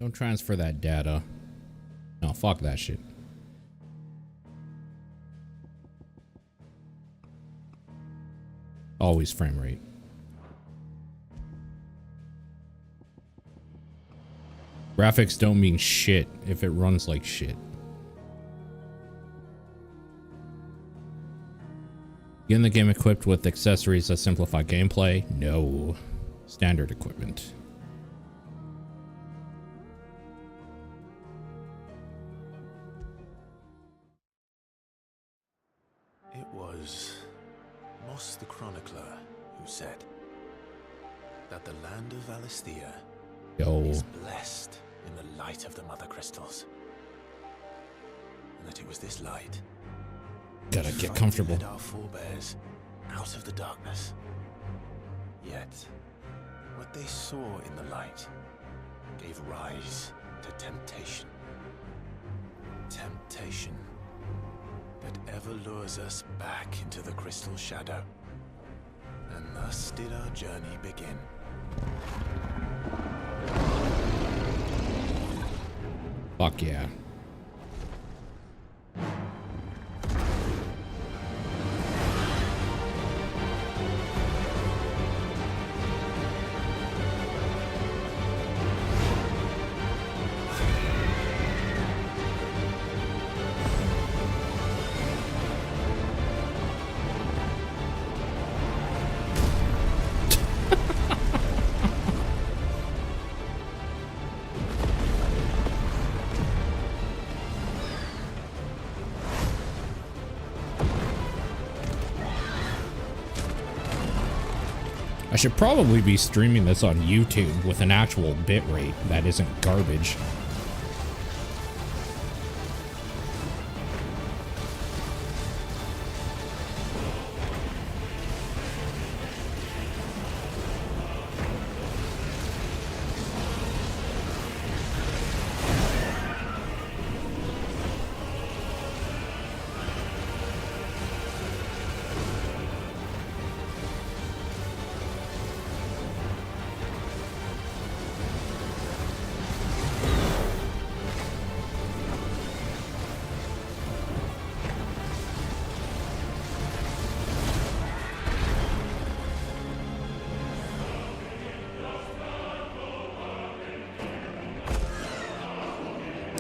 Don't transfer that data. No, fuck that shit. Always frame rate. Graphics don't mean shit if it runs like shit. Begin the game equipped with accessories that simplify gameplay? No. Standard equipment. It was Moss the Chronicler who said that the land of Valisthea is blessed in the light of the Mother Crystals. And that it was this light gotta get comfortable. Led our forebears out of the darkness. Yet, what they saw in the light gave rise to temptation. Temptation that ever lures us back into the crystal shadow. And thus did our journey begin. Fuck yeah. I should probably be streaming this on YouTube with an actual bitrate that isn't garbage.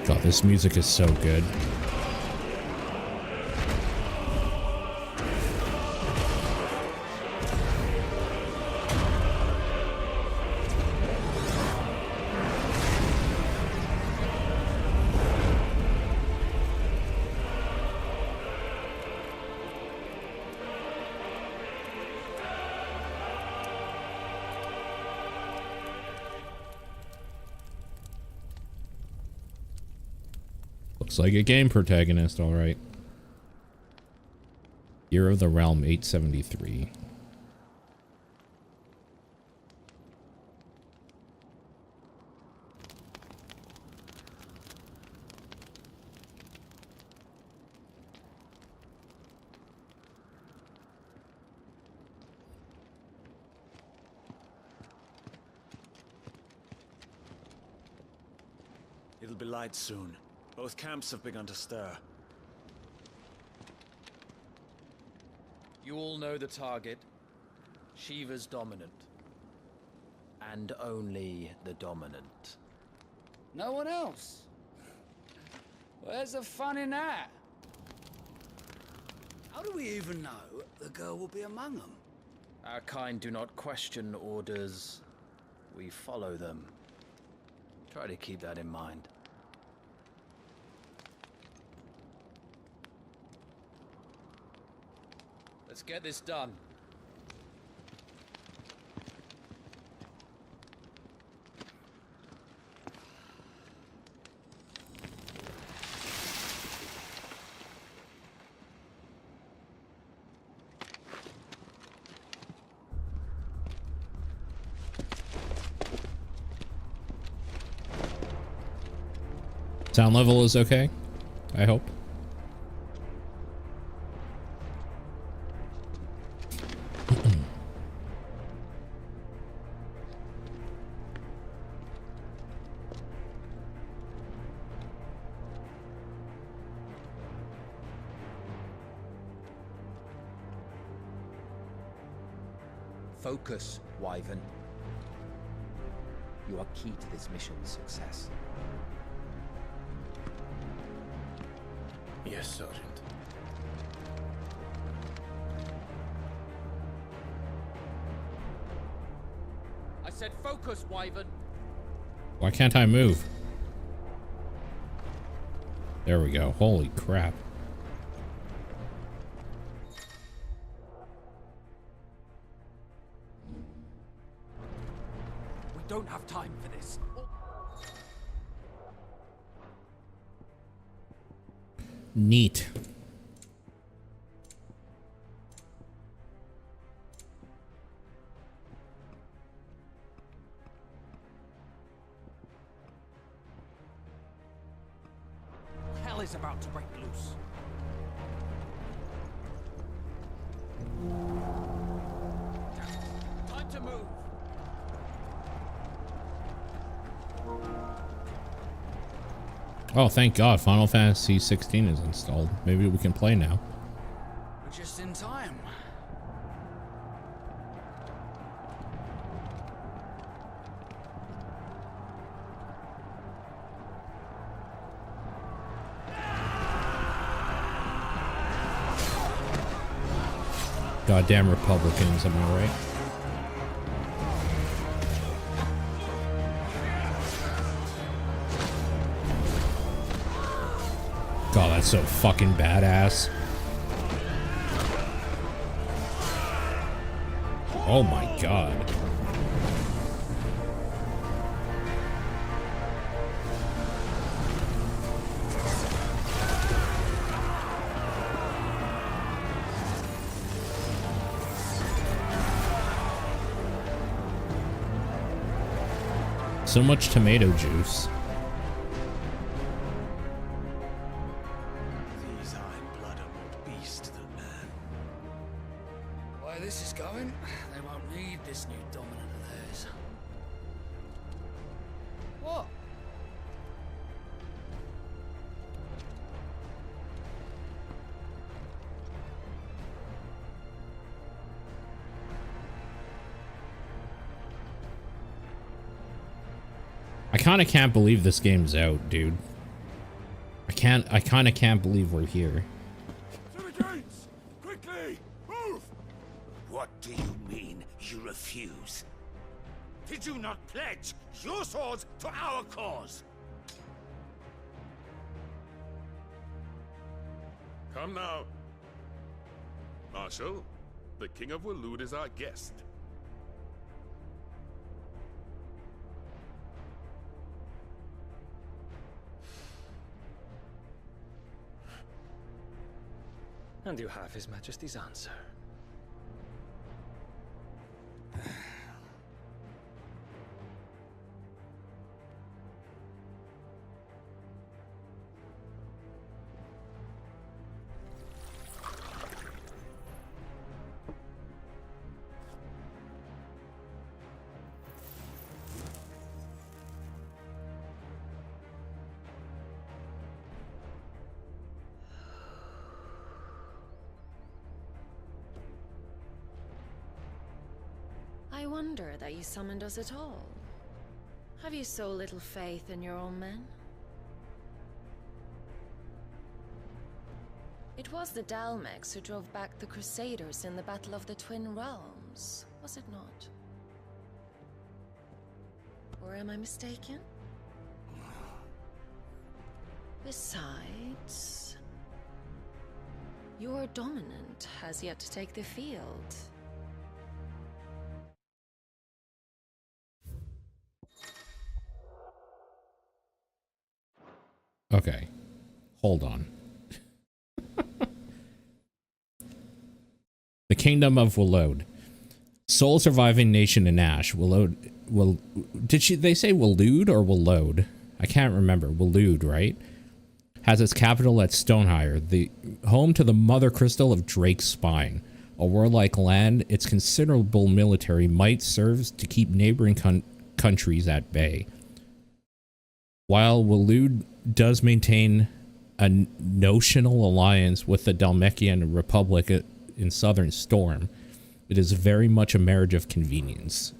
God, this music is so good. Looks like a game protagonist, alright. Year of the Realm 873. It'll be light soon. Both camps have begun to stir. You all know the target. Shiva's dominant. And only the dominant. No one else? Where's the fun in that? How do we even know the girl will be among them? Our kind do not question orders. We follow them. Try to keep that in mind. Let's get this done. Sound level is okay, I hope. Focus, Wyvern. You are key to this mission's success. Yes, Sergeant. I said focus, Wyvern. Why can't I move? There we go. Holy crap. We don't have time for this. Neat. Hell is about to break loose. Time to move. Oh, thank God. Final Fantasy 16 is installed. Maybe we can play now. We're just in time. Goddamn Republicans, am I right? God, that's so fucking badass. Oh my God. So much tomato juice. These iron-blood are more beast than man. Where this is going, they won't need this new dominant of theirs. What? I kind of can't believe this game's out, dude. I kind of can't believe we're here. To the gates! Quickly! Move! What do you mean you refuse? Did you not pledge your swords to our cause? Come now. Marshal, the King of Waloed is our guest. And you have His Majesty's answer. I wonder that you summoned us at all. Have you so little faith in your own men? It was the Dalmex who drove back the Crusaders in the Battle of the Twin Realms, was it not? Or am I mistaken? Besides, your dominant has yet to take the field. Okay, hold on. The Kingdom of Waloed. Sole surviving nation in Ash. They say Waloed or Waloed? I can't remember. Waloed, right? Has its capital at Stonehire, the home to the mother crystal of Drake's Spine. A warlike land, its considerable military might serves to keep neighboring countries at bay. While Waloed does maintain a notional alliance with the Dalmekian Republic in Southern Storm, It is very much a marriage of convenience.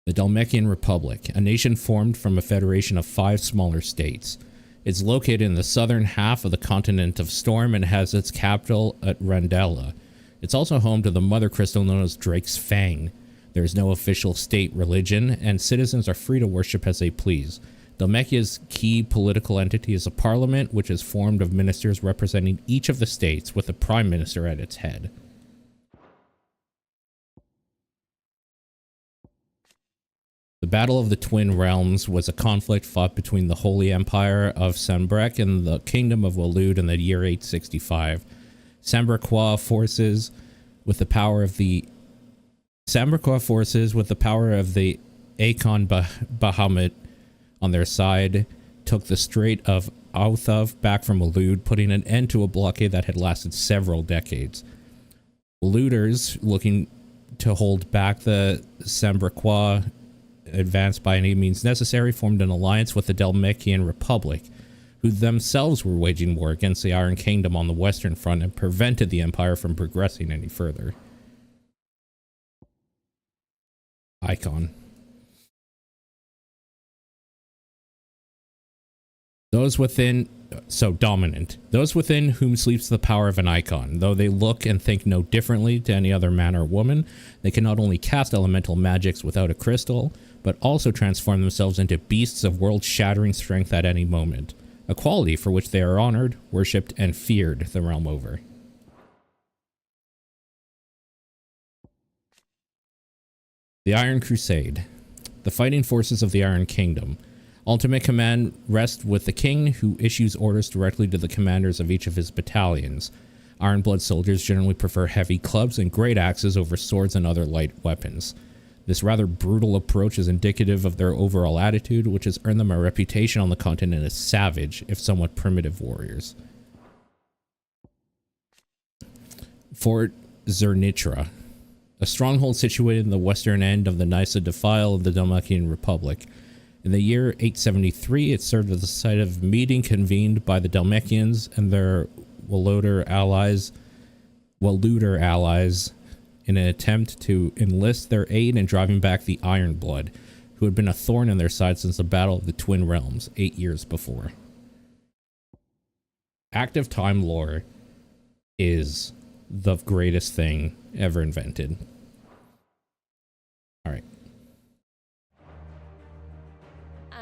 The Dalmekian Republic, a nation formed from a federation of 5 smaller states. It's located in the southern half of the continent of Storm and has its capital at Randella. It's also home to the mother crystal known as Drake's Fang. There is no official state religion, and citizens are free to worship as they please. Dalmekia's key political entity is a parliament, which is formed of ministers representing each of the states, with the prime minister at its head. The Battle of the Twin Realms was a conflict fought between the Holy Empire of Sanbreque and the Kingdom of Waloed in the year 865. Sanbrequois forces with the power of the Eikon Bahamut on their side took the Strait of Authuv back from Waloed, putting an end to a blockade that had lasted several decades. Waloeders, looking to hold back the Sanbrequois advanced by any means necessary, formed an alliance with the Dalmekian Republic, who themselves were waging war against the Iron Kingdom on the western front and prevented the empire from progressing any further. Icon. Dominant. Those within whom sleeps the power of an icon. Though they look and think no differently to any other man or woman, they can not only cast elemental magics without a crystal, but also transform themselves into beasts of world-shattering strength at any moment. A quality for which they are honored, worshipped, and feared the realm over. The Iron Crusade. The fighting forces of the Iron Kingdom. Ultimate command rests with the king, who issues orders directly to the commanders of each of his battalions. Ironblood soldiers generally prefer heavy clubs and great axes over swords and other light weapons. This rather brutal approach is indicative of their overall attitude, which has earned them a reputation on the continent as savage, if somewhat primitive warriors. Fort Zernitra. A stronghold situated in the western end of the Nysa Defile of the Dalmekian Republic. In the year 873, it served as the site of a meeting convened by the Dalmekians and their Waloeder allies in an attempt to enlist their aid in driving back the Ironblood, who had been a thorn in their side since the Battle of the Twin Realms 8 years before. Active time lore is the greatest thing ever invented. Alright.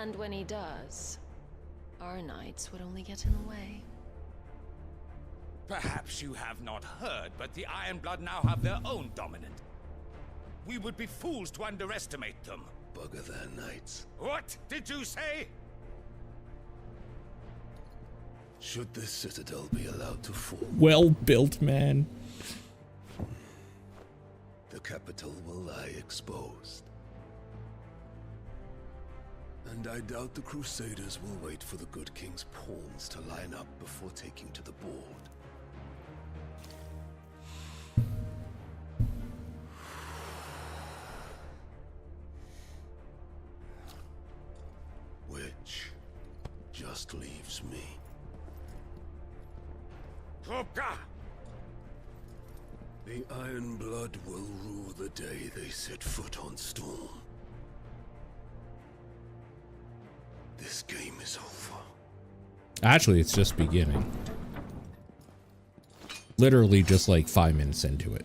And when he does, our knights would only get in the way. Perhaps you have not heard, but the Ironblood now have their own dominant. We would be fools to underestimate them. Bugger their knights. What did you say? Should this citadel be allowed to fall? Well built, man. The capital will lie exposed. And I doubt the Crusaders will wait for the good king's pawns to line up before taking to the board. Which just leaves me. Hopka! The Ironblood will rule the day they set foot on Storm. This game is over. Actually, it's just beginning. Literally just like 5 minutes into it.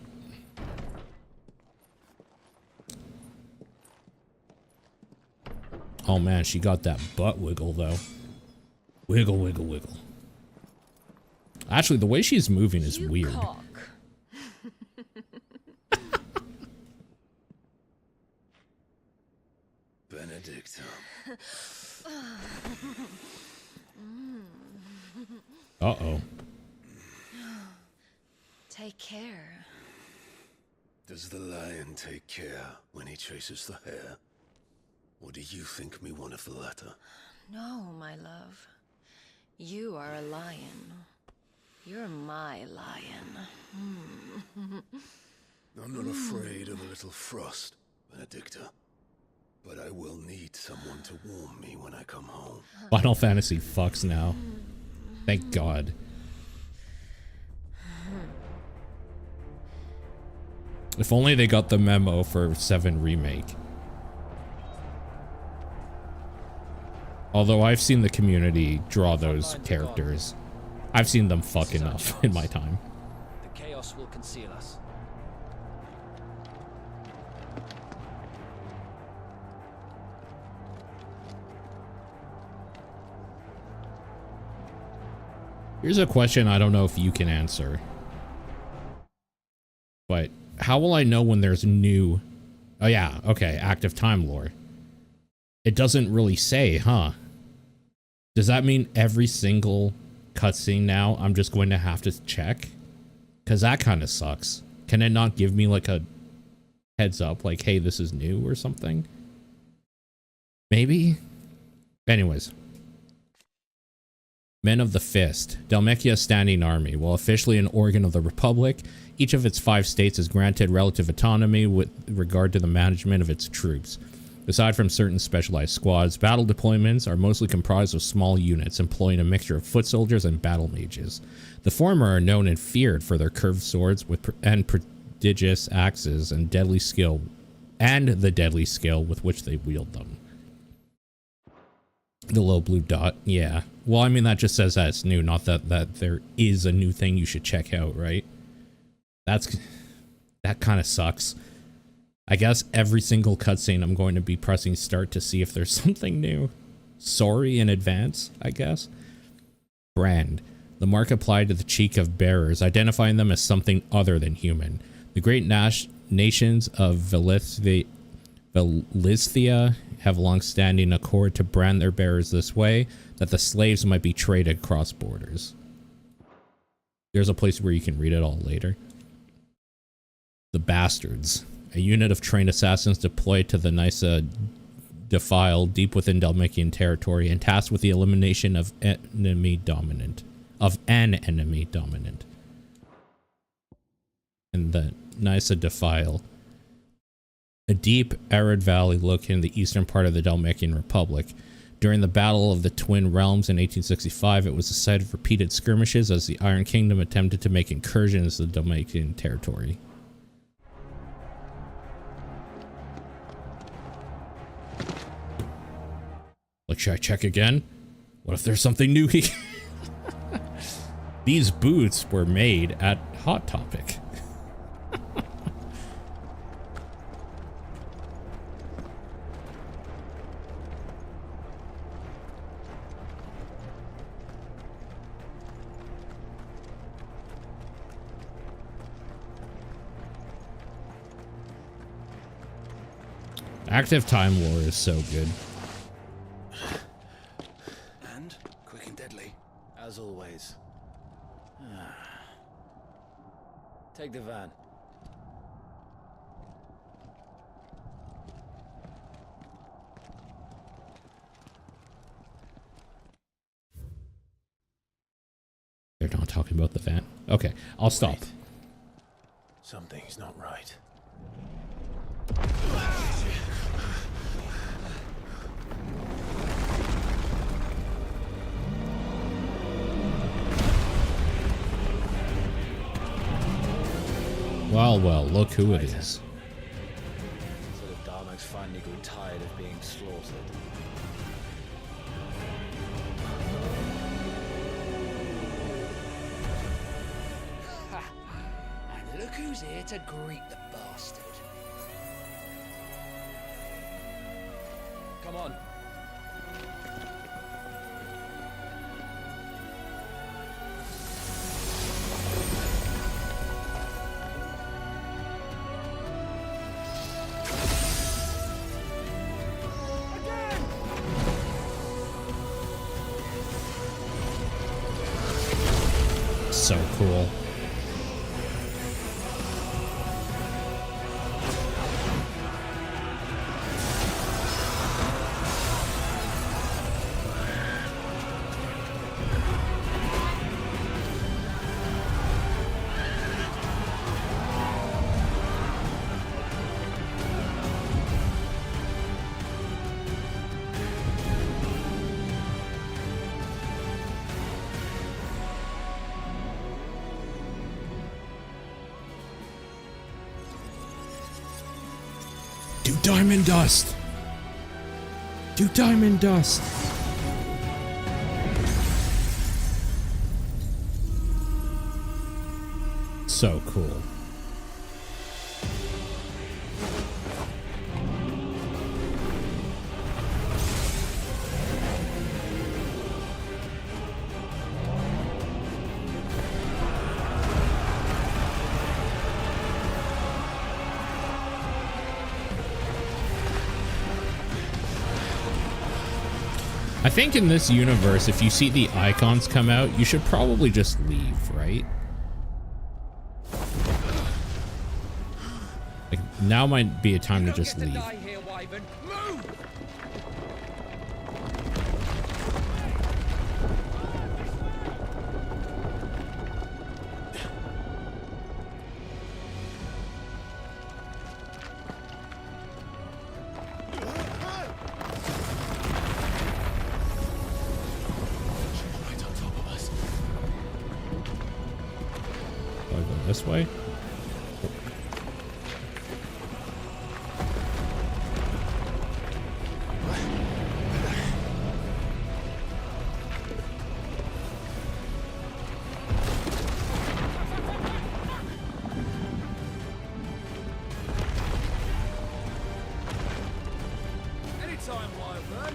Oh man, she got that butt wiggle though. Wiggle, wiggle, wiggle. Actually, the way she's moving is weird. Benedictum. Uh-oh. Take care. Does the lion take care when he chases the hare? Or do you think me one of the latter? No, my love. You are a lion. You're my lion. I'm not afraid of a little frost, Benedicta. But I will need someone to warm me when I come home. Final Fantasy fucks now. Thank God. If only they got the memo for 7 Remake. Although I've seen the community draw those characters. I've seen them fuck enough in my time. The chaos will conceal us. Here's a question I don't know if you can answer. But how will I know when there's new... Oh yeah, okay, active time lore. It doesn't really say, huh? Does that mean every single cutscene now I'm just going to have to check? Because that kind of sucks. Can it not give me like a heads up, like, hey, this is new or something? Maybe? Anyways. Men of the Fist. Dhalmekia's standing army. While officially an organ of the Republic, each of its 5 states is granted relative autonomy with regard to the management of its troops. Aside from certain specialized squads, battle deployments are mostly comprised of small units employing a mixture of foot soldiers and battle mages. The former are known and feared for their curved swords and prodigious axes and the deadly skill with which they wield them. The low blue dot, yeah. Well, I mean, that just says that it's new, not that there is a new thing you should check out, right? That kind of sucks. I guess every single cutscene I'm going to be pressing start to see if there's something new. Sorry in advance, I guess. Brand. The mark applied to the cheek of bearers, identifying them as something other than human. The great nations of Velithia have long-standing accord to brand their bearers this way, that the slaves might be traded across borders. There's a place where you can read it all later. The Bastards. A unit of trained assassins deployed to the Nysa Defile deep within Dhalmekian territory and tasked with the elimination of an enemy dominant. And the Nysa Defile, a deep, arid valley located in the eastern part of the Dhalmekian Republic. During the Battle of the Twin Realms in 1865, it was the site of repeated skirmishes as the Iron Kingdom attempted to make incursions into the Dhalmekian territory. Like, should I check again? What if there's something new here? These boots were made at Hot Topic. Active time lore is so good. And quick and deadly. As always. Take the van. They're not talking about the van. Okay, I'll stop. Wait. Something's not right. Well, look who it is. So the Dharmax finally grew tired of being slaughtered. And look who's here to greet the bastard. Come on. So cool. Do diamond dust! Do diamond dust! So cool. I think in this universe, if you see the Eikons come out, you should probably just leave, right? Like, now might be a time to just leave. This way? Anytime, Wyvern.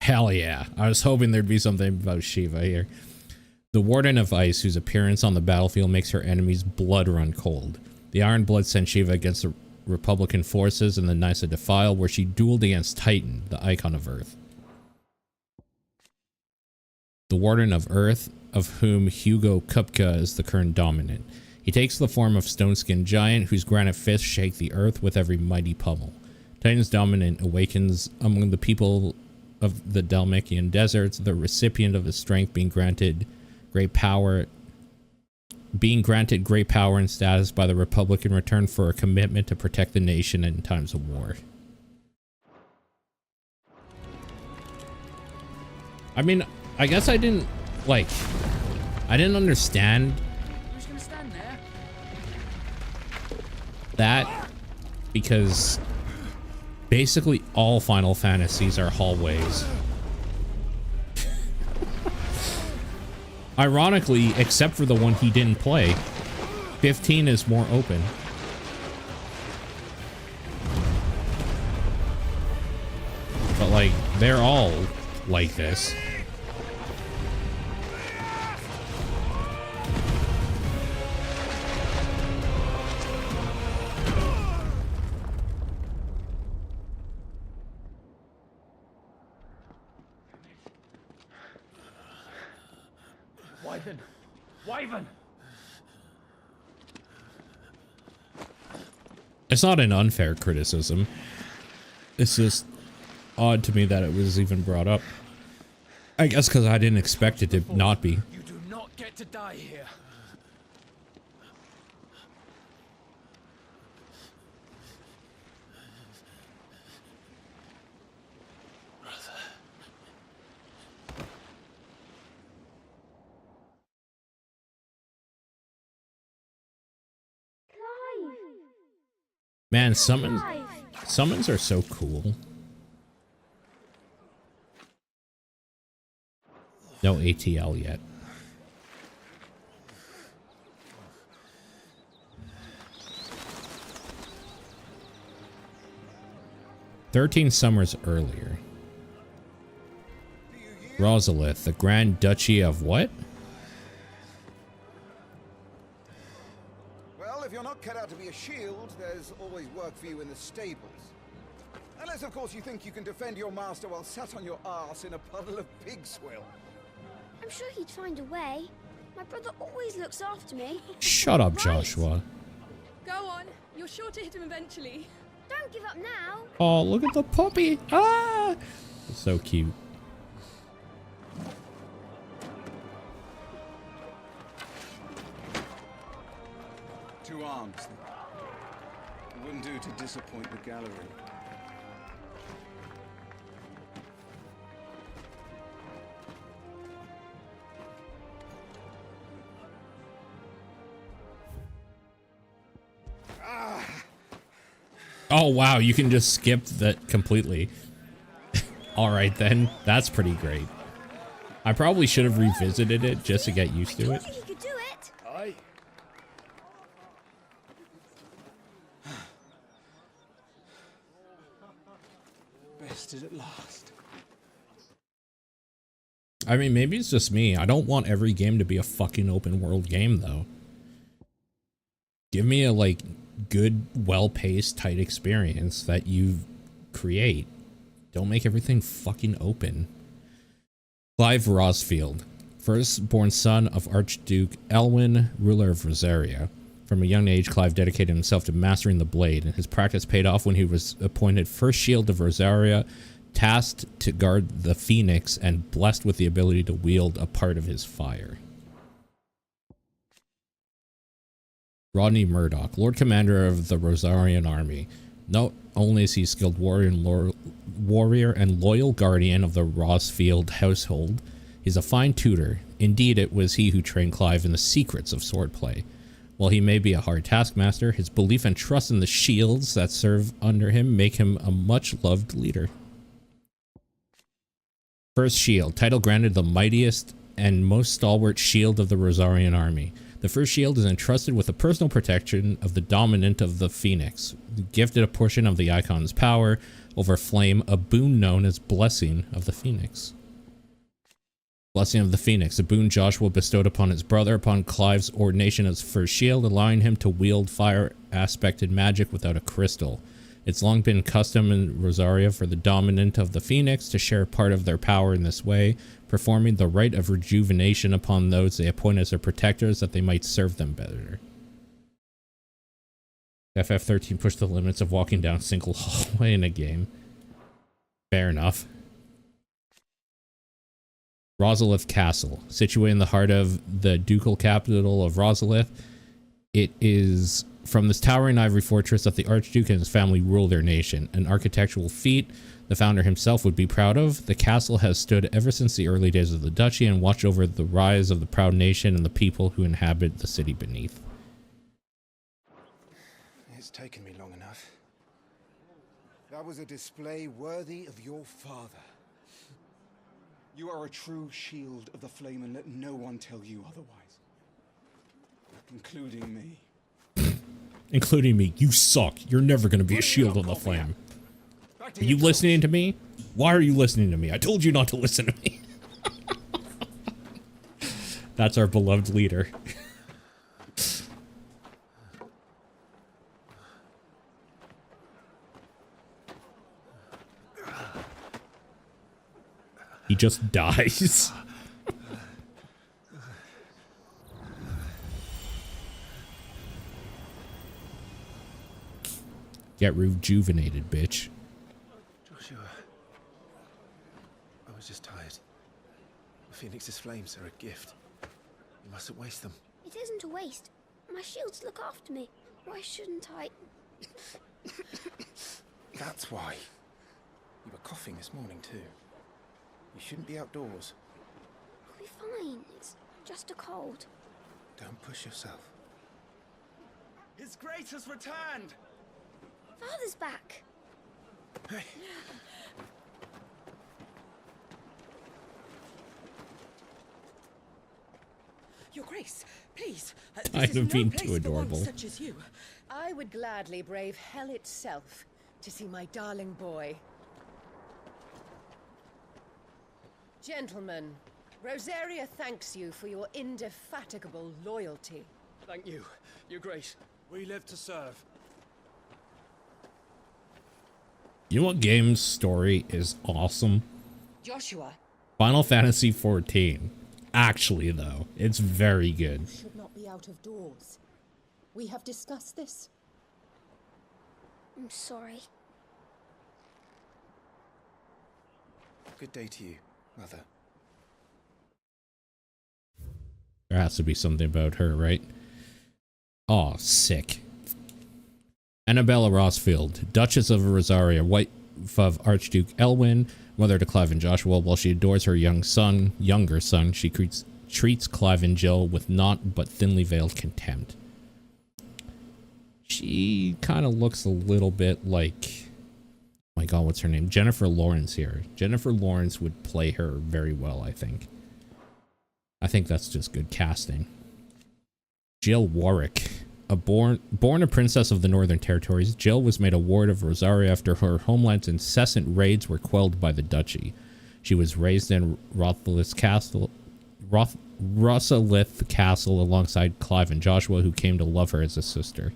Hell yeah. I was hoping there'd be something about Shiva here. The Warden of Ice, whose appearance on the battlefield makes her enemies' blood run cold. The Iron Blood sent Shiva against the Republican forces in the Nysa Defile, where she dueled against Titan, the Icon of Earth. The Warden of Earth, of whom Hugo Kupka is the current dominant. He takes the form of stone-skinned giant, whose granite fists shake the earth with every mighty pummel. Titan's dominant awakens among the people of the Dalmatian deserts, the recipient of his strength being granted great power and status by the Republic in return for a commitment to protect the nation in times of war. I mean, I guess I didn't understand Who's gonna stand there? that, because basically all Final Fantasies are hallways. Ironically, except for the one he didn't play, 15 is more open. But like, they're all like this. Wyvern! It's not an unfair criticism. It's just odd to me that it was even brought up. I guess because I didn't expect it to not be. You do not get to die here. Man, summons are so cool. No ATL yet. "13 summers earlier. Rosalith, the Grand Duchy of what? Well, if you're not cut out to be a shield, there's always work for you in the stables. Unless, of course, you think you can defend your master while sat on your arse in a puddle of pig swill. I'm sure he'd find a way. My brother always looks after me. Shut up, Right. Joshua. Go on. You're sure to hit him eventually. Don't give up now. Oh, look at the puppy. Ah! So cute. Two arms. It wouldn't do to disappoint the gallery. Oh, wow. You can just skip that completely. All right, then. That's pretty great. I probably should have revisited it just to get used to it. You could do it. Aye. Bested at last. I mean, maybe it's just me. I don't want every game to be a fucking open world game, though. Give me a, like, good, well-paced, tight experience that you create. Don't make everything fucking open. Clive Rosfield, firstborn son of Archduke Elwin, ruler of Rosaria. From a young age, Clive dedicated himself to mastering the blade, and his practice paid off when he was appointed first shield of Rosaria, tasked to guard the Phoenix, and blessed with the ability to wield a part of his fire. Rodney Murdoch, Lord Commander of the Rosarian Army. Not only is he a skilled warrior and loyal guardian of the Rosfield household, he's a fine tutor. Indeed, it was he who trained Clive in the secrets of swordplay. While he may be a hard taskmaster, his belief and trust in the shields that serve under him make him a much-loved leader. First shield, title granted the mightiest and most stalwart shield of the Rosarian army. The first shield is entrusted with the personal protection of the dominant of the Phoenix, gifted a portion of the Eikons' power over flame, a boon known as Blessing of the Phoenix. Blessing of the Phoenix, a boon Joshua bestowed upon his brother upon Clive's ordination as first shield, allowing him to wield fire-aspected magic without a crystal. It's long been custom in Rosaria for the dominant of the Phoenix to share part of their power in this way, performing the rite of rejuvenation upon those they appoint as their protectors that they might serve them better. FF13 pushed the limits of walking down a single hallway in a game. Fair enough. Rosalith Castle, situated in the heart of the ducal capital of Rosalith. It is from this towering ivory fortress that the Archduke and his family rule their nation, an architectural feat the founder himself would be proud of. The castle has stood ever since the early days of the duchy and watched over the rise of the proud nation and the people who inhabit the city beneath. It's taken me long enough. That was a display worthy of your father. You are a true shield of the flame, and let no one tell you otherwise. Including me. Including me. You suck. You're never going to be a shield of the flame. Are you listening to me? Why are you listening to me? I told you not to listen to me. That's our beloved leader. He just dies. Get rejuvenated, bitch. Joshua, I was just tired. The Phoenix's flames are a gift. You mustn't waste them. It isn't a waste. My shields look after me. Why shouldn't I? That's why. You were coughing this morning too. You shouldn't be outdoors. I'll be fine. It's just a cold. Don't push yourself. His Grace has returned! Father's back. Hey. Your Grace, please. I'd have been too adorable. Such as you. I would gladly brave hell itself to see my darling boy. Gentlemen, Rosaria thanks you for your indefatigable loyalty. Thank you, Your Grace. We live to serve. You know what game's story is awesome? Joshua. Final Fantasy XIV. Actually, though, it's very good. Should not be out of doors. We have discussed this. I'm sorry. Good day to you, Mother. There has to be something about her, right? Oh, sick. Annabella Rosfield, Duchess of Rosaria, wife of Archduke Elwin, mother to Clive and Joshua. While she adores her younger son, she treats Clive and Jill with naught but thinly veiled contempt. She kind of looks a little bit like, oh my god, what's her name? Jennifer Lawrence here. Jennifer Lawrence would play her very well, I think. I think that's just good casting. Jill Warwick. Born a princess of the Northern Territories, Jill was made a ward of Rosaria after her homeland's incessant raids were quelled by the duchy. She was raised in Rothlith Castle alongside Clive and Joshua, who came to love her as a sister.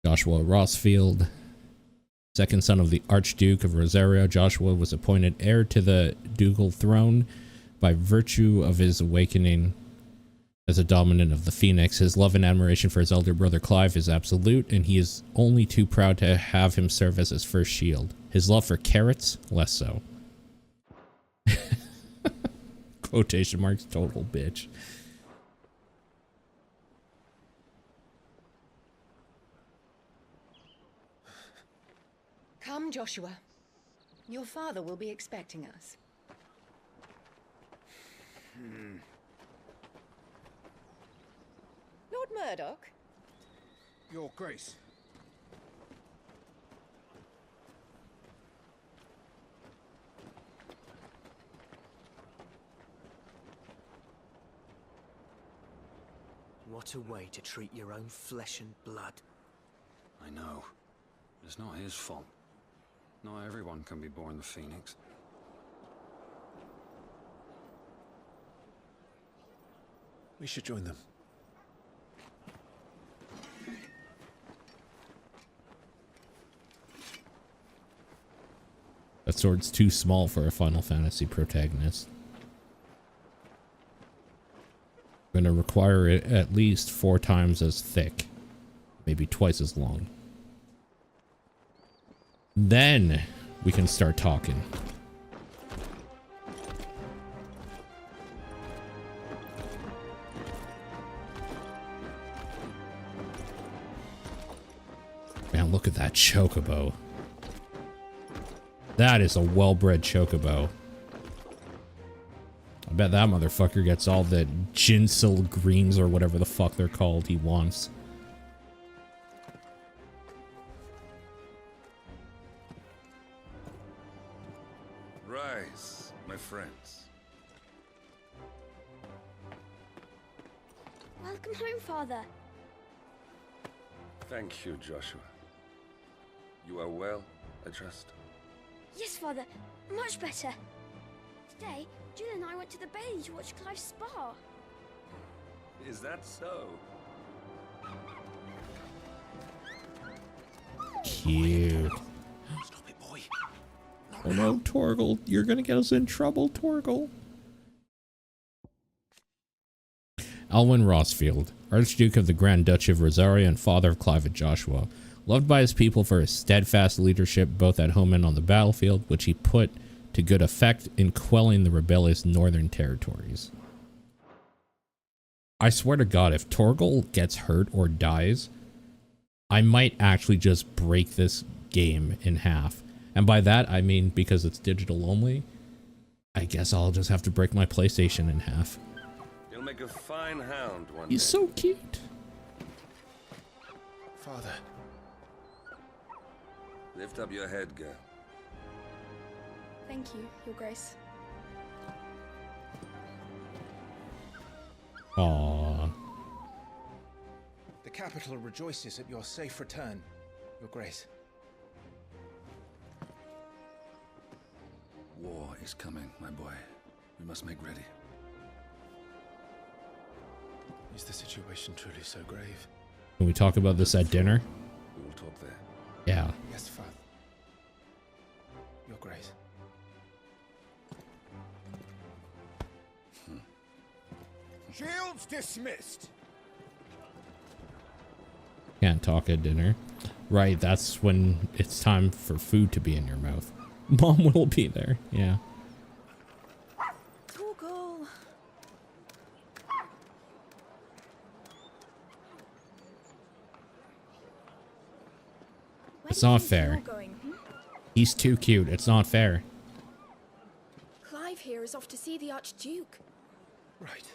Joshua Rosfield, second son of the Archduke of Rosario, Joshua was appointed heir to the ducal throne by virtue of his awakening as a dominant of the Phoenix. His love and admiration for his elder brother Clive is absolute, and he is only too proud to have him serve as his first shield. His love for carrots, less so. Quotation marks, total bitch. Come, Joshua. Your father will be expecting us. Lord Murdoch? Your Grace. What a way to treat your own flesh and blood. I know. It's not his fault. Not everyone can be born the Phoenix. We should join them. That sword's too small for a Final Fantasy protagonist. I'm gonna require it at least 4 times as thick. Maybe twice as long. Then we can start talking. Man, look at that chocobo. That is a well-bred chocobo. I bet that motherfucker gets all the ginsel greens or whatever the fuck they're called he wants. Rise, my friends. Welcome home, Father. Thank you, Joshua. You are well, I trust. Yes, Father. Much better. Today, Jill and I went to the Bailey to watch Clive's spa. Is that so? Cute. Stop it, boy. Oh no, Torgal. You're gonna get us in trouble, Torgal. Alwyn Rosfield, Archduke of the Grand Duchy of Rosaria and father of Clive and Joshua. Loved by his people for his steadfast leadership both at home and on the battlefield, which he put to good effect in quelling the rebellious northern territories. I swear to God, if Torgal gets hurt or dies, I might actually just break this game in half. And by that, I mean because it's digital only, I guess I'll just have to break my PlayStation in half. You'll make a fine hound one He's day. so cute. Father. Lift up your head, girl. Thank you, Your Grace. Aww. The capital rejoices at your safe return, Your Grace. War is coming, my boy. We must make ready. Is the situation truly so grave? Can we talk about this at dinner? We will talk there. Yeah. Yes, Father. Your Grace. Shields dismissed. Can't talk at dinner. Right, that's when it's time for food to be in your mouth. Mom will be there, yeah. Torgal. It's not fair. He's too cute. It's not fair. Clive here is off to see the Archduke. Right.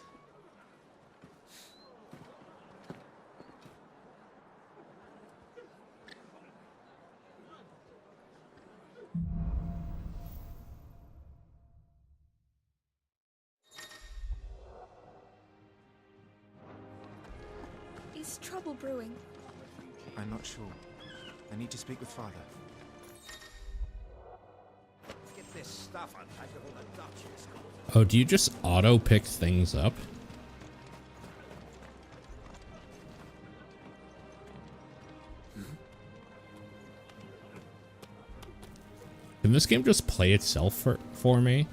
Is trouble brewing? I'm not sure. I need to speak with Father. Get this stuff unpacked before the Duchess calls. Oh, do you just auto pick things up? Can this game just play itself for me?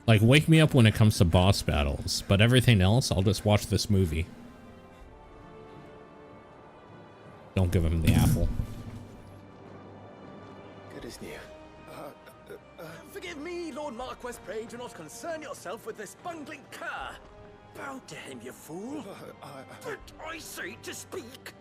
Like, wake me up when it comes to boss battles, but everything else, I'll just watch this movie. Don't give him the apple. Good as new. Forgive me, Lord Marquess, pray do not concern yourself with this bungling cur. Bow to him, you fool. But I say to speak.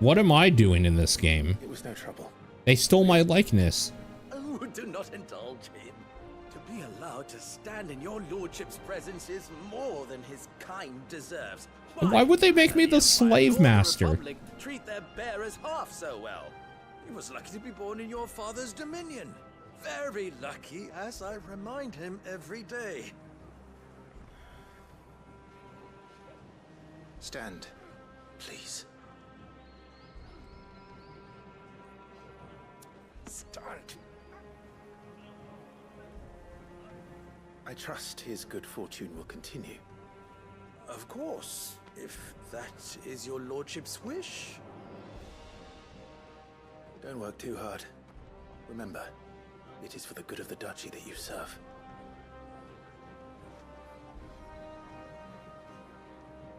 What am I doing in this game? It was no trouble. They stole my likeness. Oh, do not indulge him. To be allowed to stand in your lordship's presence is more than his kind deserves. Why would they make me the slave master? Republic treat their bearers half so well. He was lucky to be born in your father's dominion. Very lucky, as I remind him every day. Stand, please. Stand. I trust his good fortune will continue. Of course, if that is your lordship's wish. Don't work too hard. Remember, it is for the good of the duchy that you serve.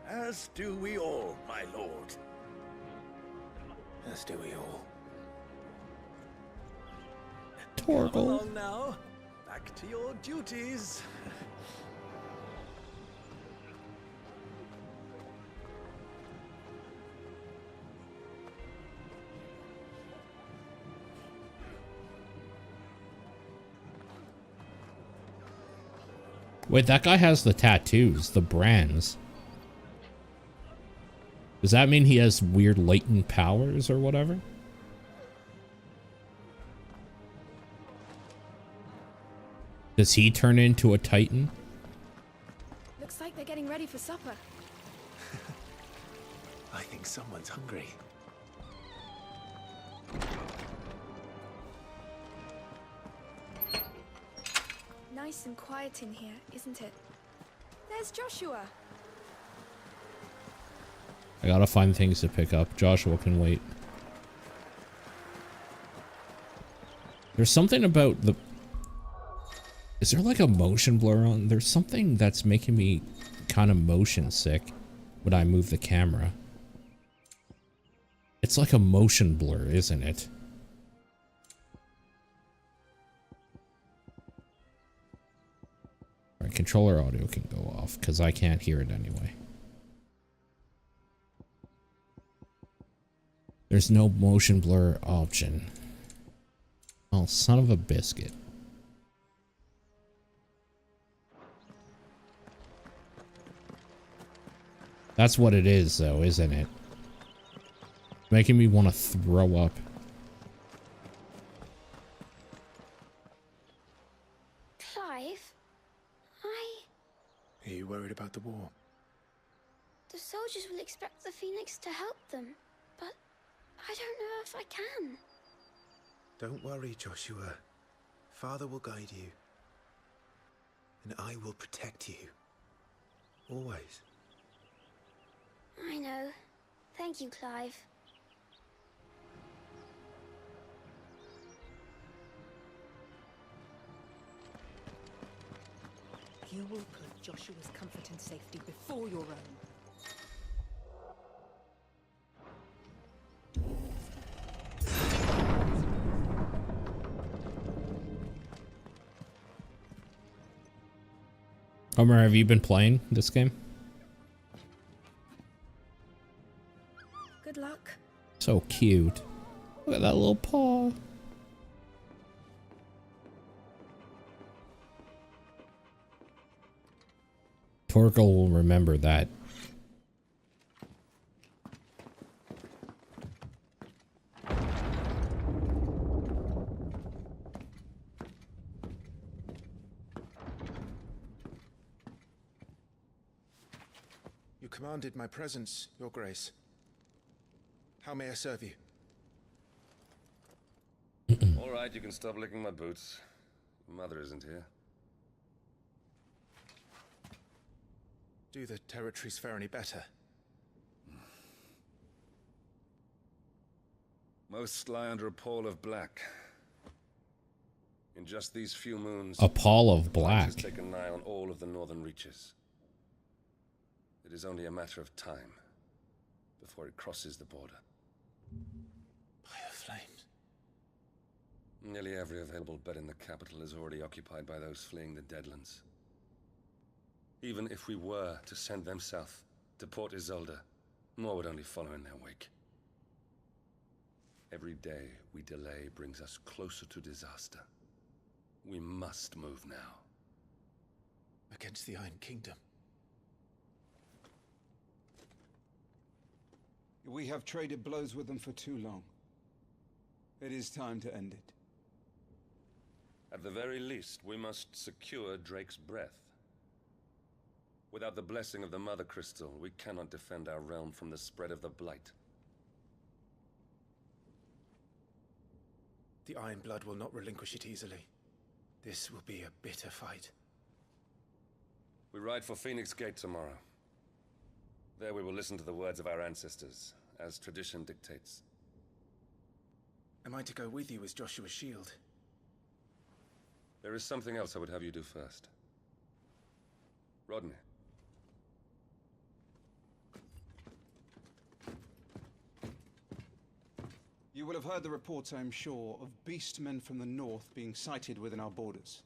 As do we all, my lord. As do we all. Come along now. Back to your duties. Wait, that guy has the tattoos, the brands. Does that mean he has weird latent powers or whatever? Does he turn into a Titan? Looks like they're getting ready for supper. I think someone's hungry. Nice and quiet in here, isn't it? There's Joshua. I gotta find things to pick up. Joshua can wait. There's something about the... Is there like a motion blur on? There's something that's making me kind of motion sick when I move the camera. It's like a motion blur, isn't it? Alright, controller audio can go off because I can't hear it anyway. There's no motion blur option. Oh, son of a biscuit. That's what it is, though, isn't it? Making me want to throw up. Clive, Are you worried about the war? the soldiers will expect the Phoenix to help them, but I don't know if I can. Don't worry, Joshua. Father will guide you. And I will protect you. Always. I know. Thank you, Clive. You will put Joshua's comfort and safety before your own. Homer, have you been playing this game? Good luck. So cute. Look at that little paw. Torgal will remember that. commanded my presence, Your Grace. How may I serve you? All right, you can stop licking my boots. Mother isn't here. Do the territories fare any better? Most lie under a pall of black. In just these few moons, A pall of the blight black. has taken nigh on all of the northern reaches. It is only a matter of time before it crosses the border. Fire flames. Nearly every available bed in the capital is already occupied by those fleeing the Deadlands. Even if we were to send them south to Port Isolde, more would only follow in their wake. Every day we delay brings us closer to disaster. We must move now. Against the Iron Kingdom. We have traded blows with them for too long. It is time to end it. At the very least, we must secure Drake's breath. Without the blessing of the Mother Crystal, we cannot defend our realm from the spread of the Blight. The Iron Blood will not relinquish it easily. This will be a bitter fight. We ride for Phoenix Gate tomorrow. There we will listen to the words of our ancestors, as tradition dictates. Am I to go with you as Joshua's shield? There is something else I would have you do first. Rodney. You will have heard the reports, I am sure, of beastmen from the north being sighted within our borders.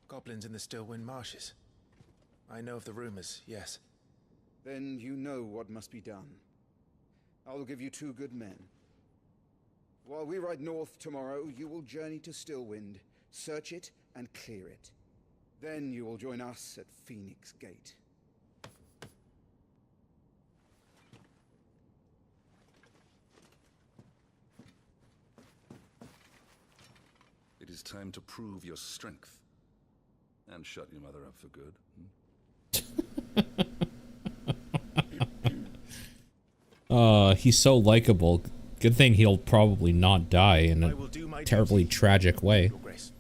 Goblins in the Stillwind Marshes. I know of the rumors, yes. Then you know what must be done. I will give you 2 good men. While we ride north tomorrow, you will journey to Stillwind, search it and clear it. Then you will join us at Phoenix Gate. It is time to prove your strength. And shut your mother up for good. He's so likable. Good thing he'll probably not die in a terribly tragic way. Your Grace.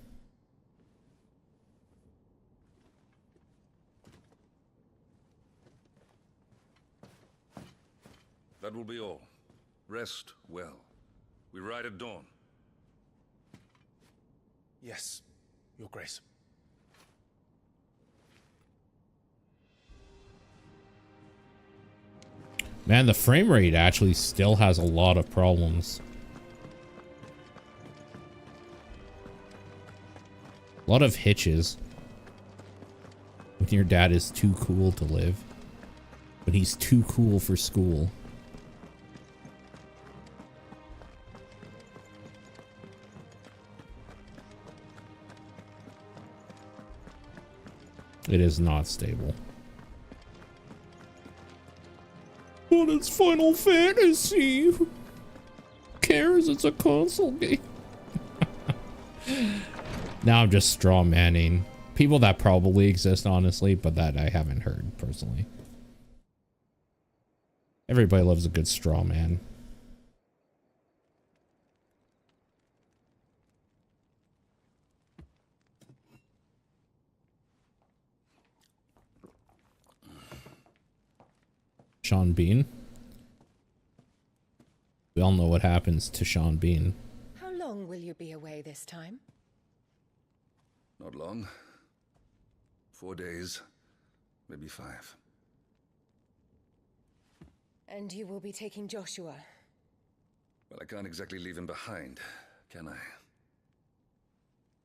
That will be all. Rest well. We ride at dawn. Yes, Your Grace. Man, the frame rate actually still has a lot of problems. A lot of hitches. When your dad is too cool to live, but he's too cool for school. It is not stable. But it's Final Fantasy. Who cares? It's a console game. Now I'm just straw manning people that probably exist, honestly, but that I haven't heard personally. Everybody loves a good straw man. Sean Bean. We all know what happens to Sean Bean. How long will you be away this time? Not long. 4 days, maybe 5. And you will be taking Joshua? Well, I can't exactly leave him behind, can I?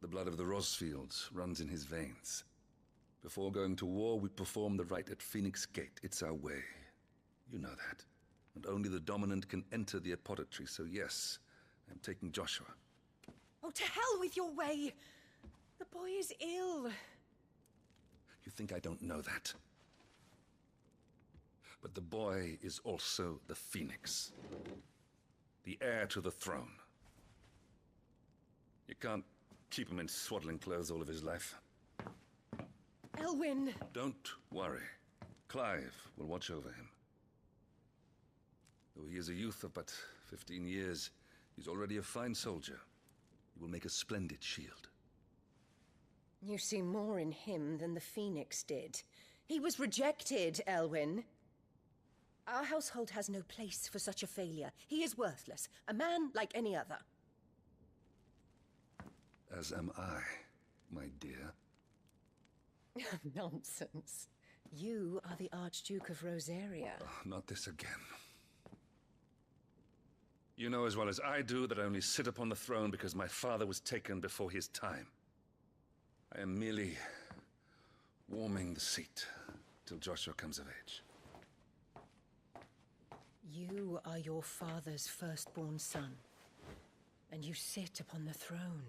The blood of the Rosfields runs in his veins. Before going to war, we perform the rite at Phoenix Gate. It's our way. You know that. And only the dominant can enter the apothecary, so yes, I'm taking Joshua. Oh, to hell with your way! The boy is ill. You think I don't know that? But the boy is also the Phoenix. The heir to the throne. You can't keep him in swaddling clothes all of his life. Elwyn! Don't worry. Clive will watch over him. Though he is a youth of but 15 years, he's already a fine soldier. He will make a splendid shield. You see more in him than the Phoenix did. He was rejected, Elwyn. Our household has no place for such a failure. He is worthless, a man like any other. As am I, my dear. Nonsense. You are the Archduke of Rosaria. Oh, not this again. You know as well as I do that I only sit upon the throne because my father was taken before his time. I am merely warming the seat till Joshua comes of age. You are your father's firstborn son, and you sit upon the throne.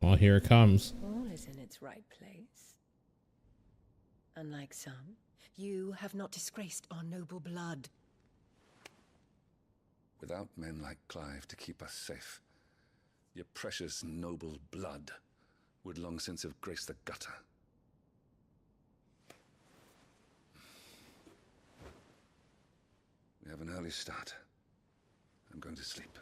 Well, here it comes. All is in its right place. Unlike some, you have not disgraced our noble blood. Without men like Clive to keep us safe, your precious noble blood would long since have graced the gutter. We have an early start. I'm going to sleep.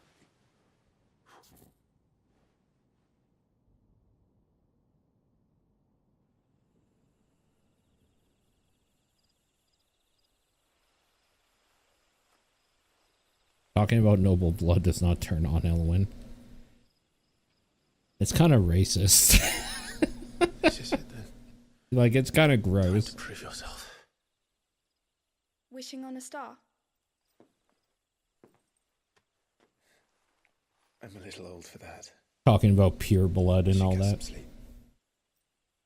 Talking about noble blood does not turn on Elwyn. It's kind of racist. This is it then. Like, it's kind of Time gross. to prove yourself. Wishing on a star? I'm a little old for that. Talking about pure blood and all Get some that. sleep.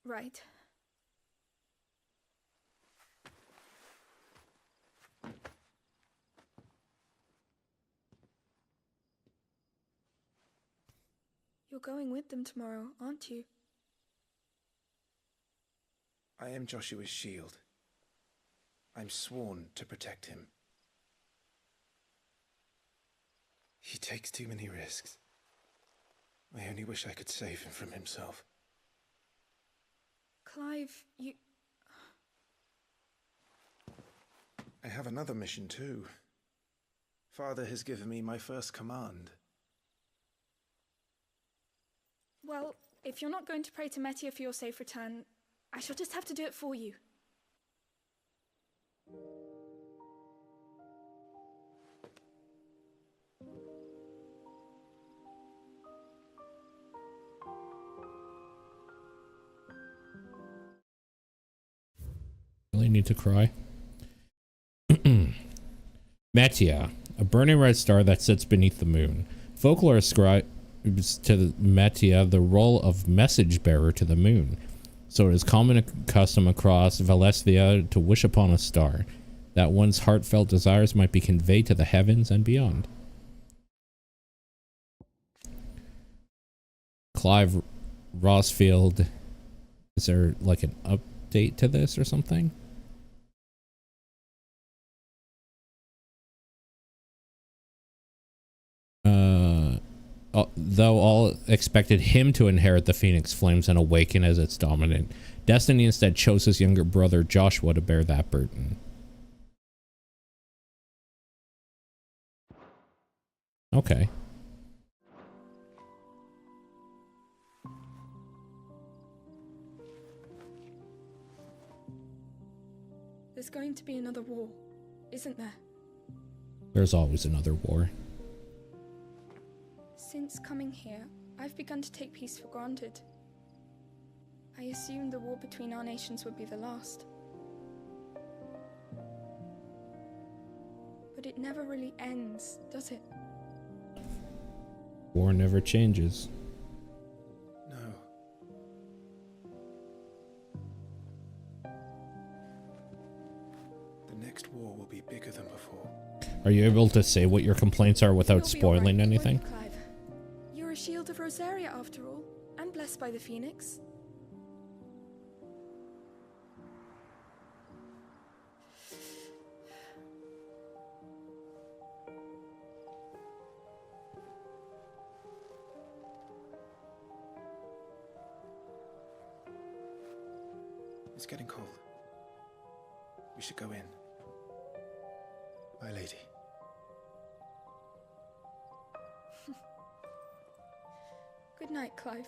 Right. You're going with them tomorrow, aren't you? I am Joshua's shield. I'm sworn to protect him. He takes too many risks. I only wish I could save him from himself. Clive, you... I have another mission too. Father has given me my first command. Well, if you're not going to pray to Metia for your safe return, I shall just have to do it for you. Really need to cry. Metia, a burning red star that sits beneath the moon. Folklore ascribes to Metia the role of message bearer to the moon. So it is common custom across Valestia to wish upon a star, that one's heartfelt desires might be conveyed to the heavens and beyond. Clive Rosfield, is there like an update to this or something? Though all expected him to inherit the Phoenix Flames and awaken as its dominant, Destiny instead chose his younger brother Joshua to bear that burden. Okay. There's going to be another war, isn't there? There's always another war. Since coming here, I've begun to take peace for granted. I assumed the war between our nations would be the last. But it never really ends, does it? War never changes. No. The next war will be bigger than before. Are you able to say what your complaints are without You'll be spoiling all right, anything? won't you, Clive? You're a shield of Rosaria after all, and blessed by the Phoenix. It's getting cold. We should go in. My lady. Good night, Clive.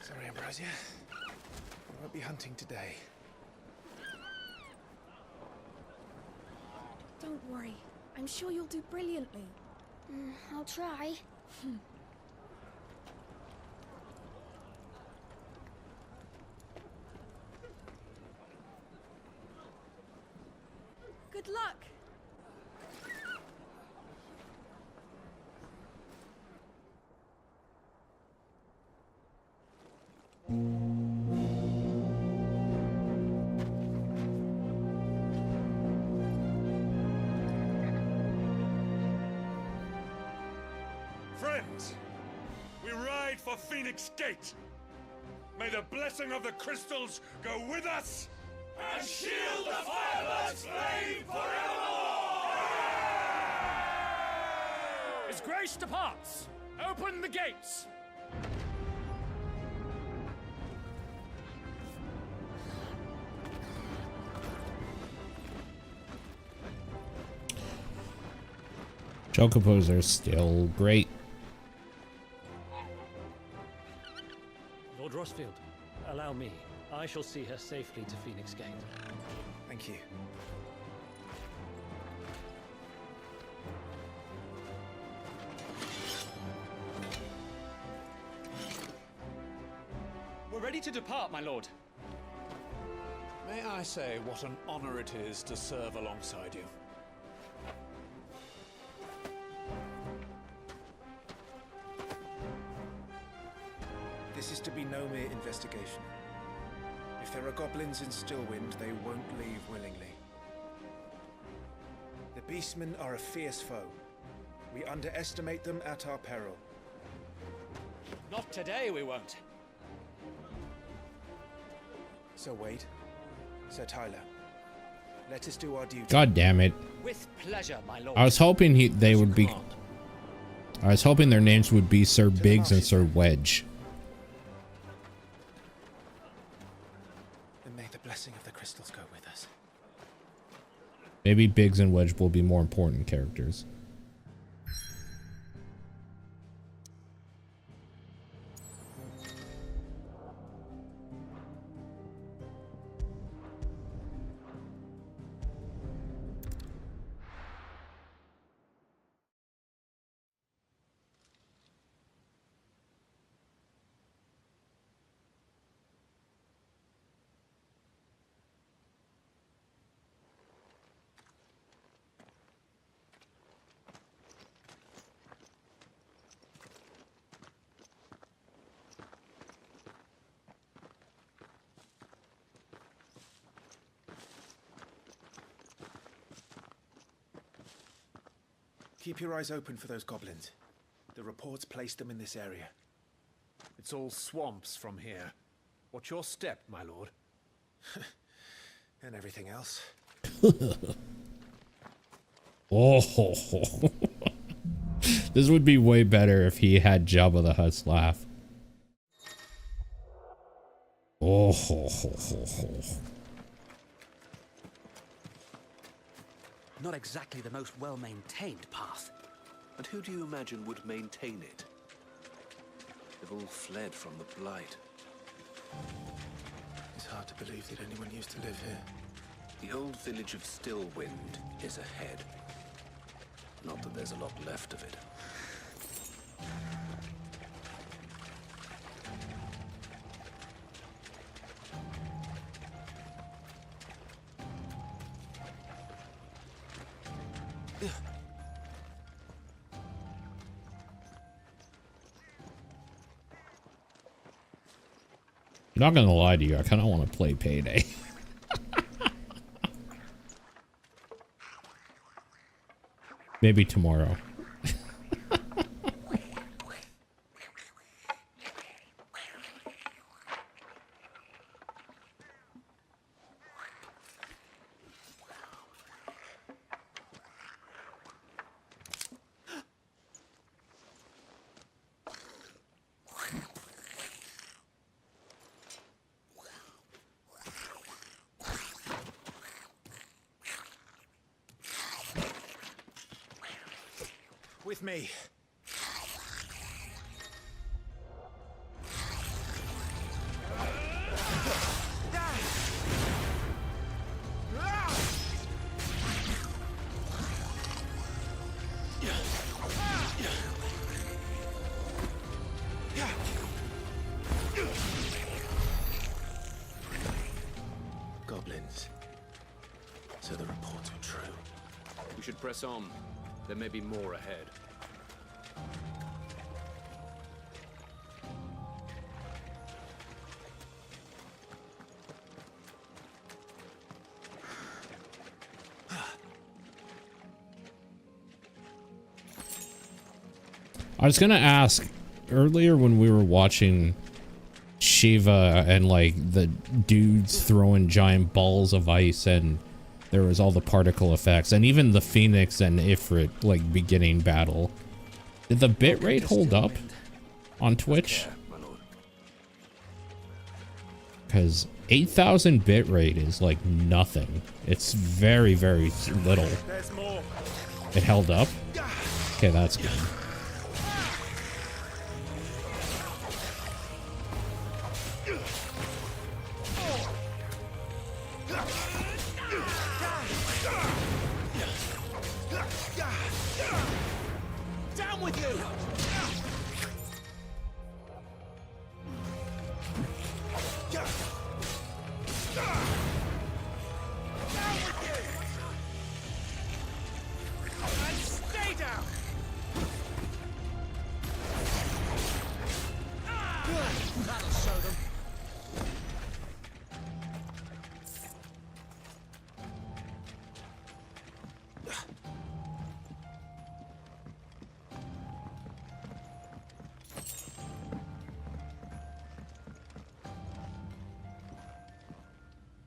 Sorry, Ambrosia. We won't be hunting today. Don't worry. I'm sure you'll do brilliantly. I'll try. Good luck! Friends, we ride for Phoenix Gate. May the blessing of the crystals go with us And shield the firebird's flame forevermore! His Grace departs! Open the gates! Chocobos are still great. Lord Rosfield, allow me. I shall see her safely to Phoenix Gate. Thank you. We're ready to depart, my lord. May I say what an honor it is to serve alongside you? This is to be no mere investigation. If there are goblins in Stillwind, they won't leave willingly. The beastmen are a fierce foe. We underestimate them at our peril. Not today, we won't. Sir Wade, Sir Tyler, let us do our duty. God damn it. With pleasure, my lord. I was hoping they would be... I was hoping their names would be Sir Biggs and Sir Wedge. And may the blessing of the crystals go with us. Maybe Biggs and Wedge will be more important characters. Keep your eyes open for those goblins. The reports placed them in this area. It's all swamps from here. What's your step, my lord? And everything else. Oh, this would be way better if he had Jabba the Hutt's laugh. Oh, Not exactly the most well-maintained path. And who do you imagine would maintain it? They've all fled from the Blight. It's hard to believe that anyone used to live here. The old village of Stillwind is ahead. Not that there's a lot left of it. Not gonna lie to you, I kind of want to play Payday. Maybe tomorrow. With me. Goblins. So the reports are true. We should press on. There may be more ahead. I was gonna ask earlier when we were watching Shiva and like the dudes throwing giant balls of ice and there was all the particle effects and even the Phoenix and Ifrit like beginning battle. Did the bitrate hold up on Twitch? Because 8,000 bitrate is like nothing. It's very, very little. It held up? Okay, that's good. Down with you! And stay down! That'll show them.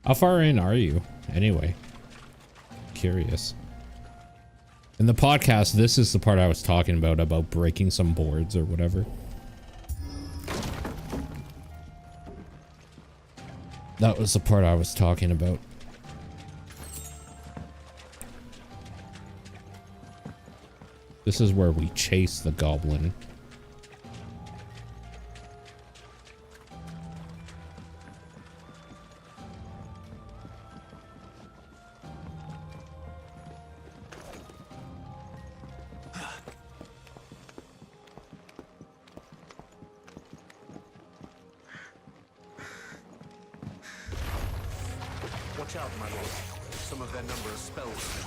How far in are you, anyway? Curious. In the podcast, this is the part I was talking about breaking some boards or whatever. That was the part I was talking about. This is where we chase the goblin. Watch out, my lord. Some of their number are spells.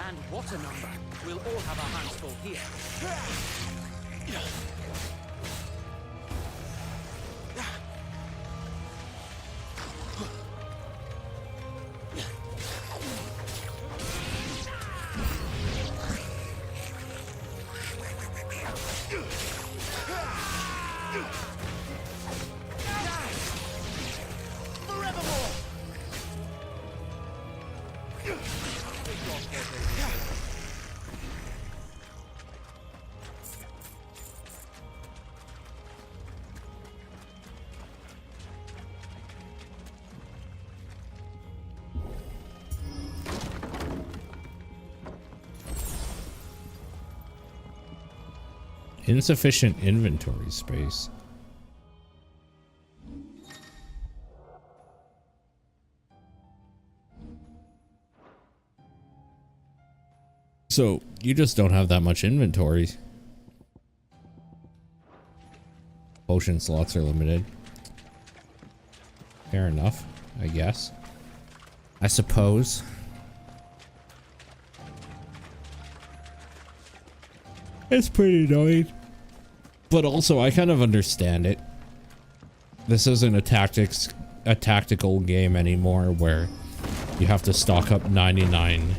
And what a number. We'll all have our hands full here. Insufficient inventory space. So, you just don't have that much inventory. Potion slots are limited. Fair enough, I guess. I suppose. It's pretty annoying. But also, I kind of understand it. This isn't a tactical game anymore where you have to stock up 99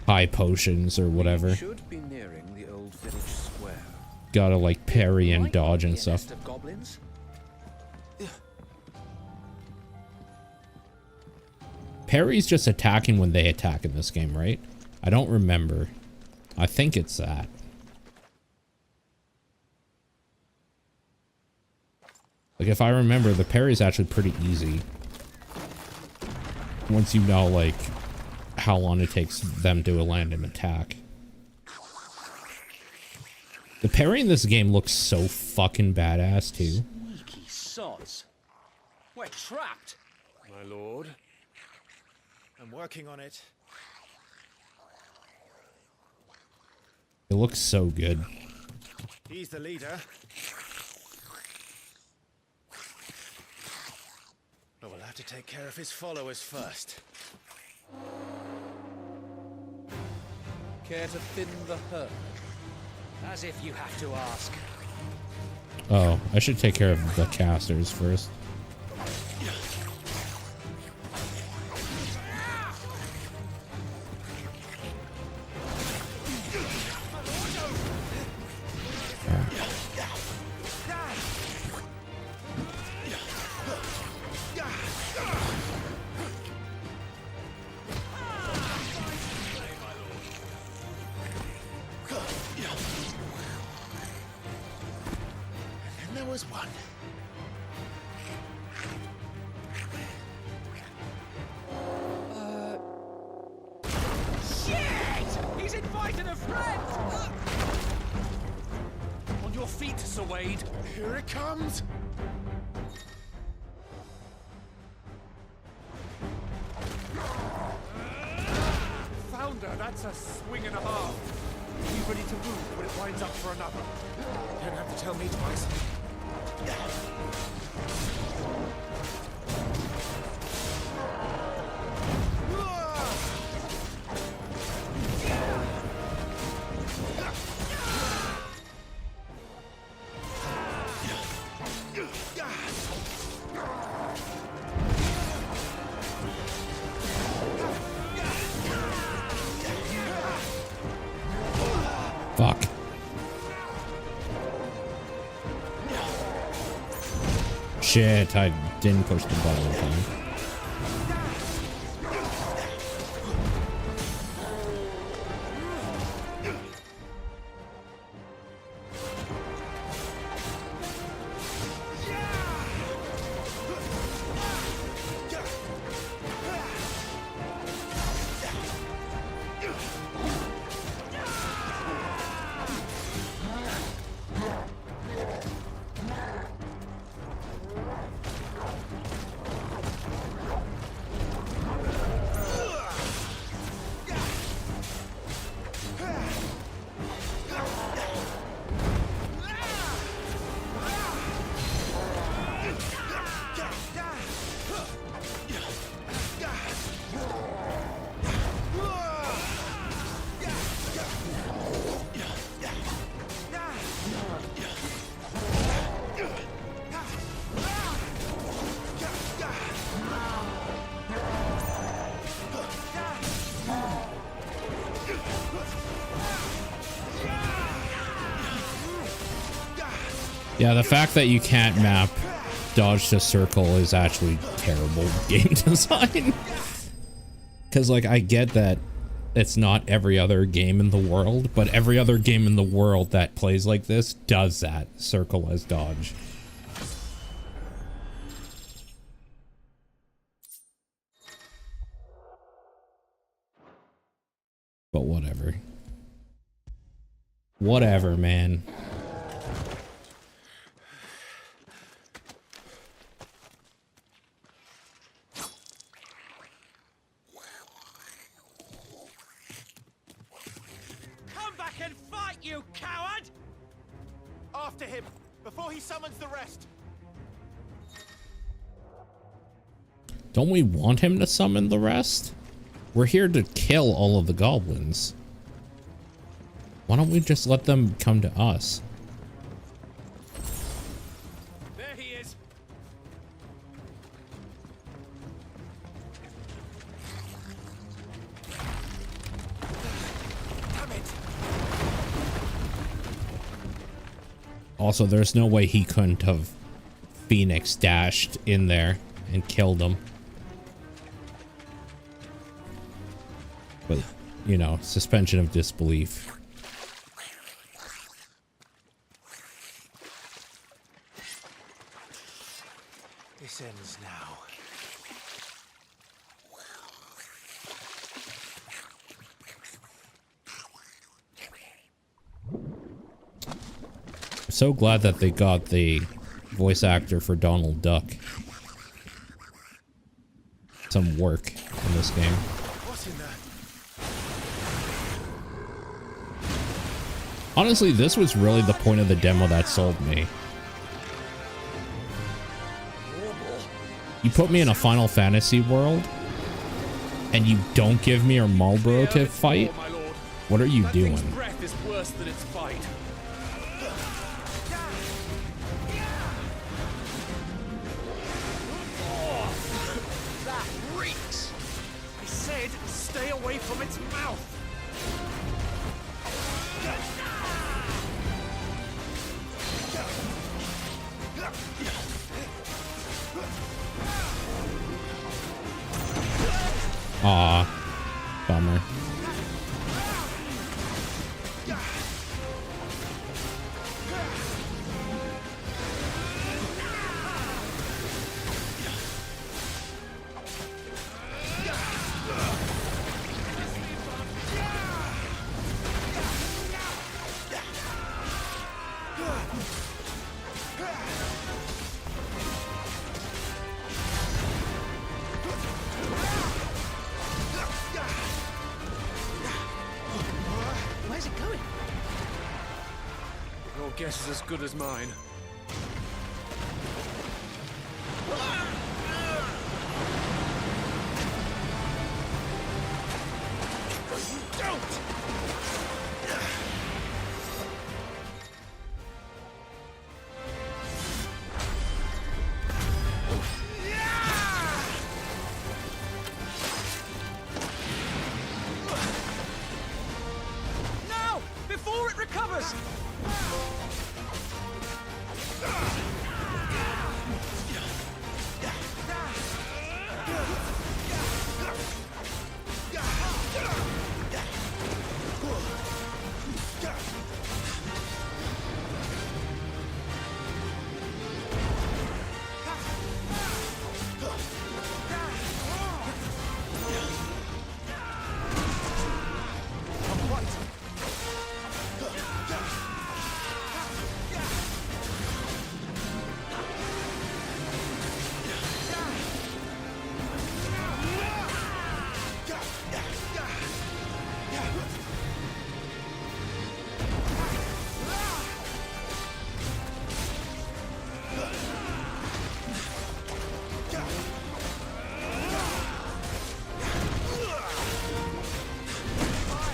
high potions or whatever. Should be nearing the old village square. Gotta like parry and dodge and stuff. Goblins? Parry's just attacking when they attack in this game, right? I don't remember. I think it's that. Like, if I remember, the parry's actually pretty easy. Once you know, like, how long it takes them to land an attack. The parry in this game looks so fucking badass, too. Sneaky sods. We're trapped. My lord. I'm working on it. It looks so good. He's the leader. But we'll have to take care of his followers first. Care to thin the herd? As if you have to ask. Oh, I should take care of the casters first. Fuck. Shit, I didn't push the button in time. Yeah, the fact that you can't map dodge to circle is actually terrible game design. Because, like, I get that it's not every other game in the world, but every other game in the world that plays like this does that. Circle as dodge. But whatever. Whatever, man. After him, before he summons the rest. Don't we want him to summon the rest? We're here to kill all of the goblins. Why don't we just let them come to us? There he is. Also, there's no way he couldn't have Phoenix dashed in there and killed him. But, you know, suspension of disbelief. This ends now. I'm so glad that they got the voice actor for Donald Duck some work in this game. What's in there? Honestly, this was really the point of the demo that sold me. You put me in a Final Fantasy world, and you don't give me a Marlboro to fight? What are you doing? Breath is worse than its bite. That reeks! I said stay away from its mouth! Aw, bummer. Where's it going? Your guess is as good as mine. Don't! No! Before it recovers!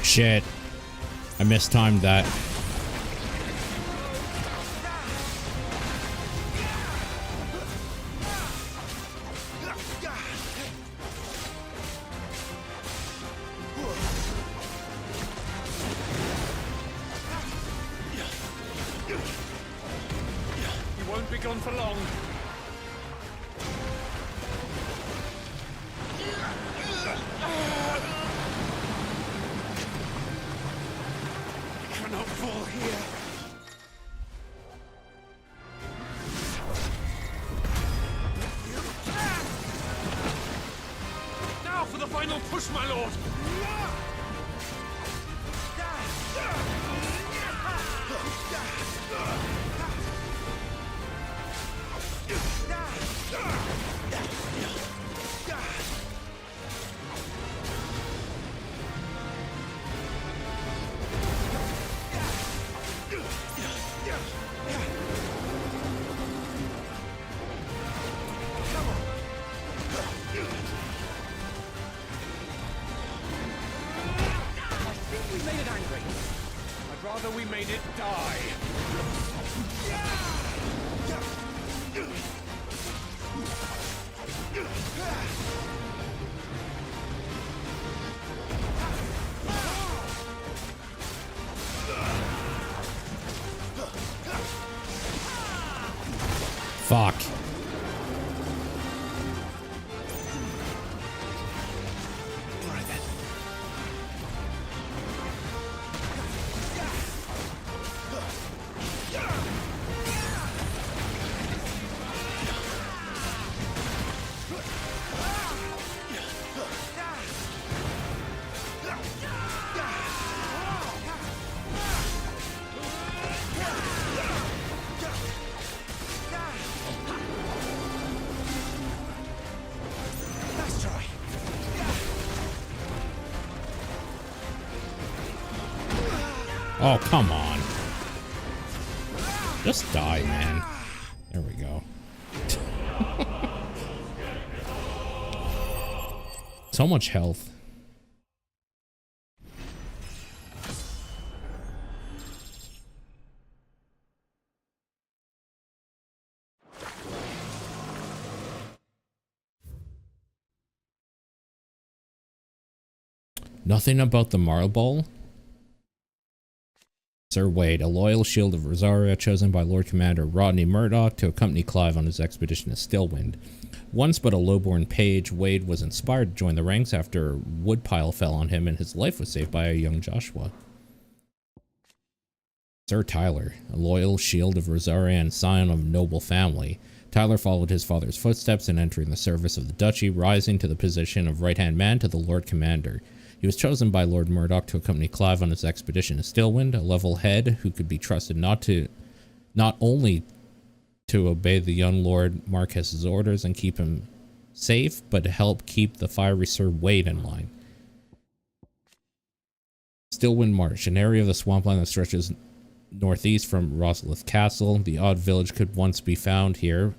Shit. I mistimed that. You won't be gone for long. I cannot fall here. Now for the final push, my lord! We made it angry. I'd rather we made it die. Fuck. Oh, come on. Just die, man. There we go. So much health. Nothing about the marble? Sir Wade, a loyal shield of Rosaria chosen by Lord Commander Rodney Murdoch to accompany Clive on his expedition to Stillwind. Once but a lowborn page, Wade was inspired to join the ranks after a woodpile fell on him and his life was saved by a young Joshua. Sir Tyler, a loyal shield of Rosaria and scion of noble family. Tyler followed his father's footsteps in entering the service of the duchy, rising to the position of right-hand man to the Lord Commander. He was chosen by Lord Murdoch to accompany Clive on his expedition to Stillwind, a level head who could be trusted not only to obey the young Lord Marquess's orders and keep him safe, but to help keep the fiery Sir Wade in line. Stillwind Marsh, an area of the swampland that stretches northeast from Rosalith Castle. The odd village could once be found here.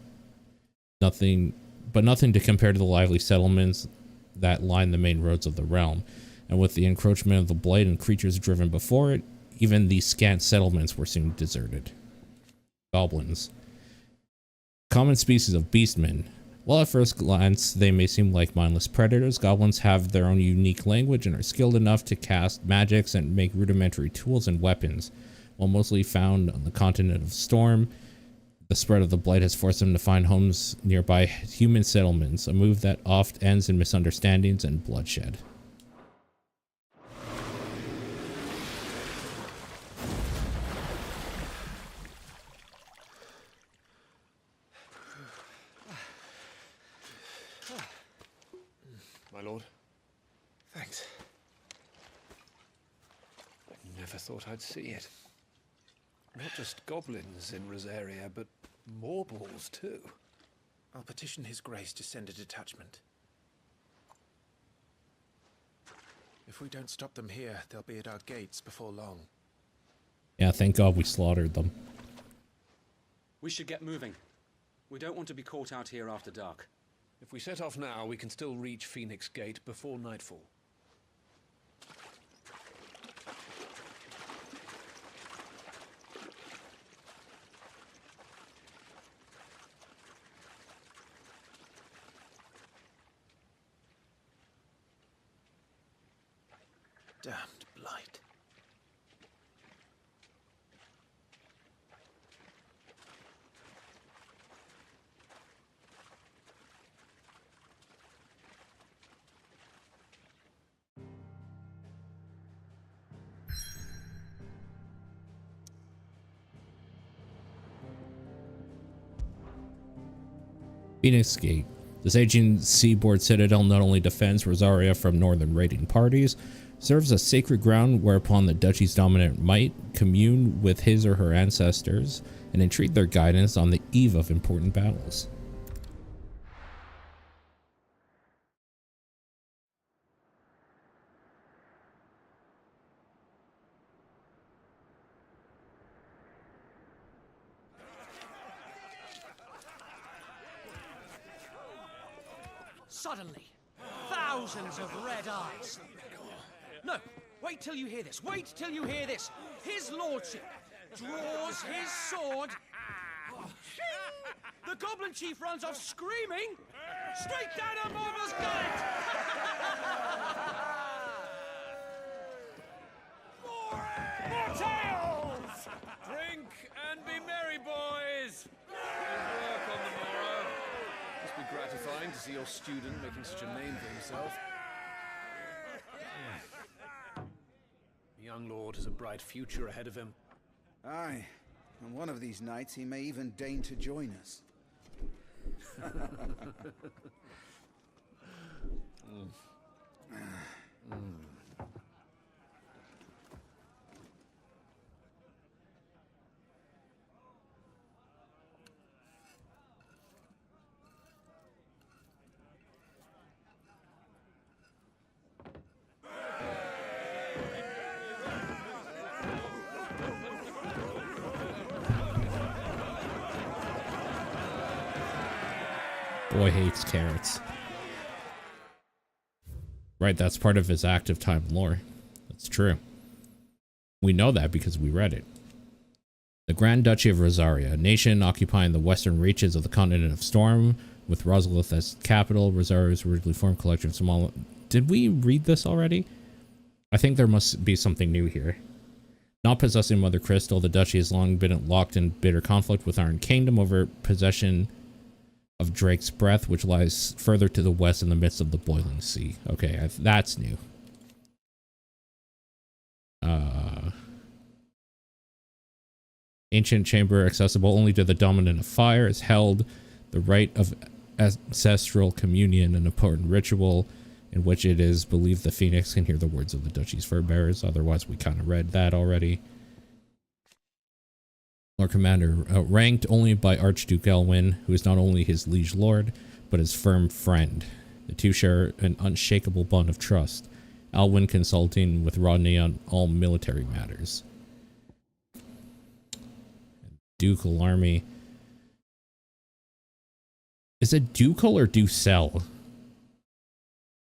Nothing to compare to the lively settlements that line the main roads of the realm. And with the encroachment of the blight and creatures driven before it, even these scant settlements were soon deserted. Goblins. Common species of beastmen. While at first glance they may seem like mindless predators, goblins have their own unique language and are skilled enough to cast magics and make rudimentary tools and weapons. While mostly found on the continent of Storm, the spread of the blight has forced them to find homes nearby human settlements, a move that oft ends in misunderstandings and bloodshed. My lord. Thanks. I never thought I'd see it. Not just goblins in Rosaria, but morbles too. I'll petition His Grace to send a detachment. If we don't stop them here, they'll be at our gates before long. Yeah, thank God we slaughtered them. We should get moving. We don't want to be caught out here after dark. If we set off now, we can still reach Phoenix Gate before nightfall. Damned blight. Phoenix Gate. This aging seaboard citadel not only defends Rosaria from northern raiding parties, serves as sacred ground whereupon the duchy's dominant might commune with his or her ancestors and entreat their guidance on the eve of important battles. Suddenly, thousands of red eyes. No, wait till you hear this. Wait till you hear this. His lordship draws his sword. The goblin chief runs off screaming straight down a mortal's gullet. More tales! Drink and be merry, boys! Good work on gratifying to see your student making such a name for himself. The young lord has a bright future ahead of him. Aye, and one of these nights he may even deign to join us. Boy hates carrots. Right, that's part of his active time lore. That's true. We know that because we read it. The Grand Duchy of Rosaria, a nation occupying the western reaches of the continent of Storm, with Rosalith as capital. Rosaria's originally formed collection of small... Did we read this already? I think there must be something new here. Not possessing Mother Crystal, the duchy has long been locked in bitter conflict with Iron Kingdom over possession of Drake's Breath, which lies further to the west in the midst of the boiling sea. Okay, that's new. Ancient chamber accessible only to the dominant of fire is held. The rite of ancestral communion, an important ritual in which it is believed the Phoenix can hear the words of the duchy's fur bearers. Otherwise, we kind of read that already. Lord Commander, ranked only by Archduke Elwyn, who is not only his liege lord, but his firm friend. The two share an unshakable bond of trust, Elwyn consulting with Rodney on all military matters. Ducal army. Is it ducal or ducel?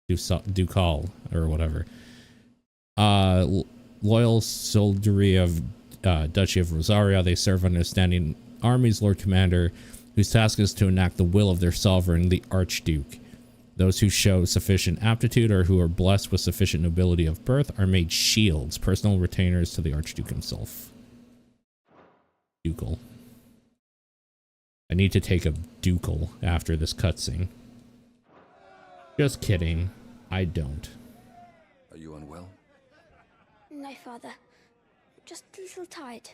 Ducal, or whatever. Loyal soldiery of Duchy of Rosaria, they serve under standing armies, Lord Commander, whose task is to enact the will of their sovereign, the Archduke. Those who show sufficient aptitude or who are blessed with sufficient nobility of birth are made shields, personal retainers to the Archduke himself. Ducal. I need to take a ducal after this cutscene. Just kidding. I don't. Are you unwell? No, Father. Just a little tired.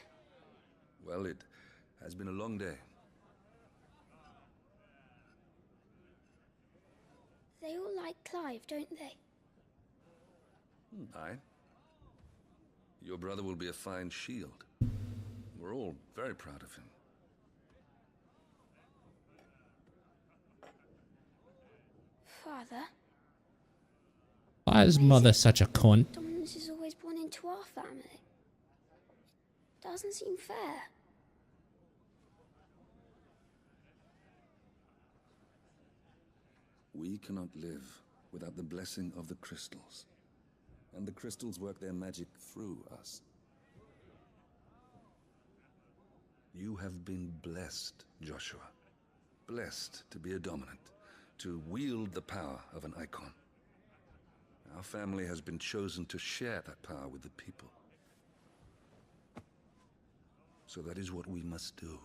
Well, it has been a long day. They all like Clive, don't they? Aye. Your brother will be a fine shield. We're all very proud of him. Father? Why is mother such a cunt? Dominance is always born into our family. Doesn't seem fair. We cannot live without the blessing of the crystals. And the crystals work their magic through us. You have been blessed, Joshua. Blessed to be a dominant, to wield the power of an Eikon. Our family has been chosen to share that power with the people. So that is what we must do.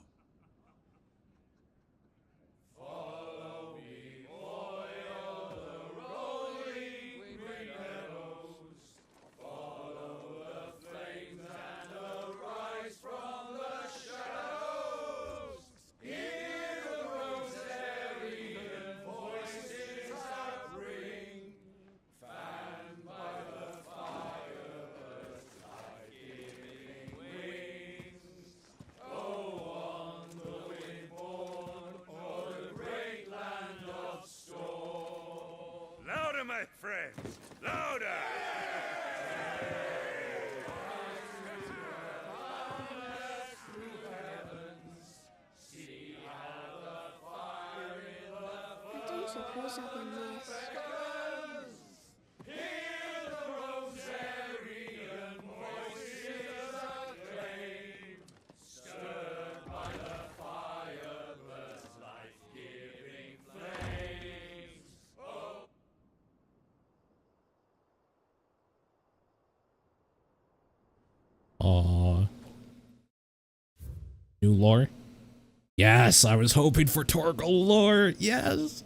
My friends, louder! I don't suppose I've been missed. Aww. New lore? Yes, I was hoping for Torgal lore. Yes.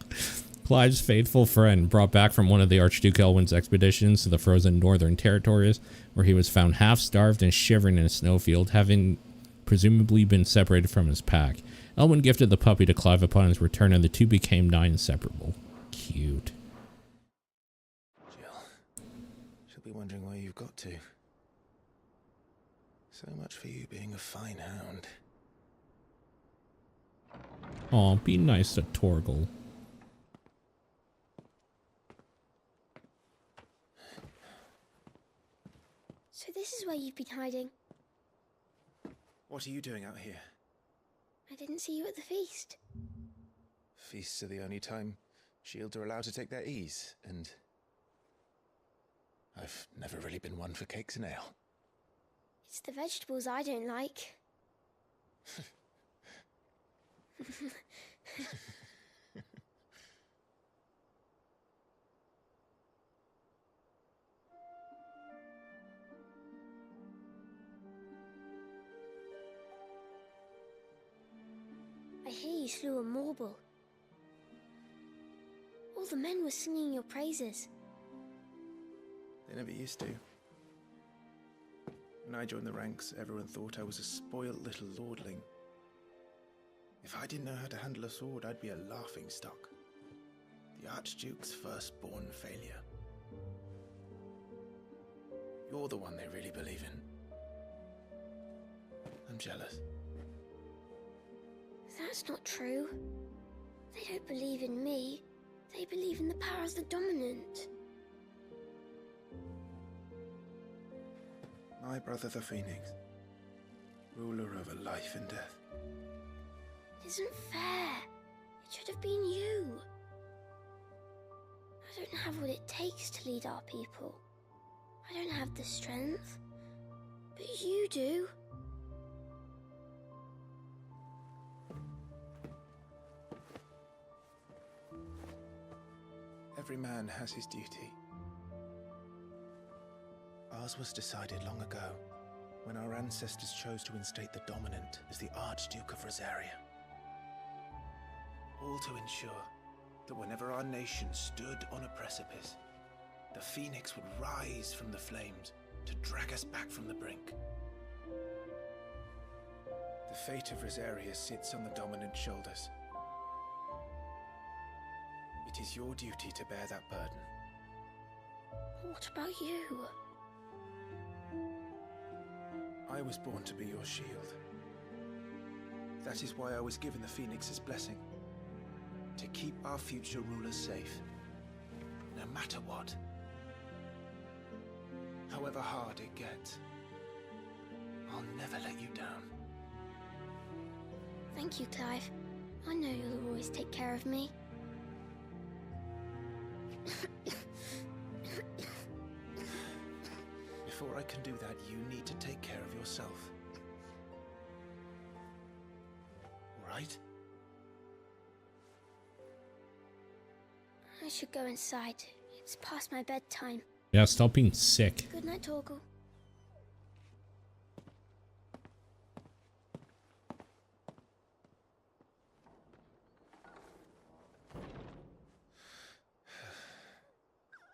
Clive's faithful friend, brought back from one of the Archduke Elwin's expeditions to the frozen northern territories, where he was found half-starved and shivering in a snowfield, having presumably been separated from his pack. Elwin gifted the puppy to Clive upon his return, and the two became nigh inseparable. Cute. She'll be wondering where you've got to. So much for you being a fine hound. Aw, be nice to Torgal. So this is where you've been hiding. What are you doing out here? I didn't see you at the feast. Feasts are the only time shields are allowed to take their ease, and I've never really been one for cakes and ale. It's the vegetables I don't like. I hear you slew a Morble. All the men were singing your praises. They never used to. When I joined the ranks, everyone thought I was a spoiled little lordling. If I didn't know how to handle a sword, I'd be a laughingstock. The Archduke's firstborn failure. You're the one they really believe in. I'm jealous. That's not true. They don't believe in me. They believe in the power of the dominant. My brother the Phoenix, ruler over life and death. It isn't fair. It should have been you. I don't have what it takes to lead our people. I don't have the strength. But you do. Every man has his duty. Ours was decided long ago, when our ancestors chose to instate the dominant as the Archduke of Rosaria. All to ensure that whenever our nation stood on a precipice, the Phoenix would rise from the flames to drag us back from the brink. The fate of Rosaria sits on the dominant's shoulders. It is your duty to bear that burden. What about you? I was born to be your shield. That is why I was given the Phoenix's blessing. To keep our future rulers safe. No matter what. However hard it gets. I'll never let you down. Thank you, Clive. I know you'll always take care of me. Before I can do that, you need to take care of yourself. Right? I should go inside. It's past my bedtime. Yeah, stop being sick. Good night, Torgal.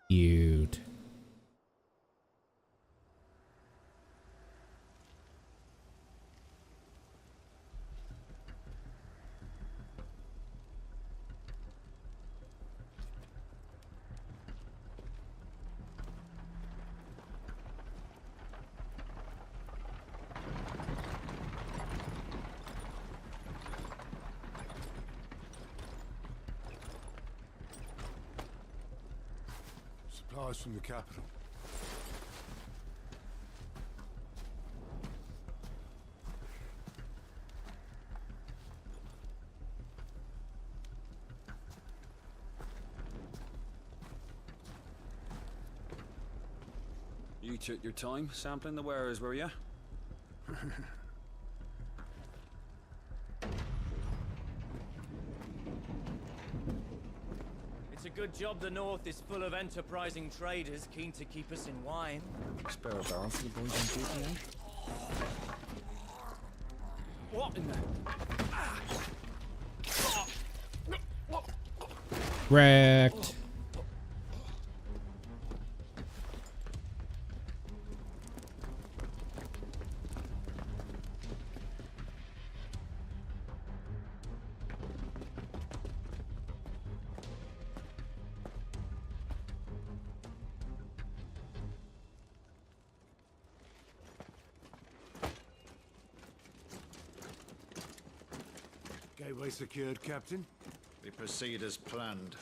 Cute. Supplies from the capital. You took your time sampling the wares, were ya? It's a good job the North is full of enterprising traders keen to keep us in wine. Spare a barrel for the boys on duty, eh? What in the... Wrecked. Gateway secured, Captain. We proceed as planned.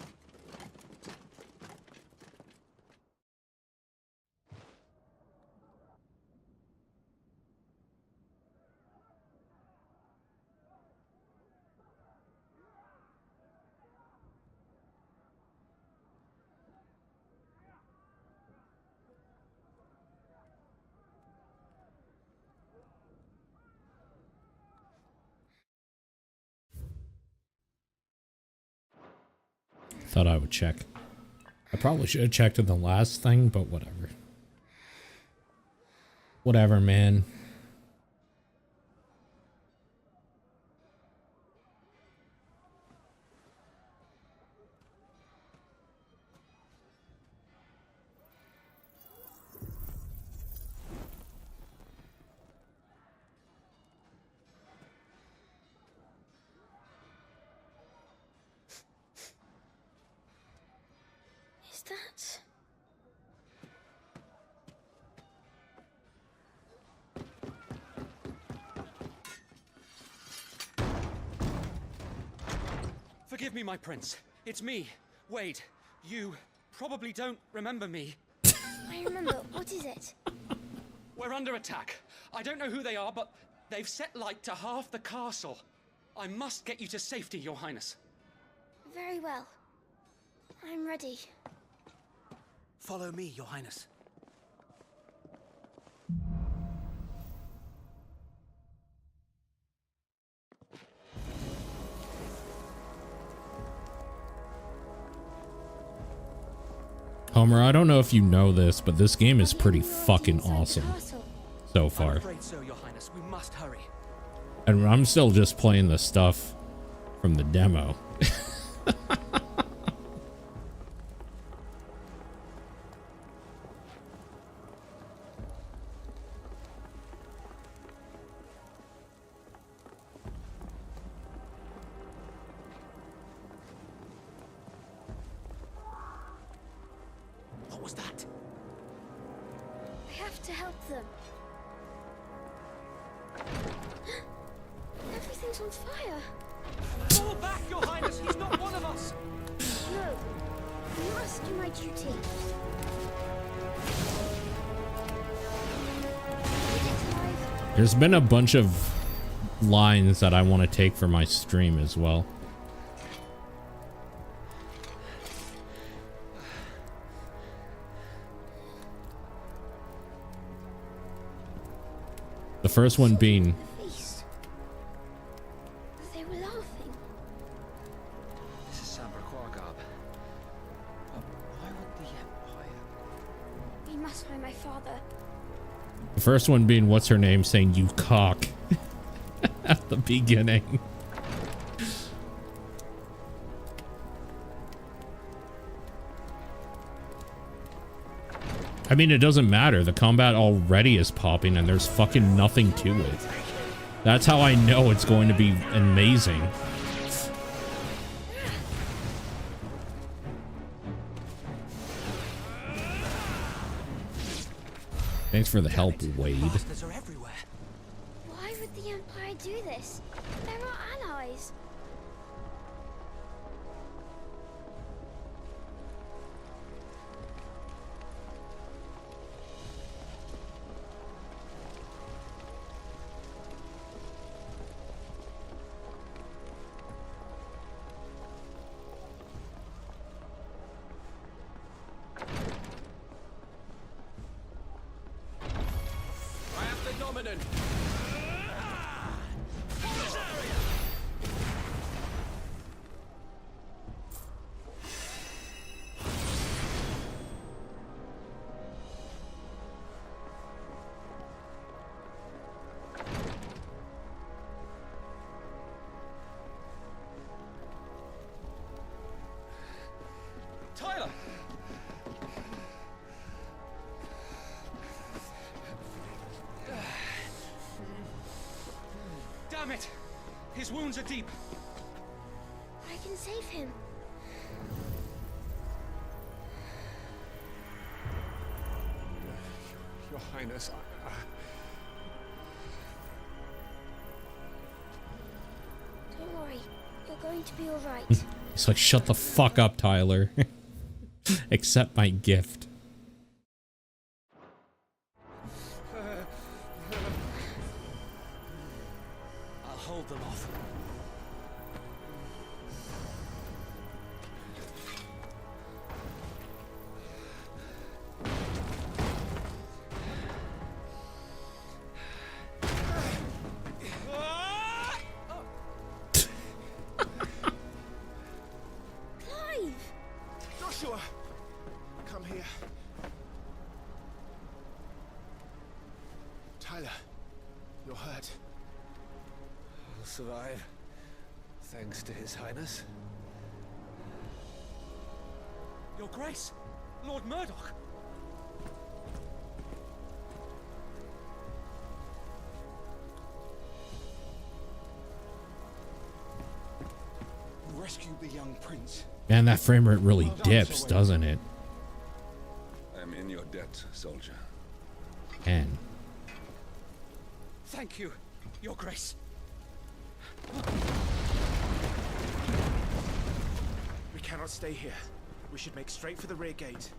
Thought I would check. I probably should have checked in the last thing, but whatever. Whatever, man. Is that... Forgive me, my prince. It's me, Wade. You probably don't remember me. I remember. What is it? We're under attack. I don't know who they are, but they've set light to half the castle. I must get you to safety, Your Highness. Very well. I'm ready. Follow me, Your Highness. Homer, I don't know if you know this, but this game is pretty fucking awesome so far. I'm afraid so, Your Highness. We must hurry. And I'm still just playing the stuff from the demo. What was that? We have to help them. Everything's on fire. Fall back, Your Highness. He's not one of us. No. You must do my duty. There's been a bunch of lines that I want to take for my stream as well. The first one being, They were laughing. This is Sambraquargab. Why would the Empire... We must find my father. the first one being, what's her name, saying "you cock" at the beginning. I mean, it doesn't matter. The combat already is popping and there's fucking nothing to it. That's how I know it's going to be amazing. Thanks for the help, Wade. Bastards are everywhere. Why would the Empire do this? They're our allies. I am the dominant. Damn it! His wounds are deep. I can save him. Your Highness, Don't worry. You're going to be alright. He's like, shut the fuck up, Tyler. Accept my gift. I'll hold them off. Clive! Joshua! Come here. Tyler, you're hurt. I'll survive. Thanks to His Highness. Your Grace! Lord Murdoch! You rescued the young prince. Man, that frame rate really dips, doesn't it? I'm in your debt, soldier. And Thank you, Your Grace. We cannot stay here. We should make straight for the rear gate.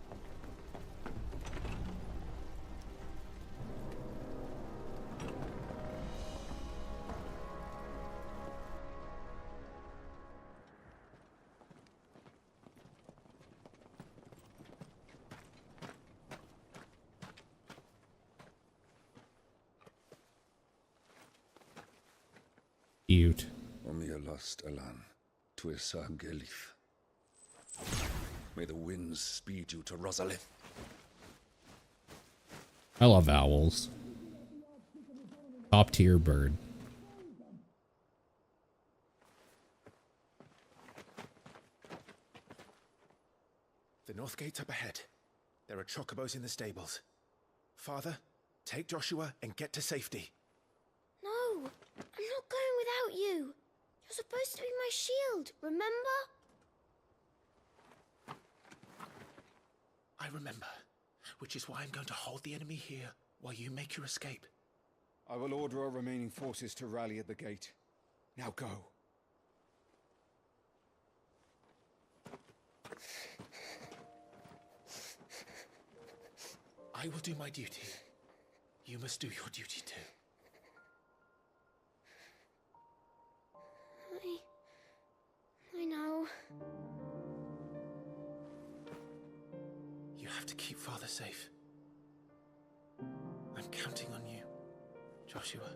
cute. Lost Alan, Tuisa Gelif. May the winds speed you to Rosalith. I love owls. Top tier bird. The north gate's up ahead. There are chocobos in the stables. Father, take Joshua and get to safety. No, I'm not going without you. You're supposed to be my shield, remember? I remember, which is why I'm going to hold the enemy here while you make your escape. I will order our remaining forces to rally at the gate. Now go. I will do my duty. You must do your duty too. I know. You have to keep Father safe. I'm counting on you, Joshua.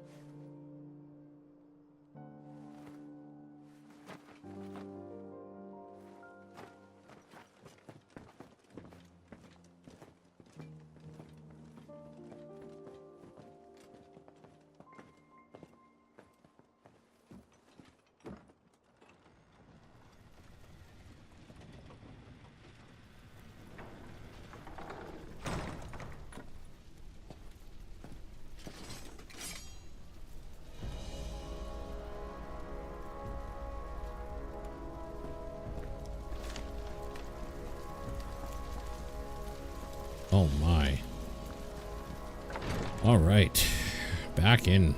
Oh my. All right. Back in.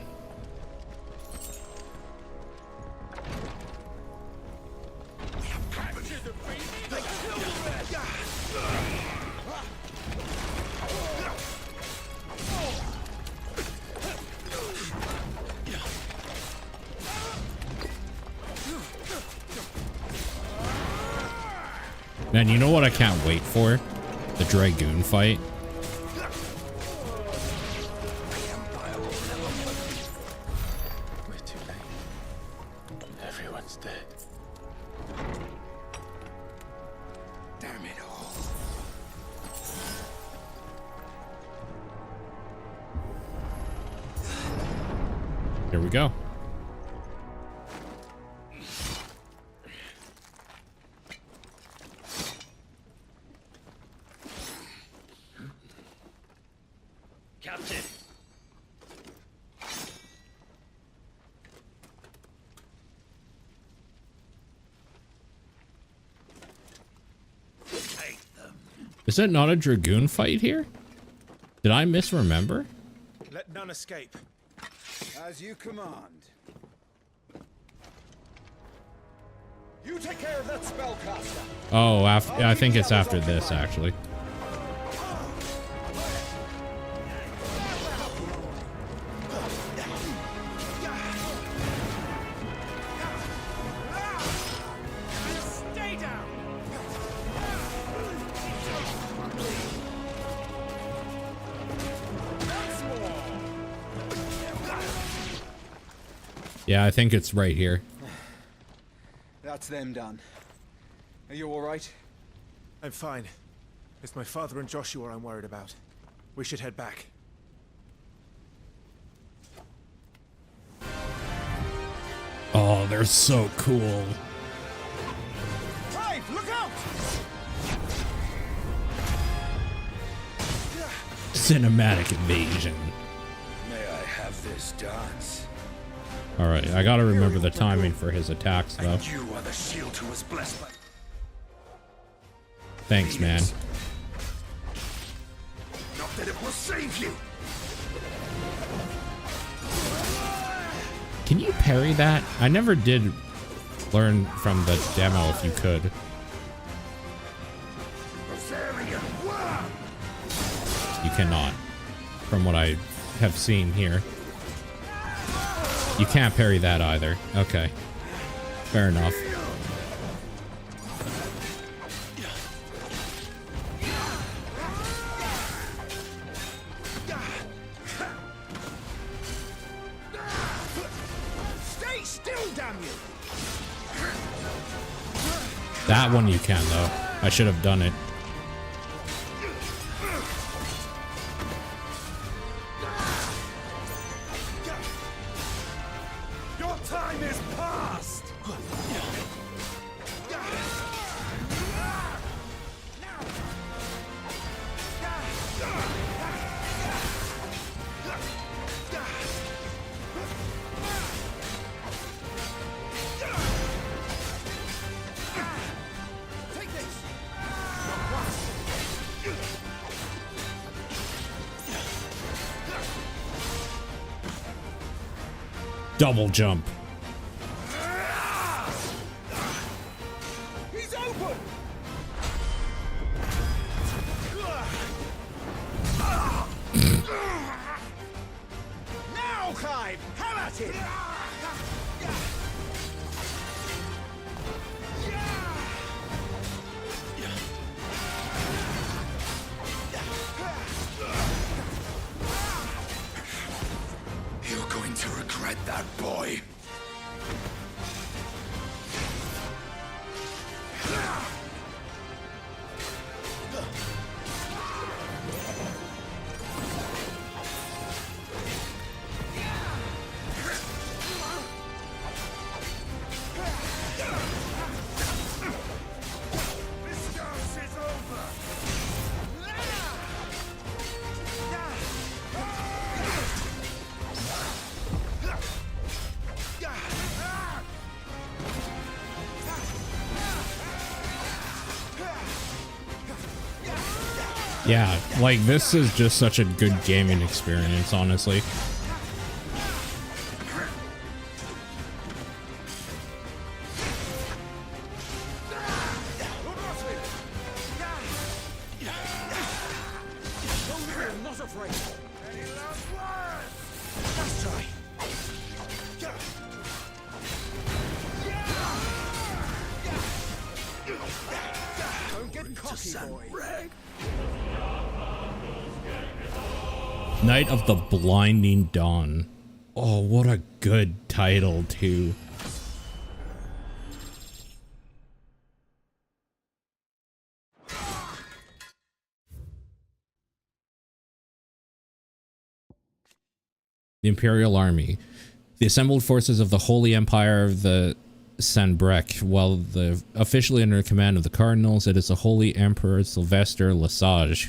Man, you know what I can't wait for? The Dragoon fight. We're too late. Everyone's dead. Damn it all. Here we go. Is it not a dragoon fight here? Did I misremember? Let none escape. As you command. You take care of that spellcaster. Oh, I think it's after this, actually. Stay down. Yeah, I think it's right here. That's them done. Are you all right? I'm fine. It's my father and Joshua I'm worried about. We should head back. Oh, they're so cool. Clive, look out! Cinematic invasion. May I have this dance? All right, I gotta remember the timing for his attacks, though. And you are the shield who was blessed by... Thanks, man. Not that it will save you! Can you parry that? I never did learn from the demo if you could. You cannot, from what I have seen here. You can't parry that either. Okay. Fair enough. Stay still, damn you! That one you can, though. I should have done it. Your time is past! Take this! Double jump. He's open! Now, Clive! Have at it! You're going to regret that, boy. This dance is over! Yeah, like this is just such a good gaming experience, honestly. I'm not afraid. Any last words? Let's try. Don't get cocky, boy. Night of the Blinding Dawn. Oh, what a good title, too. The Imperial Army. The assembled forces of the Holy Empire of the Sanbreque, while officially under command of the Cardinals, it is the Holy Emperor Sylvester Lesage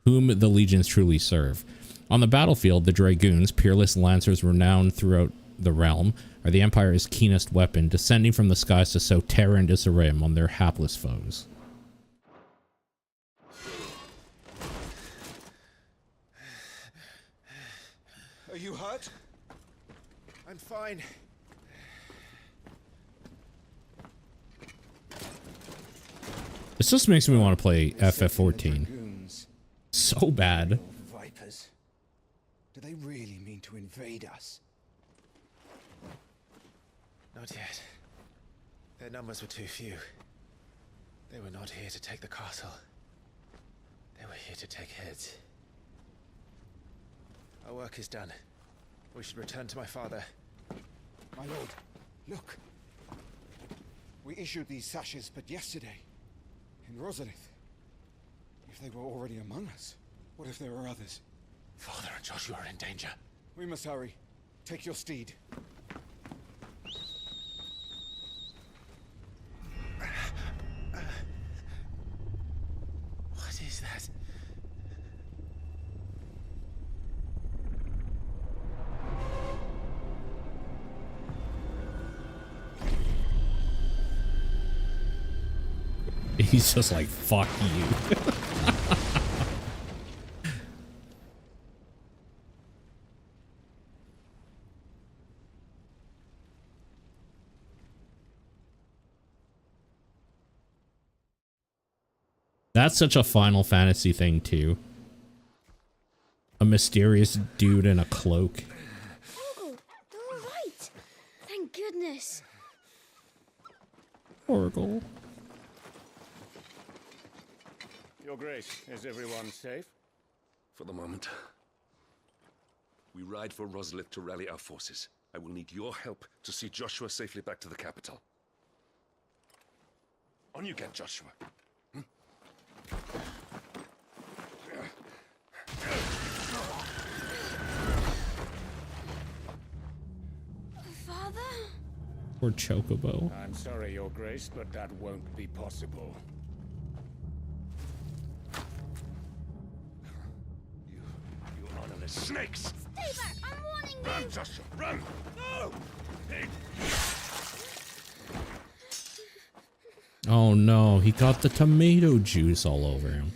whom the legions truly serve. On the battlefield, the Dragoons, peerless lancers renowned throughout the realm, are the Empire's keenest weapon, descending from the skies to sow terror and disarray among their hapless foes. you hurt? I'm fine. This just makes me want to play FF14 so bad. Vipers. Do they really mean to invade us? Not yet. Their numbers were too few. They were not here to take the castle. They were here to take heads. Our work is done. We should return to my father. My lord, look. We issued these sashes but yesterday. In Rosalith. If they were already among us, what if there were others? Father and Joshua are in danger. We must hurry. Take your steed. What is that? He's just like, fuck you. That's such a Final Fantasy thing too. A mysterious dude in a cloak. Oh, they're all right. Thank goodness. Oracle. Your Grace, is everyone safe? For the moment. We ride for Rosalith to rally our forces. I will need your help to see Joshua safely back to the capital. On you get, Joshua. Father? Or Chocobo. I'm sorry, Your Grace, but that won't be possible. You honorless snakes! Stay back! I'm warning you! Run, Joshua, run! No! Oh no, he got the tomato juice all over him.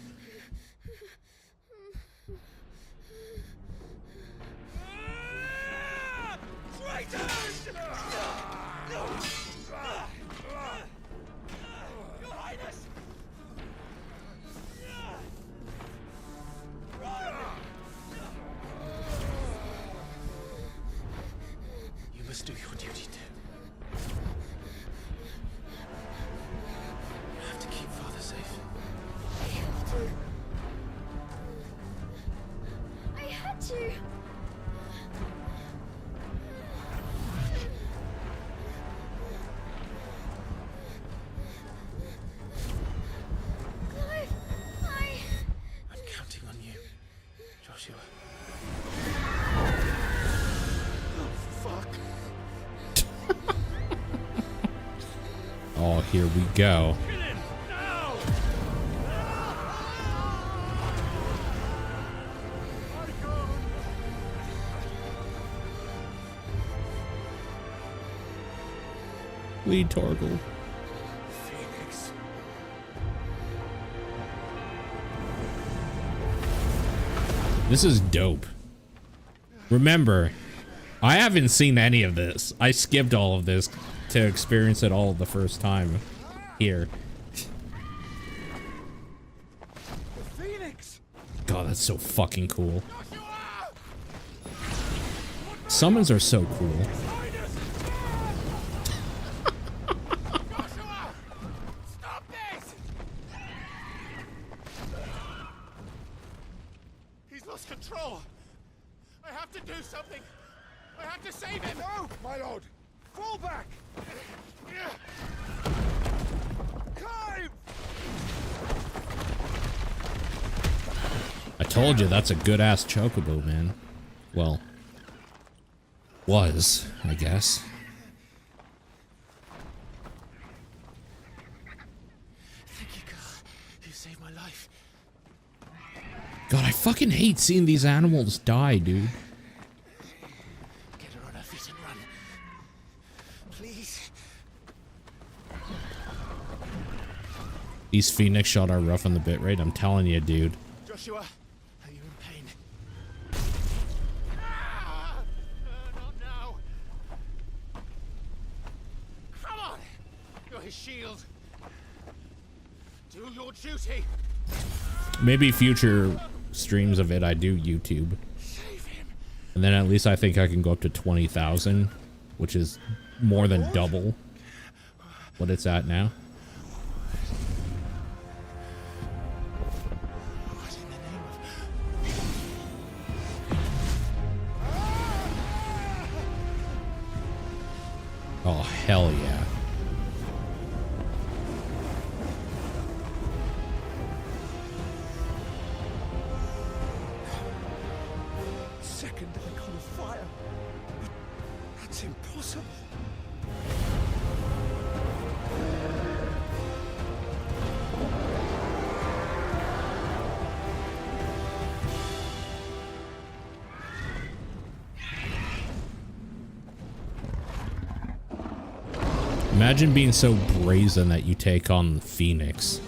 You must do your duty too. You have to keep Father safe. I had to. Clive, I'm counting on you, Joshua. Oh, here we go. Lead Torgal. Phoenix. This is dope. Remember, I haven't seen any of this. I skipped all of this to experience it all the first time here. The Phoenix. God, that's so fucking cool. Summons are so cool. Stop this! He's lost control. I have to do something. I have to save him. No, my lord. Fall back. Clive! I told you that's a good ass chocobo, man. Well, was, I guess. Thank you, God. You saved my life. God, I fucking hate seeing these animals die, dude. Get her on her feet and run. Please. These Phoenix shot are rough on the bit rate, I'm telling you, dude. Joshua, are you in pain? his shield. Do your duty. Maybe future streams of it I do YouTube. And then at least I think I can go up to 20,000, which is more than double what it's at now. Oh, hell yeah. Second icon of fire. That's impossible. Imagine being so brazen that you take on the Phoenix.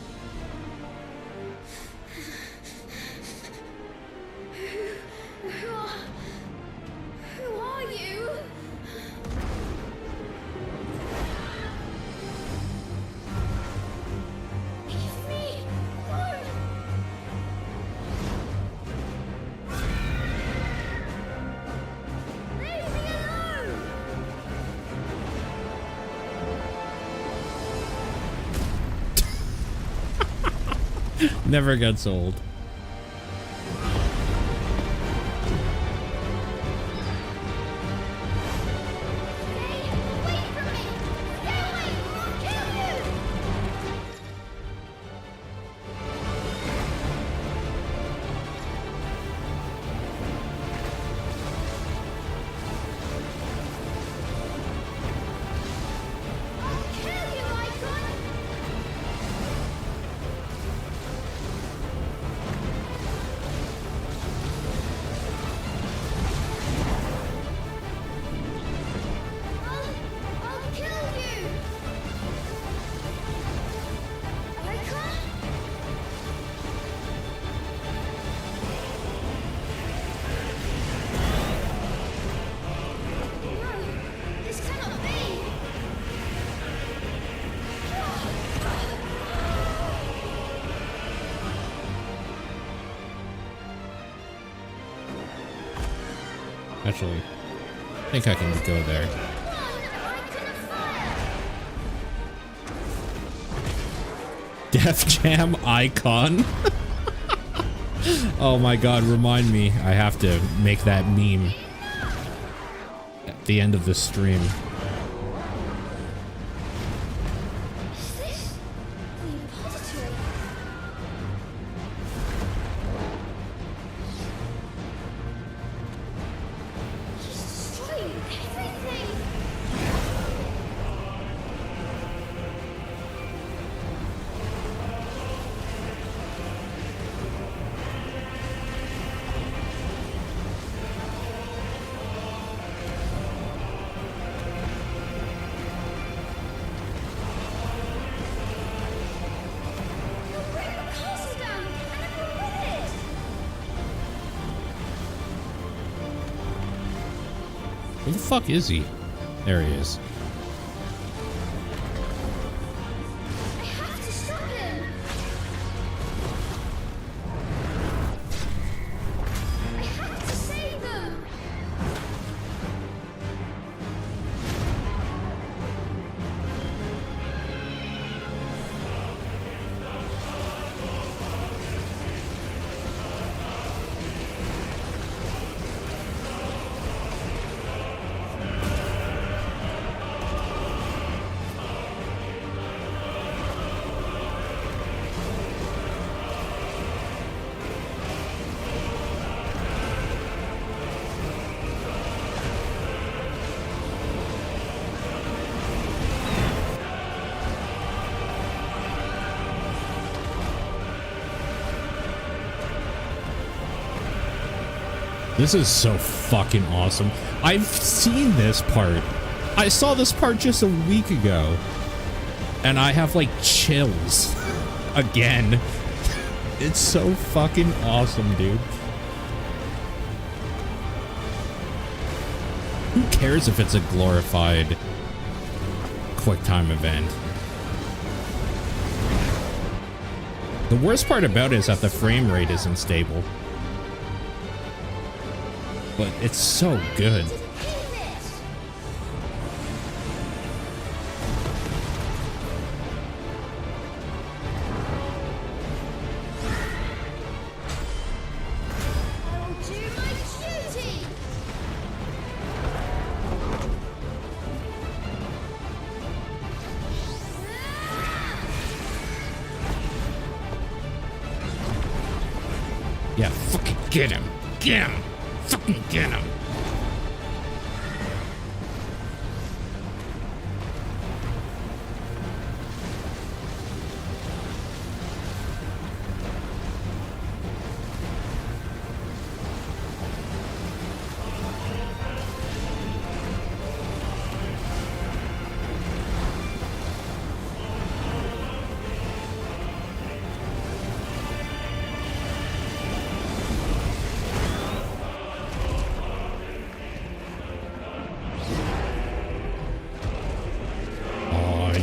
Who are you? Leave me alone. Leave me alone. Never gets old. Actually, I think I can go there. Def Jam icon? Oh my god, remind me. I have to make that meme at the end of the stream. Where the fuck is he? There he is. I have to stop him. I have to save them. This is so fucking awesome. I've seen this part. I saw this part just a week ago. And I have like chills. Again. It's so fucking awesome, dude. Who cares if it's a glorified QuickTime event? The worst part about it is that the frame rate isn't stable. But it's so good. Yeah, fucking get him. Get him. Fucking get him.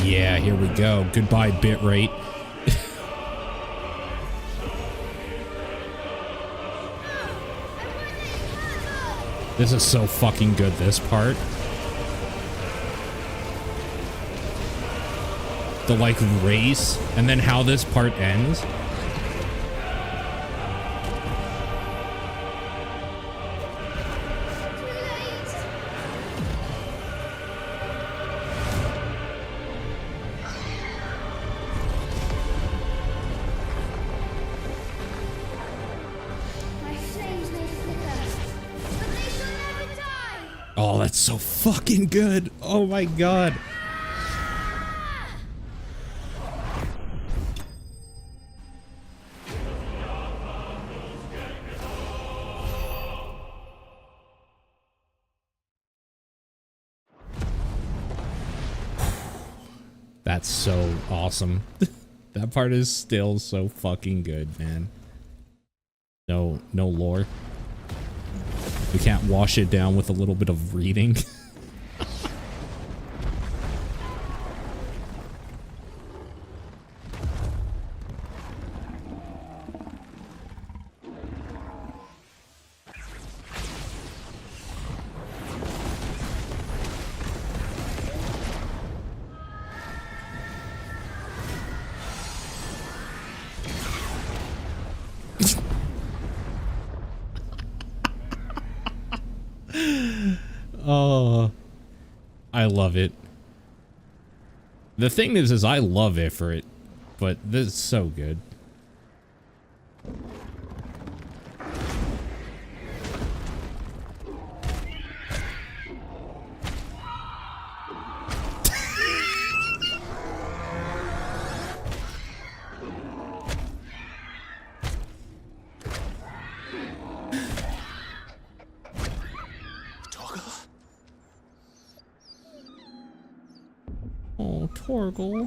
Yeah, here we go. Goodbye, bitrate. This is so fucking good, this part. The, like, race, and then how this part ends. Oh, that's so fucking good. Oh my god. That's so awesome. That part is still so fucking good, man. No lore. We can't wash it down with a little bit of reading. Oh, I love it. The thing is I love Ifrit, but this is so good. Oh, Torgal.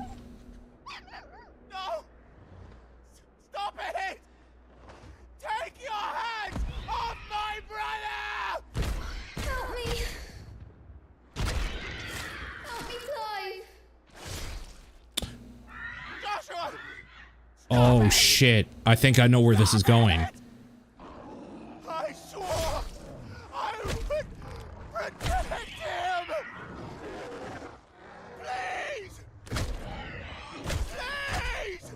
No! Stop it! Take your hands off my brother! Help me! Help me, Clive! Joshua! Oh shit. I think I know where this is going. I swore I would protect him! Please! Please!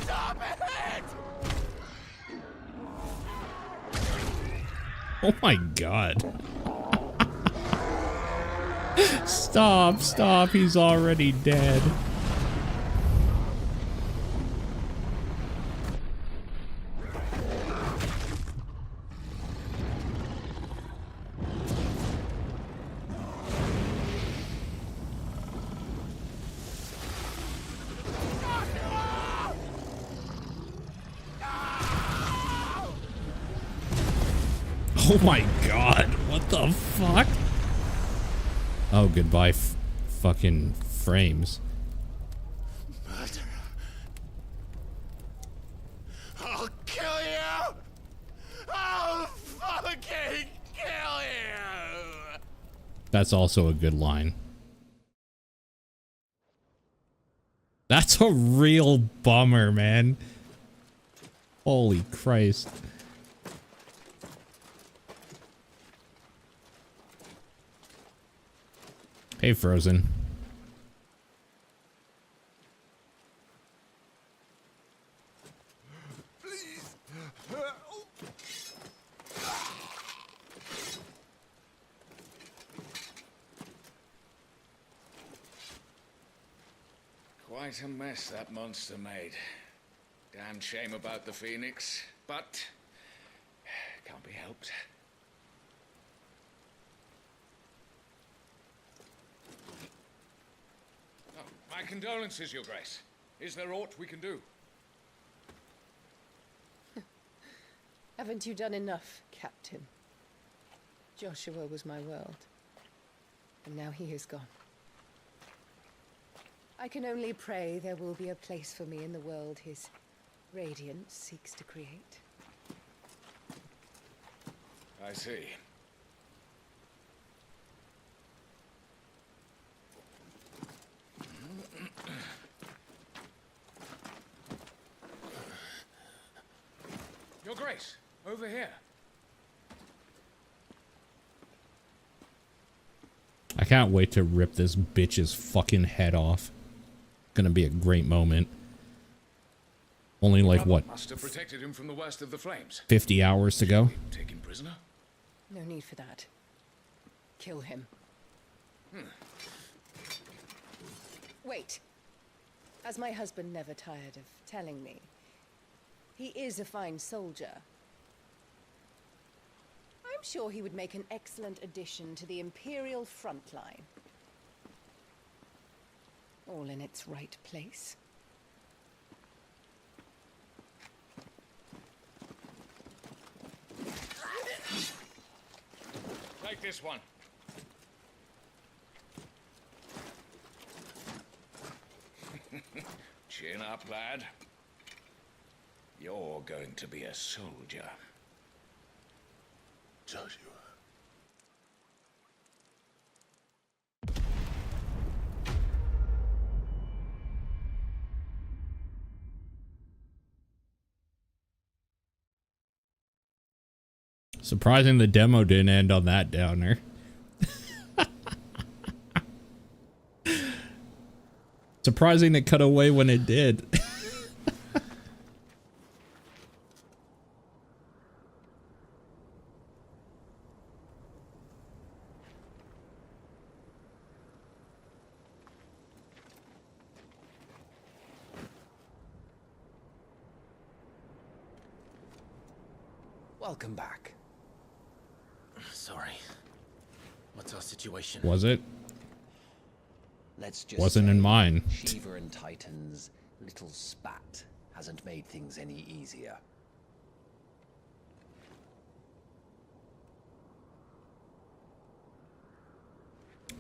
Stop it! Oh my god. Stop, he's already dead. Oh my god, what the fuck? Oh, goodbye, fucking frames. Murderer. I'll kill you! I'll fucking kill you! That's also a good line. That's That's a real bummer, man. Holy Christ. Hey, Frozen. Quite a mess that monster made. Damn shame about the Phoenix, but can't be helped. Oh, my condolences, Your Grace. Is there aught we can do? Haven't you done enough, Captain? Joshua was my world, and now he is gone. I can only pray there will be a place for me in the world his radiance seeks to create. I see. Your Grace, over here. I can't wait to rip this bitch's fucking head off. Gonna be a great moment. Only like what? Must have protected him from the worst of the flames. 50 hours to go. Take him prisoner? No need for that. Kill him. Wait. As my husband never tired of telling me, he is a fine soldier. I'm sure he would make an excellent addition to the Imperial front line. All in its right place. Take this one. Chin up, lad. You're going to be a soldier. Joshua. Surprising the demo didn't end on that downer. Surprising it cut away when it did. Welcome back. Sorry. What's our situation? Was it? Let's just Wasn't in mine. Shiva and Titan's little spat hasn't made things any easier.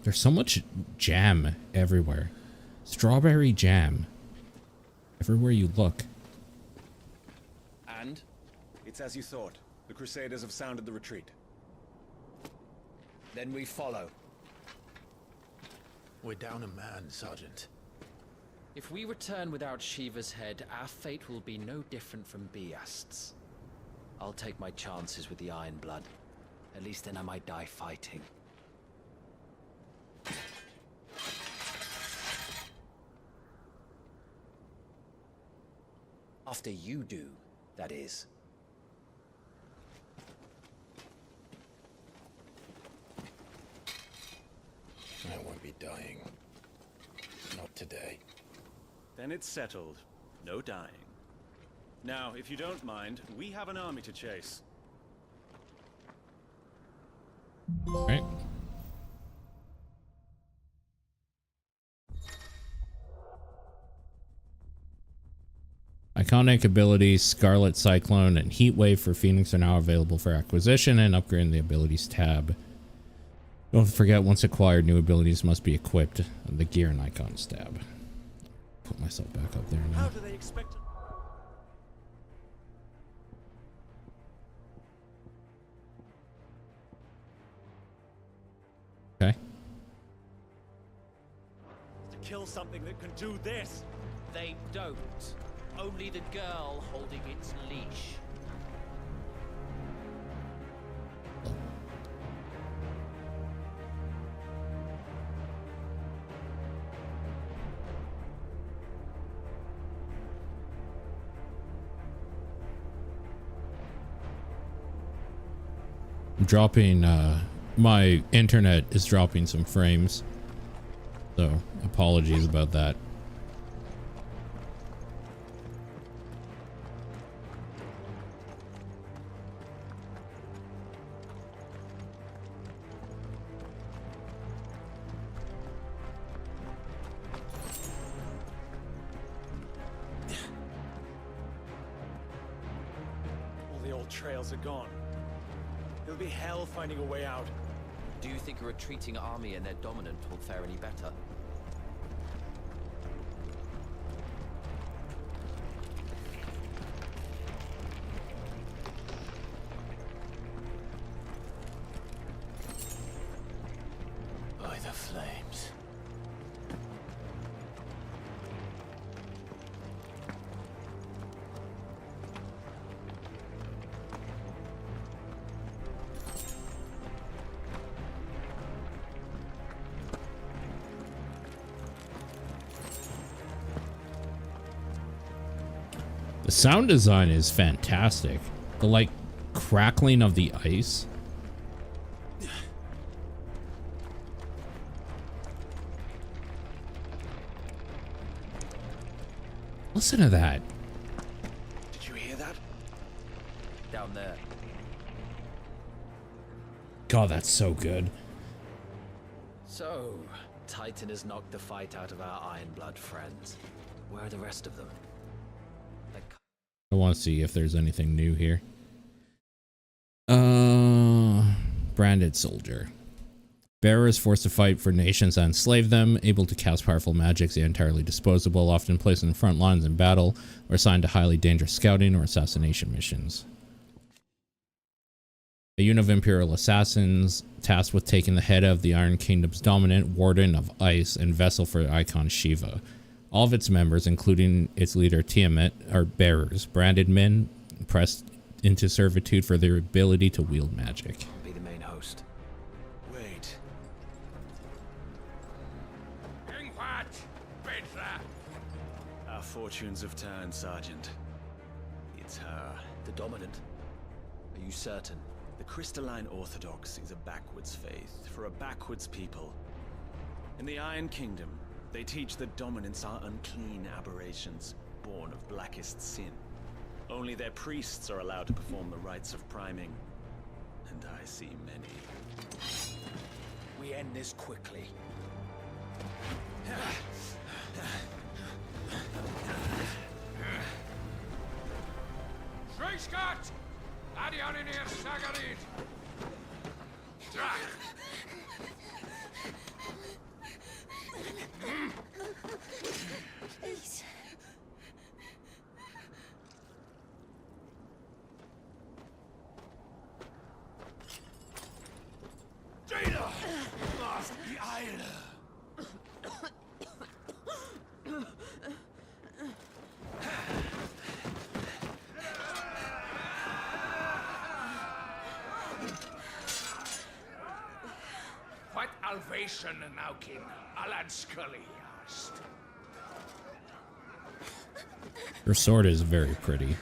There's so much jam everywhere. Strawberry jam. Everywhere you look. And? It's as you thought. The Crusaders have sounded the retreat. Then we follow. We're down a man, Sergeant. If we return without Shiva's head, our fate will be no different from Biast's. I'll take my chances with the Iron Blood. At least then I might die fighting. After you do, that is. I won't be dying. Not today. Then it's settled. No dying. Now, if you don't mind, we have an army to chase. Right. Iconic abilities Scarlet Cyclone and Heat Wave for Phoenix are now available for acquisition and upgrading the abilities tab. Don't forget, once acquired, new abilities must be equipped on the Gear and Icons tab. Put myself back up there now. How do they expect to... Okay. to kill something that can do this? They don't. Only the girl holding its leash. Dropping my internet is dropping some frames, so apologies about that. All the old trails are gone. It'll be hell finding a way out. Do you think a retreating army and their dominant will fare any better? By the flames. The sound design is fantastic. The like crackling of the ice. Listen to that. Did you hear that? Down there. God, that's so good. So, Titan has knocked the fight out of our Ironblood friends. Where are the rest of them? I want to see if there's anything new here. Branded soldier. Bearers forced to fight for nations that enslaved them, able to cast powerful magics, yet entirely disposable, often placed in the front lines in battle, or assigned to highly dangerous scouting or assassination missions. A unit of Imperial assassins tasked with taking the head of the Iron Kingdom's dominant Warden of Ice and vessel for Icon Shiva. All of its members, including its leader Tiamat, are bearers, branded men pressed into servitude for their ability to wield magic. Be the main host. Wait. Our fortunes have turned, Sergeant. It's her. The dominant. Are you certain? The Crystalline Orthodox is a backwards faith for a backwards people. In the Iron Kingdom, they teach that dominants are unclean aberrations, born of blackest sin. Only their priests are allowed to perform the rites of priming. And I see many. We end this quickly. Scott! Adion in here, Sagarid! Please. Jada! Lost the island! What Alvation Naukin, Alan Scully asked. Her sword is very pretty.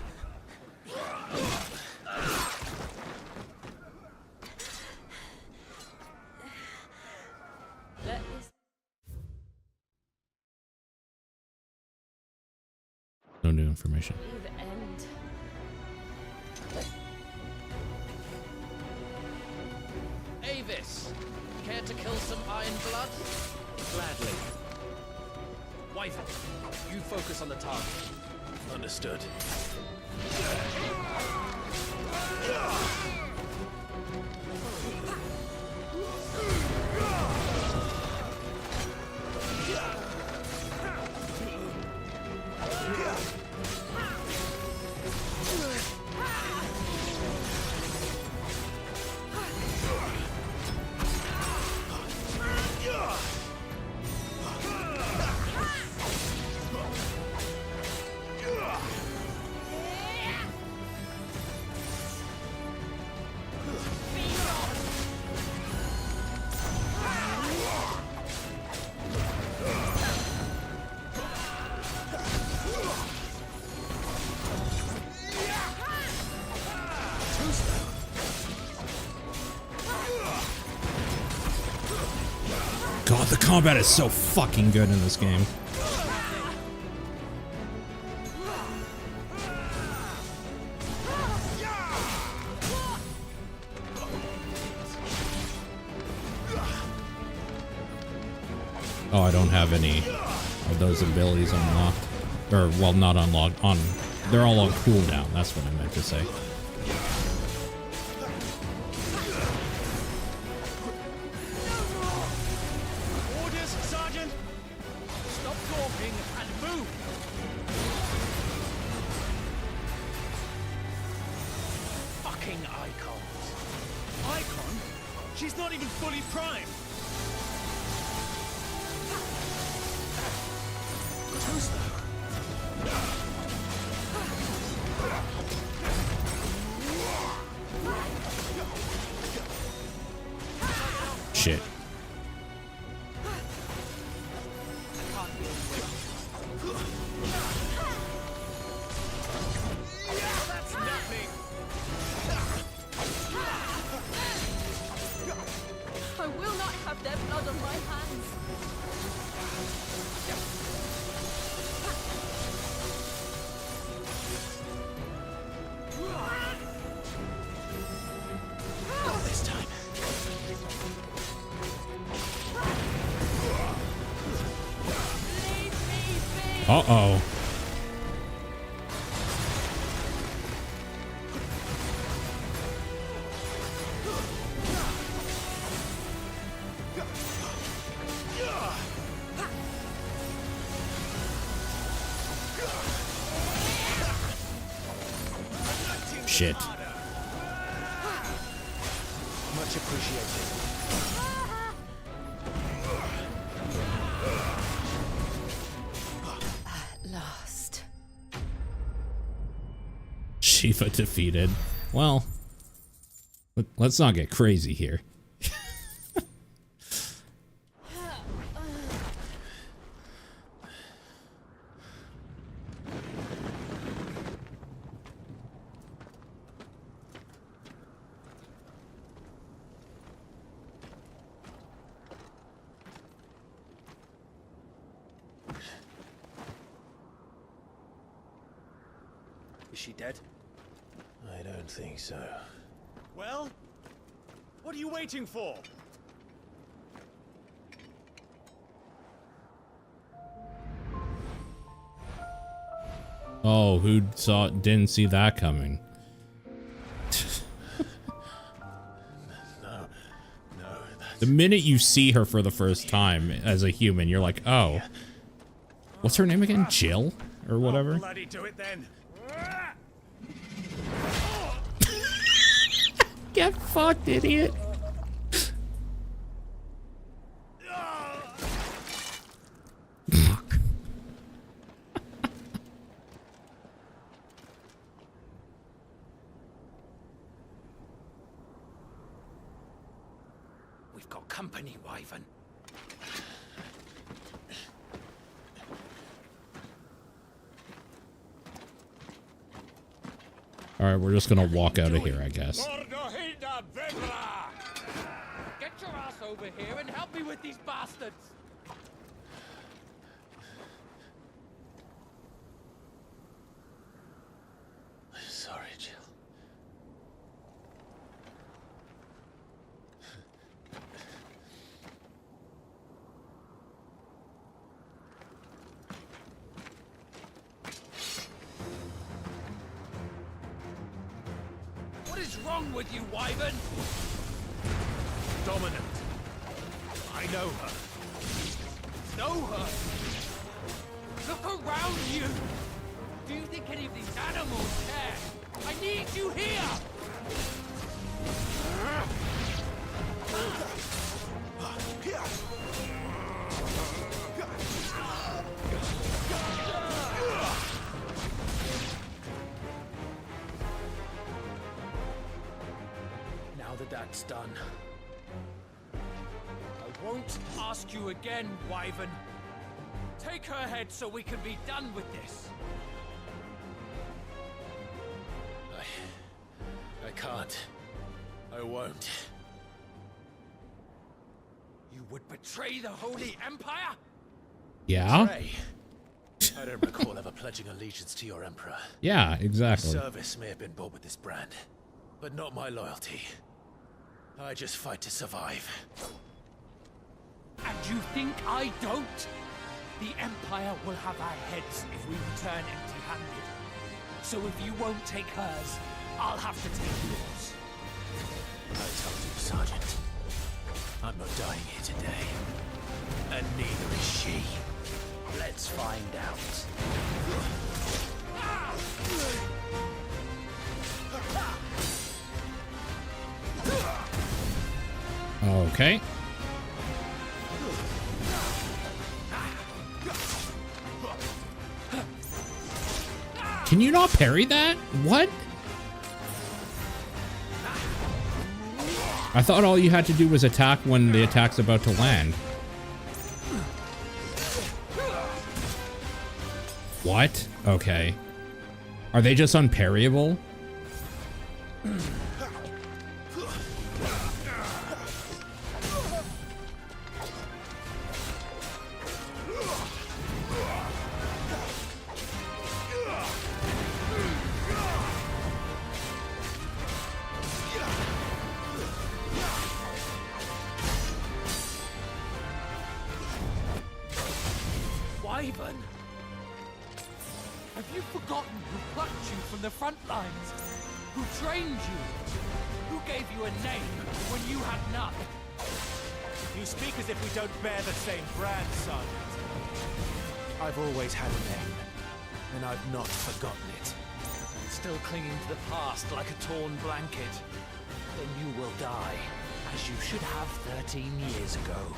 No new information. The end. Avis, care to kill some Ironblood? Gladly. Wyvern, you focus on the target. Understood. God, the combat is so fucking good in this game. Oh, I don't have any of those abilities unlocked. Or, well, not unlocked. They're all on cooldown. That's what I meant to say. Orders, Sergeant! Stop talking and move! Fucking Eikons. Eikon? She's not even fully primed. Shit. I will not have their blood on my hands. Not this time. Uh-oh. Shit. Much appreciated. At last. Shiva defeated. Well, let's not get crazy here. Is she dead? I don't think so. Well, what are you waiting for? Oh, who didn't see that coming? The minute you see her for the first time as a human, you're like, oh. What's her name again? Jill? Or whatever? Bloody do it then. Get fucked, idiot. We've got company, Wyvern. Alright, we're just gonna walk out of here, I guess. Get your ass over here and help me with these bastards! Sorry, Jill. What is wrong with you, Wyvern? Dominant. I know her. Know her? Look around you! Do you think any of these animals care? I need you here! Now that that's done, I won't ask you again, Wyvern. Take her head so we can be done with this. I can't. I won't. You would betray the Holy Empire? Yeah? Betray? I don't recall ever pledging allegiance to your emperor. Yeah, exactly. My service may have been bought with this brand, but not my loyalty. I just fight to survive. And you think I don't? The Empire will have our heads if we return empty-handed. So if you won't take hers, I'll have to take yours. I told you, Sergeant. I'm not dying here today. And neither is she. Let's find out. Okay. Can you not parry that? What? I thought all you had to do was attack when the attack's about to land. What? Okay. Are they just unparryable? Wyvern! Have you forgotten who plucked you from the front lines? Who trained you? Who gave you a name when you had none? You speak as if we don't bear the same brand, Sergeant. I've always had a name, and I've not forgotten it. Still clinging to the past like a torn blanket. Then you will die, as you should have 13 years ago.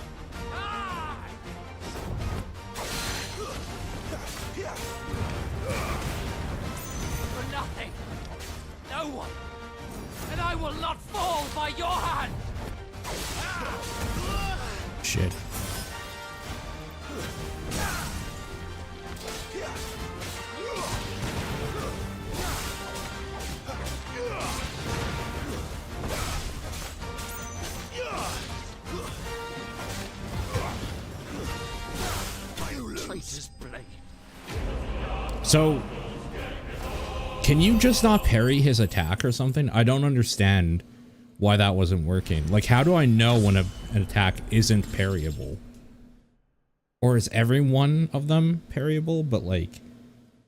For nothing. No one. And I will not fall by your hand. Shit. Traitor's blade. So, can you just not parry his attack or something? I don't understand why that wasn't working. Like, how do I know when an attack isn't parryable? Or is every one of them parryable, but like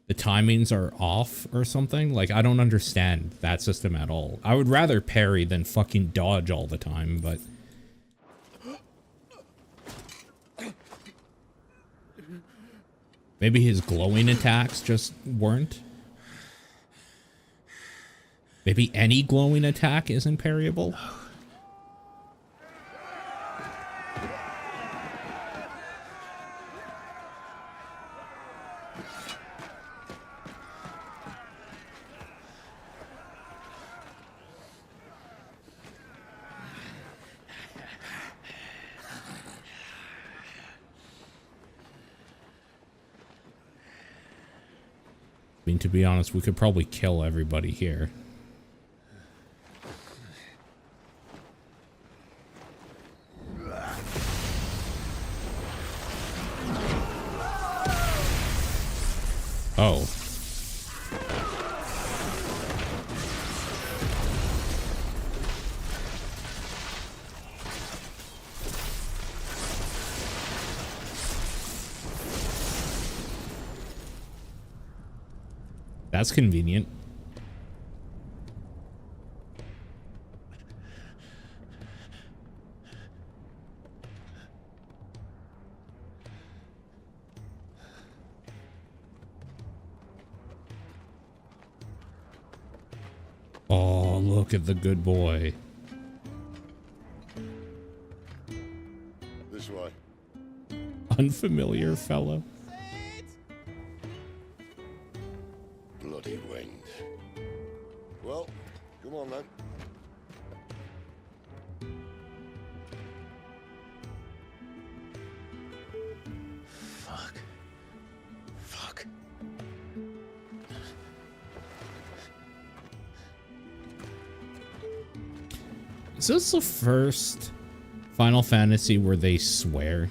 the timings are off or something? Like, I don't understand that system at all. I would rather parry than fucking dodge all the time, but... Maybe his glowing attacks just weren't? Maybe any glowing attack isn't parryable? I mean, to be honest, we could probably kill everybody here. Oh. That's convenient. Oh, look at the good boy. This way. Unfamiliar fellow. Bloody wind. Well, come on then. Fuck. Fuck. Is this the first Final Fantasy where they swear.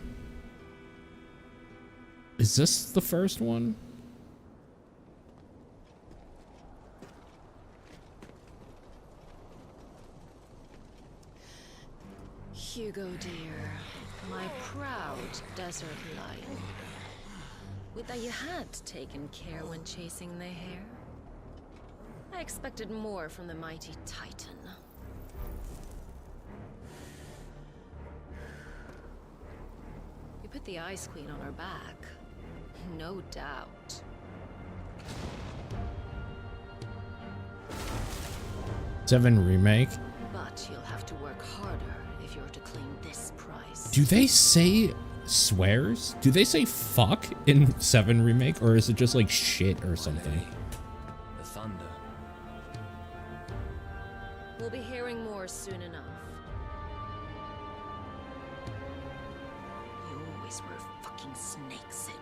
Is this the first one? Hugo, dear, my proud desert lion. Would that you had taken care when chasing the hare. I expected more from the mighty Titan. We put the Ice Queen on her back, no doubt. Seven remake. But you'll have to work harder if you're to claim this prize. Do they say swears? Do they say fuck in 7 remake, or is it just like shit or something? The thunder. We'll be hearing more soon enough. You always were a fucking snake, Sid.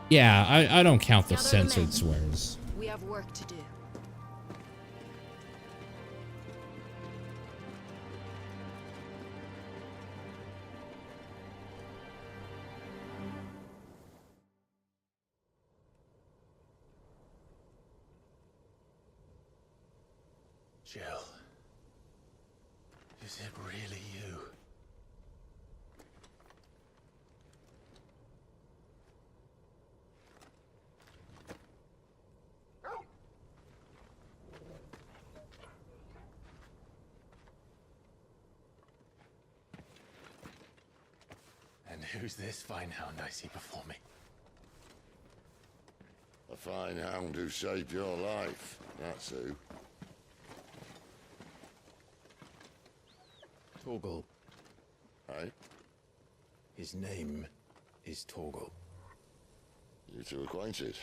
Yeah, I don't count the Gather the censored men. swears. We have work to do. Jill, is it really you? And who's this fine hound I see before me? A fine hound who saved your life, that's who. Torgal. Aye? His name is Torgal. You two acquainted?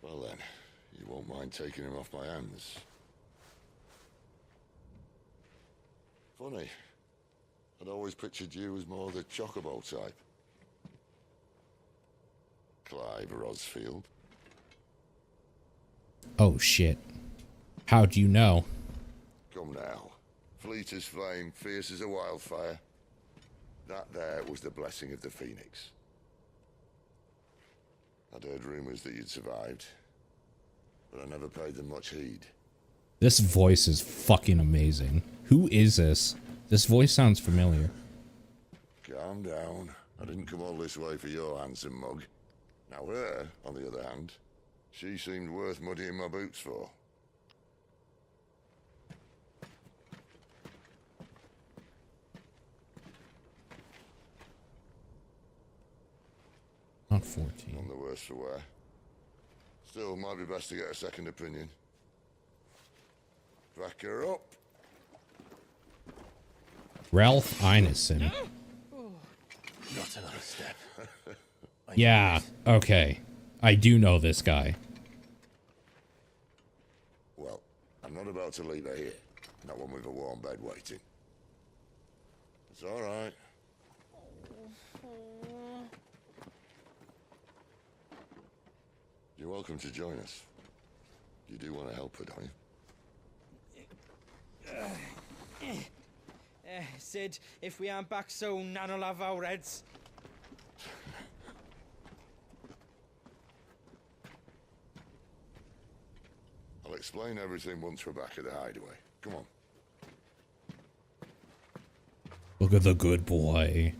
Well then, you won't mind taking him off my hands. Funny. I'd always pictured you as more the chocobo type. Clive Rosfield. Oh shit. How do you know? Come now. Fleet as flame, fierce as a wildfire. That there was the blessing of the Phoenix. I'd heard rumors that you'd survived, but I never paid them much heed. This voice is fucking amazing. Who is this? This voice sounds familiar. Calm down. I didn't come all this way for your handsome mug. Now her, on the other hand, she seemed worth muddying my boots for. Not 14. None the worse for wear. Still, might be best to get a second opinion. Back her up. Ralph Ineson. Not another step. Yeah, okay. I do know this guy. Well, I'm not about to leave her here. Not one with a warm bed waiting. It's all right. You're welcome to join us. You do want to help her, don't you? Sid, if we aren't back soon, Nan'll have our heads. I'll explain everything once we're back at the hideaway. Come on. Look at the good boy.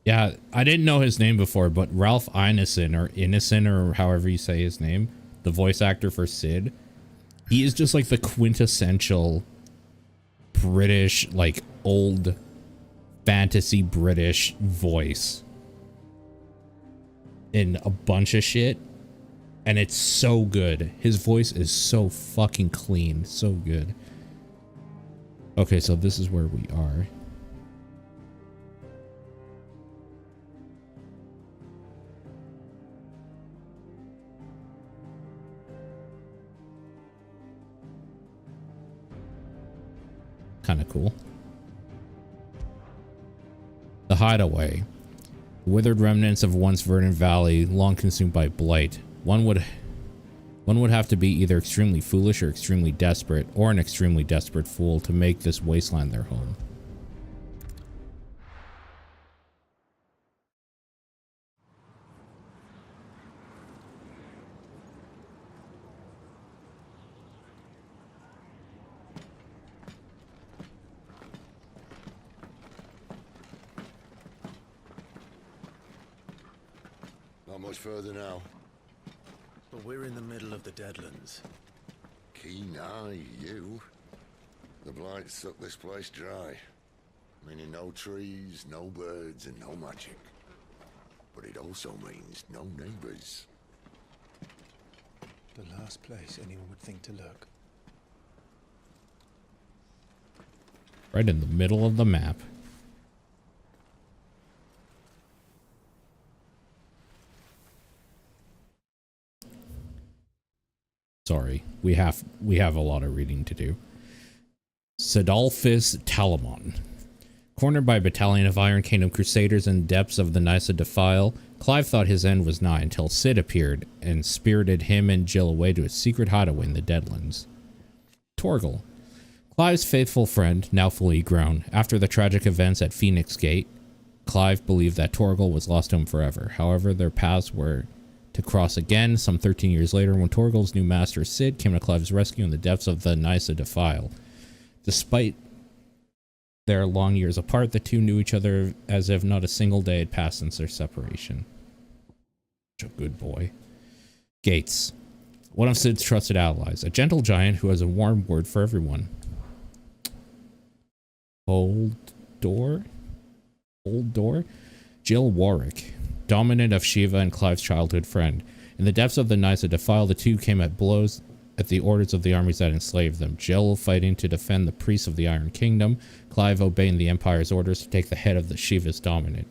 Yeah, I didn't know his name before, but Ralph Ineson, or Innocent, or however you say his name, the voice actor for Sid, he is just like the quintessential British, like old fantasy British voice in a bunch of shit. And it's so good. His voice is so fucking clean. So good. Okay, so this is where we are. Kind of cool. The hideaway. Withered remnants of once verdant valley, long consumed by blight. One would have to be either extremely foolish or extremely desperate, or an extremely desperate fool to make this wasteland their home. Not much further now. But we're in the middle of the Deadlands. Keen eye, you. The blight sucked this place dry. Meaning no trees, no birds, and no magic. But it also means no neighbors. The last place anyone would think to look. Right in the middle of the map. Sorry, we have a lot of reading to do. Sedalphus Talamon. Cornered by a battalion of Iron Kingdom Crusaders in the depths of the Nysa Defile, Clive thought his end was nigh until Cid appeared and spirited him and Jill away to a secret hideaway in the Deadlands. Torgal. Clive's faithful friend, now fully grown. After the tragic events at Phoenix Gate, Clive believed that Torgal was lost to him forever. However, their paths were to cross again some 13 years later when Torgal's new master Cid came to Clive's rescue in the depths of the Nysa Defile. Despite their long years apart, the two knew each other as if not a single day had passed since their separation. Such a good boy. Gates. One of Cid's trusted allies, a gentle giant who has a warm word for everyone. Old door? Jill Warwick. Dominant of Shiva and Clive's childhood friend. In the depths of the Nysa Defile, the two came at blows at the orders of the armies that enslaved them. Jill fighting to defend the priests of the Iron Kingdom, Clive obeying the Empire's orders to take the head of the Shiva's dominant.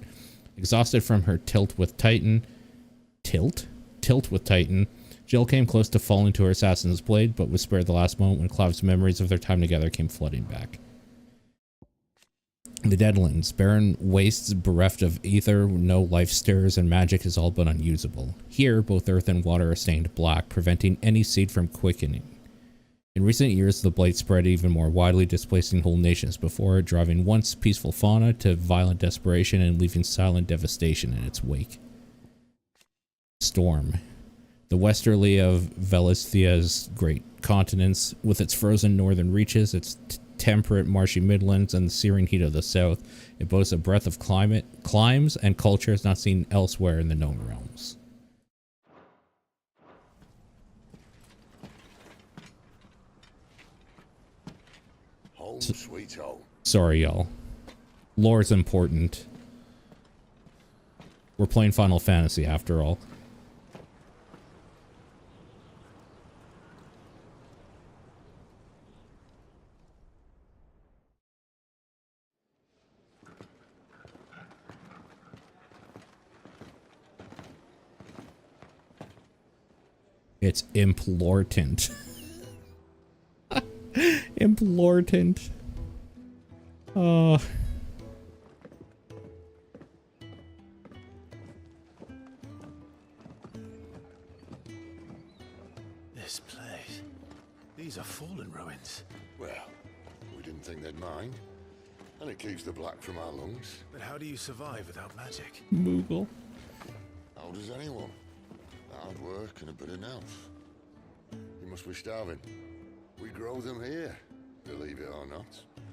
Exhausted from her tilt with Titan, Jill came close to falling to her assassin's blade, but was spared the last moment when Clive's memories of their time together came flooding back. The Deadlands, barren wastes bereft of ether, no life stirs, and magic is all but unusable. Here, both earth and water are stained black, preventing any seed from quickening. In recent years, the blight spread even more widely, displacing whole nations before it, driving once peaceful fauna to violent desperation and leaving silent devastation in its wake. Storm. The westerly of Velisthia's great continents, with its frozen northern reaches, its temperate marshy midlands, and the searing heat of the south, it boasts a breadth of climes and cultures not seen elsewhere in the known realms. Home sweet home. Sorry, y'all. Lore's important. We're playing Final Fantasy after all. It's important. Important. This place. These are fallen ruins. Well, we didn't think they'd mind. And it keeps the black from our lungs. But how do you survive without magic? Moogle. How does anyone? Hard work and a bit of nerve. You must be starving. We grow them here, believe it or not.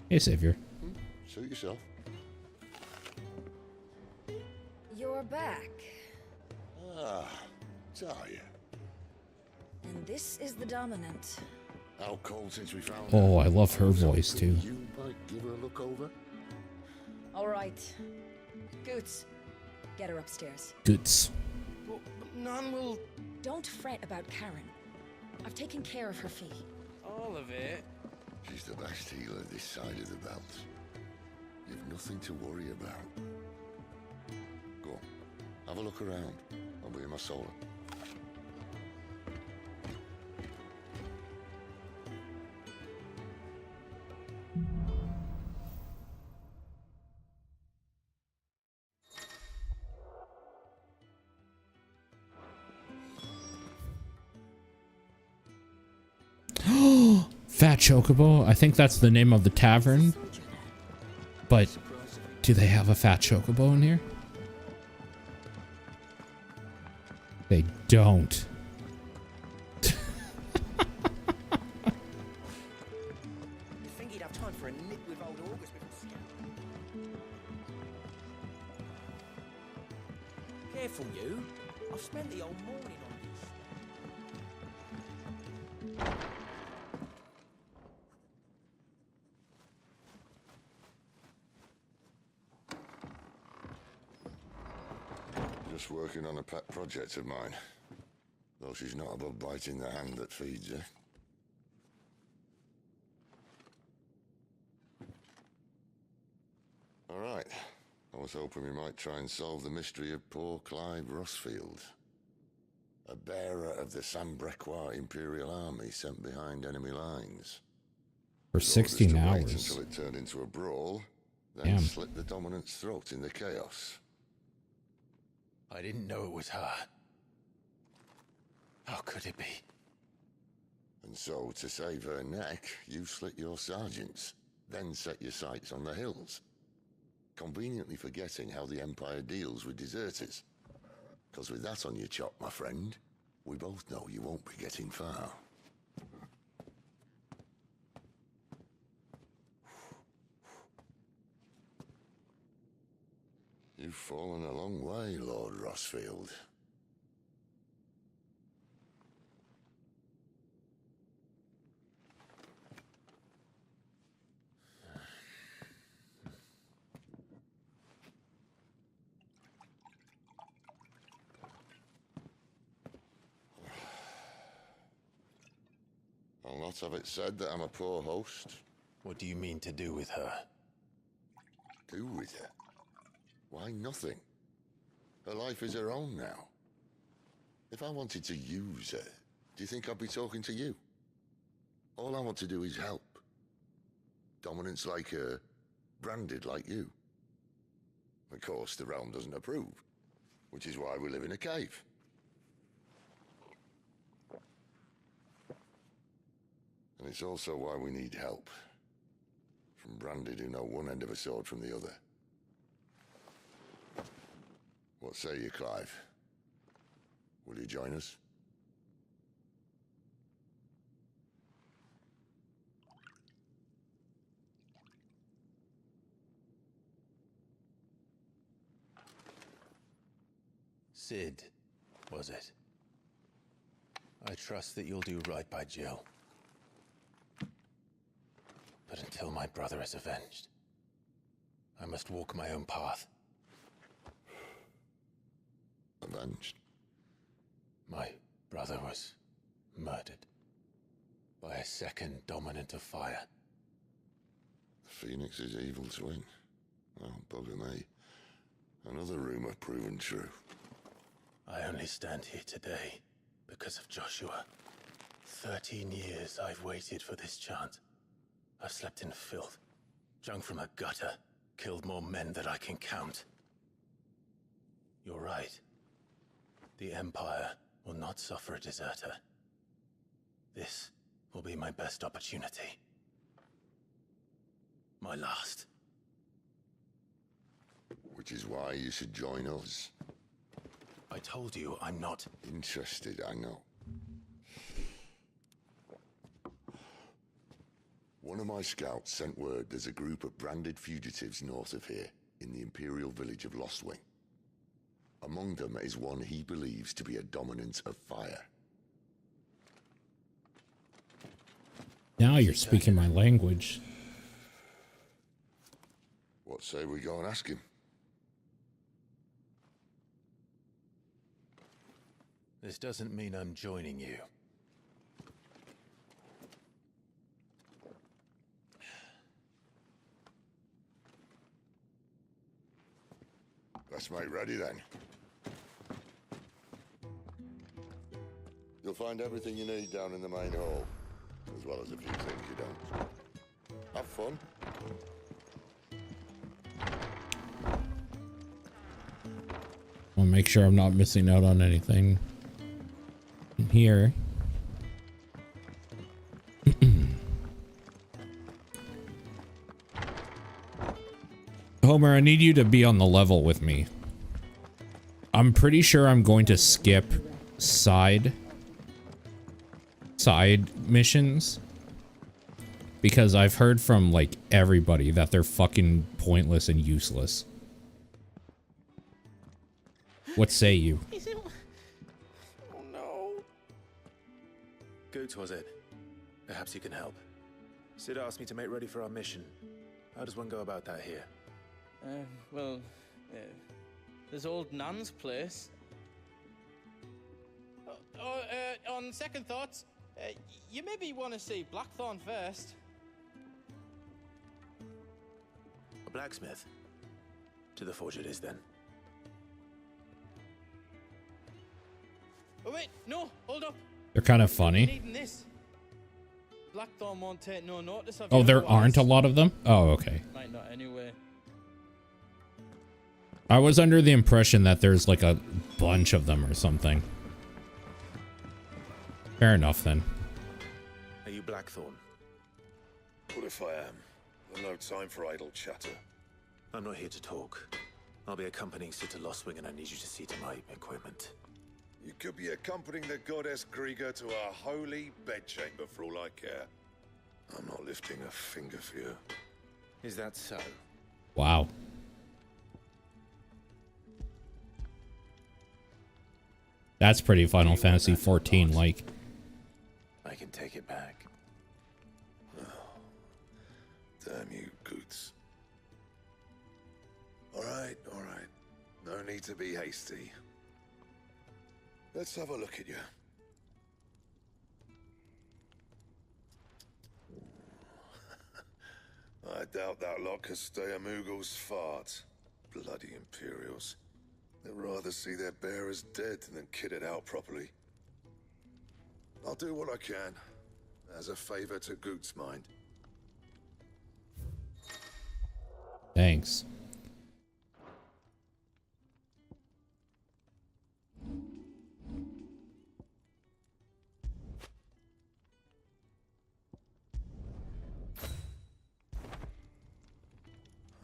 Hey, Savior. Suit yourself. You're back. Ah, Talia. And this is the dominant. How cold since we found Oh, I love her voice too. You might give her a look over. All right. Goots, get her upstairs. Goots. None will... Don't fret about Karen. I've taken care of her fee. All of it? She's the best healer this side of the belt. You've nothing to worry about. Go on, have a look around. I'll be in my solar. Fat Chocobo. I think that's the name of the tavern. But do they have a Fat Chocobo in here? They don't. You think he'd have time for a nip with old August before scout? Careful, you. I've spent the whole morning on this. Just working on a pet project of mine. Though she's not above biting the hand that feeds her. Alright. I was hoping we might try and solve the mystery of poor Clive Rosfield. A bearer of the Sambrequois Imperial Army sent behind enemy lines. For 16 hours. Until it turned into a brawl, then Damn. slit the dominant's throat in the chaos. I didn't know it was her. How could it be? And so, to save her neck, you slit your sergeants, then set your sights on the hills. Conveniently forgetting how the Empire deals with deserters. Because with that on your chop, my friend, we both know you won't be getting far. You've fallen a long way, Lord Rosfield. I'll not have it said that I'm a poor host. What do you mean to do with her? Do with her? Why, nothing. Her life is her own now. If I wanted to use her, do you think I'd be talking to you? All I want to do is help. Dominants like her, branded like you. Of course, the realm doesn't approve, which is why we live in a cave. And it's also why we need help. From branded who know one end of a sword from the other. What say you, Clive? Will you join us? Sid, was it? I trust that you'll do right by Jill. But until my brother is avenged, I must walk my own path. Avenged? My brother was murdered by a second dominant of fire. The Phoenix's evil twin. Oh, bugger me. Another rumor proven true. I only stand here today because of Joshua. 13 years I've waited for this chance. I've slept in filth, drunk from a gutter, killed more men than I can count. You're right. The Empire will not suffer a deserter. This will be my best opportunity. My last. Which is why you should join us. I told you I'm not interested, I know. One of my scouts sent word there's a group of branded fugitives north of here, in the Imperial village of Lostwing. Among them is one he believes to be a dominant of fire. Now you're speaking my language. What say we go and ask him? This doesn't mean I'm joining you. Let's make ready then. You'll find everything you need down in the main hall, as well as a few things you don't. Have fun. I'll make sure I'm not missing out on anything in here. Homer, I need you to be on the level with me. I'm pretty sure I'm going to skip side missions because I've heard from like everybody that they're fucking pointless and useless. What say you? Oh no. Goots, was it? Perhaps you can help. Sid asked me to make ready for our mission. How does one go about that here? Well, there's old Nan's place. On second thoughts, you maybe want to see Blackthorn first. A blacksmith? To the forge it is then. Oh wait, no, hold up. They're kind of funny. Needing this. Blackthorn won't take no notice of Oh, you there otherwise. aren't a lot of them? Oh, okay. Might not anyway. I was under the impression that there's like a bunch of them or something. Fair enough then. Are you Blackthorn? What if I am? I've no time for idle chatter. I'm not here to talk. I'll be accompanying Sid to Lostwing and I need you to see to my equipment. You could be accompanying the goddess Griga to our holy bedchamber for all I care. I'm not lifting a finger for you. Is that so? Wow. That's pretty Final Fantasy 14 like. I can take it back. Oh, damn you, Goots. All right. No need to be hasty. Let's have a look at you. I doubt that lot could stay a Moogle's fart. Bloody Imperials. They'd rather see their bearers dead than kitted out properly. I'll do what I can, as a favor to Goot's mind. Thanks.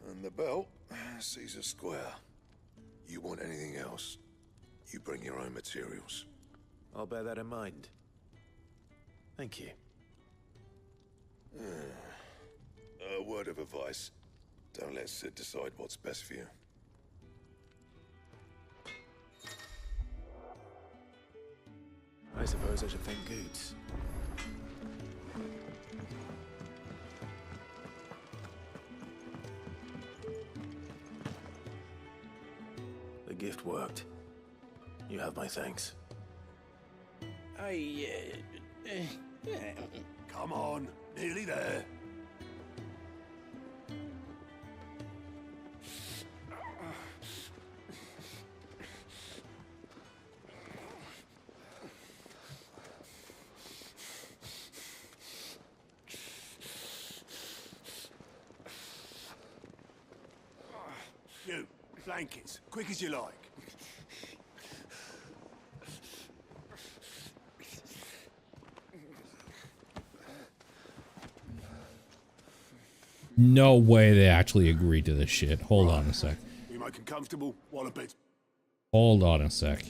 And the belt, Caesar Square. You want anything else, you bring your own materials. I'll bear that in mind. Thank you. A word of advice. Don't let Sid decide what's best for you. I suppose I should thank Goots. The gift worked. You have my thanks. Come on, nearly there. You, blankets, quick as you like. No way they actually agreed to this shit. Hold on a sec. You make 'em comfortable while a bit. Hold on a sec.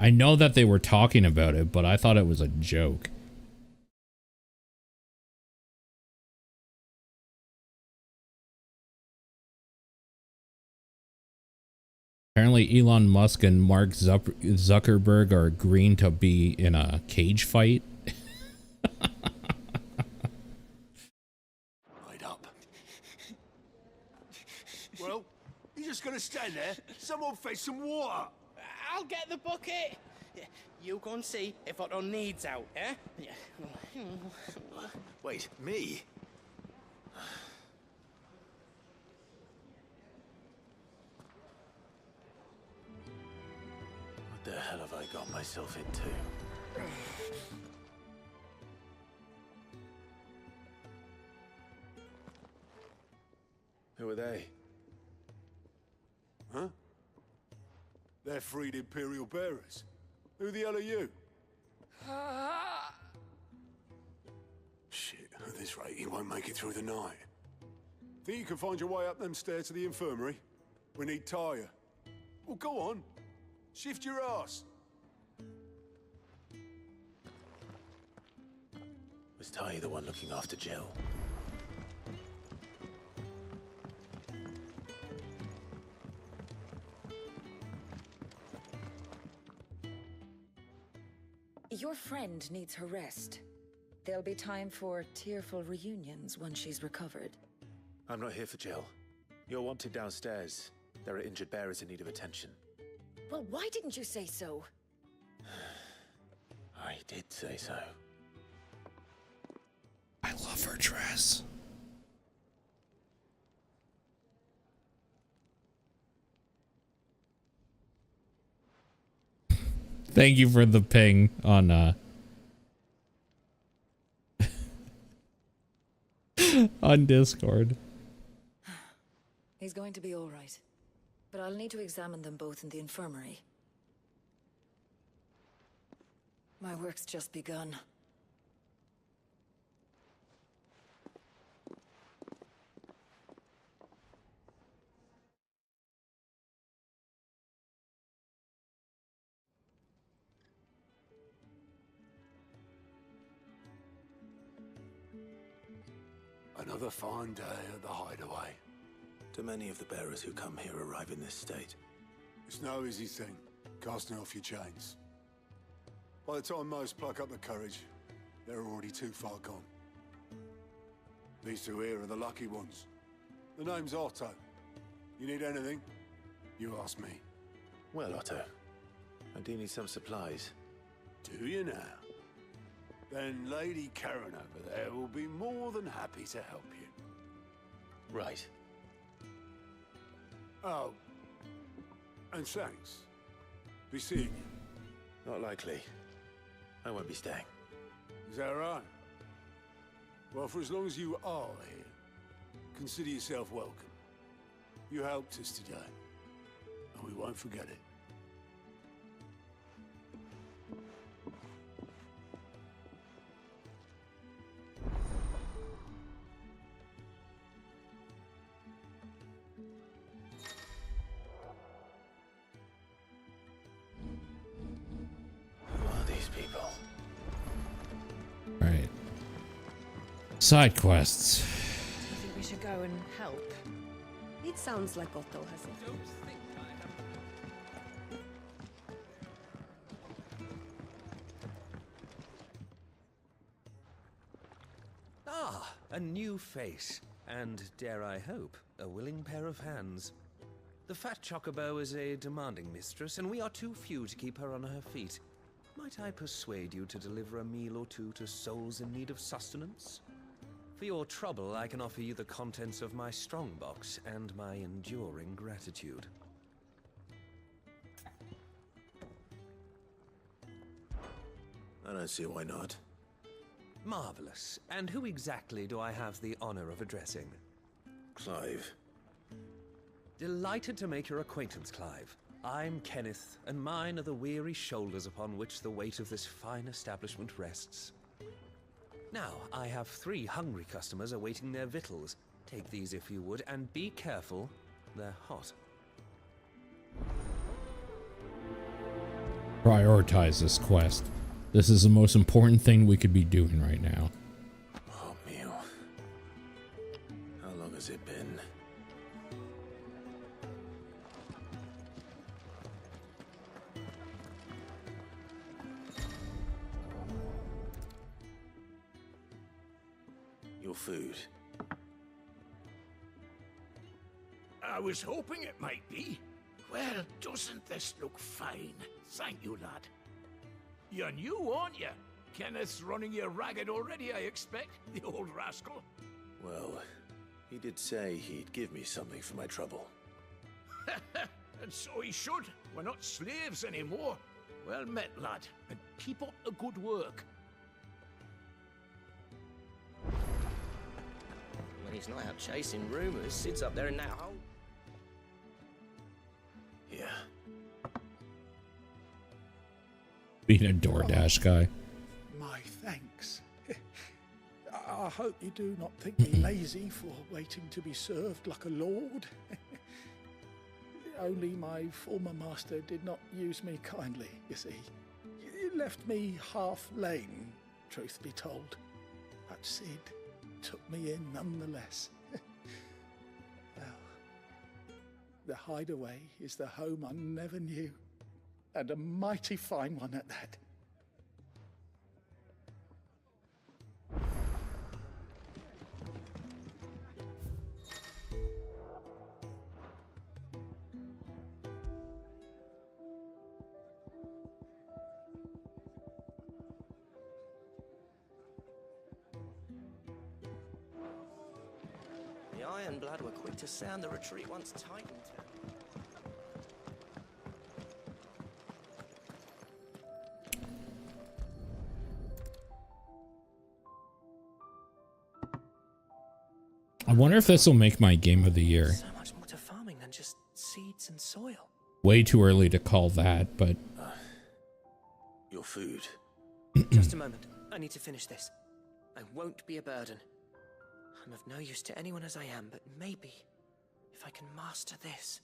I know that they were talking about it, but I thought it was a joke. Apparently Elon Musk and Mark Zuckerberg are agreeing to be in a cage fight. Right up. Well, you're just gonna stand there? Someone fetch some water. I'll get the bucket. You go and see if Otto needs out, eh? Wait, me? What the hell have I got myself into? Who are they? Huh? They're freed Imperial bearers. Who the hell are you? Shit, at this rate, he won't make it through the night. Think you can find your way up them stairs to the infirmary? We need Tyre. Well, go on. Shift your ass. Was Ty the one looking after Jill? Your friend needs her rest. There'll be time for tearful reunions once she's recovered. I'm not here for Jill. You're wanted downstairs. There are injured bearers in need of attention. Well, why didn't you say so? I did say so. I love her dress. Thank you for the ping on on Discord. He's going to be all right. But I'll need to examine them both in the infirmary. My work's just begun. Another fine day at the hideaway. Do many of the bearers who come here arrive in this state? It's no easy thing, casting off your chains. By the time most pluck up the courage, they're already too far gone. These two here are the lucky ones. The name's Otto. You need anything? You ask me. Well, Otto, I do need some supplies. Do you now? Then Lady Karen over there will be more than happy to help you. Right. Oh, and thanks. Be seeing you. Not likely. I won't be staying. Is that right? Well, for as long as you are here, consider yourself welcome. You helped us today, and we won't forget it. Side quests. Do you think we should go and help? It sounds like Otto has it. Ah, a new face. And, dare I hope, a willing pair of hands. The fat chocobo is a demanding mistress, and we are too few to keep her on her feet. Might I persuade you to deliver a meal or two to souls in need of sustenance? For your trouble, I can offer you the contents of my strongbox and my enduring gratitude. I don't see why not. Marvelous. And who exactly do I have the honor of addressing? Clive. Delighted to make your acquaintance, Clive. I'm Kenneth, and mine are the weary shoulders upon which the weight of this fine establishment rests. Now, I have 3 hungry customers awaiting their victuals. Take these if you would, and be careful, they're hot. Prioritize this quest. This is the most important thing we could be doing right now. Oh, meal. How long has it been? Your food. I was hoping it might be. Well, doesn't this look fine? Thank you, lad. You're new, aren't you? Kenneth's running you ragged already, I expect, the old rascal. Well, he did say he'd give me something for my trouble. And so he should. We're not slaves anymore. Well met, lad, and keep up the good work. When he's not out chasing rumors, sits up there in that hole. Yeah. Being a DoorDash guy. My thanks. I hope you do not think me lazy for waiting to be served like a lord. Only my former master did not use me kindly, you see. You left me half lame, truth be told. But Sid took me in nonetheless. Well, the hideaway is the home I never knew, and a mighty fine one at that. The Iron Blood were quick to sound the retreat once Titan turned. I wonder if this will make my game of the year. So much more to farming than just seeds and soil. Way too early to call that, but Your food. Just a moment. I need to finish this. I won't be a burden. I'm of no use to anyone as I am, but maybe if I can master this.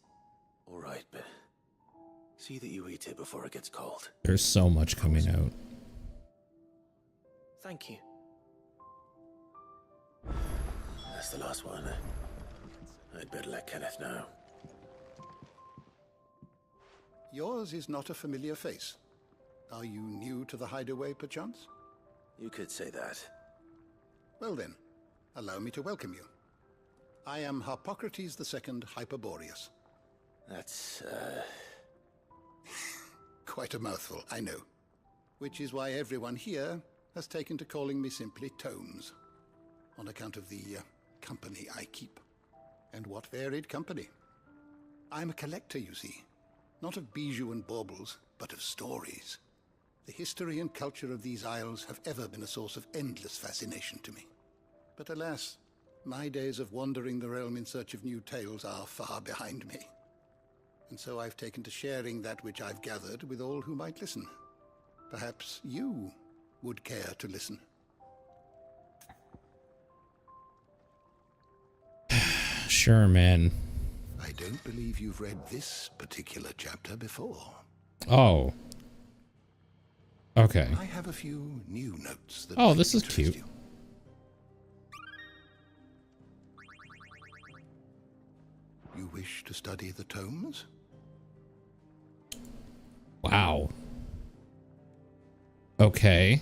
All right, but see that you eat it before it gets cold. there's so much coming out. Thank you. That's the last one. I'd better let Kenneth know. Yours is not a familiar face. Are you new to the hideaway, perchance? You could say that. Well then, allow me to welcome you. I am Harpocrates II Hyperboreus. That's, Quite a mouthful, I know. Which is why everyone here has taken to calling me simply Tomes, on account of the company I keep. And what varied company. I'm a collector, you see. Not of bijou and baubles, but of stories. The history and culture of these isles have ever been a source of endless fascination to me. But alas, my days of wandering the realm in search of new tales are far behind me. And so I've taken to sharing that which I've gathered with all who might listen. Perhaps you would care to listen. Sure, man. I don't believe you've read this particular chapter before. Oh. Okay. I have a few new notes that Oh, this is cute. You wish to study the tomes? Wow. Okay.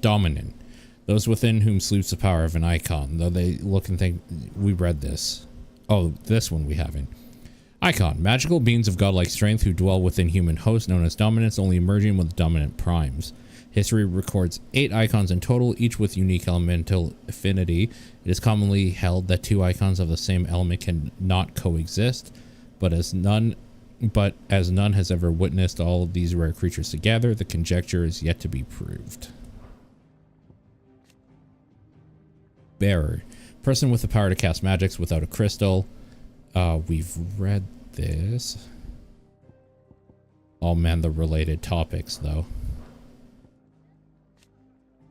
Dominant. Those within whom sleeps the power of an icon, though they look and think we read this. Oh, this one we haven't. Icon, magical beings of godlike strength who dwell within human hosts known as dominants, only emerging with dominant primes. History records 8 icons in total, each with unique elemental affinity. It is commonly held that 2 icons of the same element can not coexist, but as none has ever witnessed all of these rare creatures together, the conjecture is yet to be proved. Bearer, person with the power to cast magics without a crystal. We've read this. Oh man, the related topics though.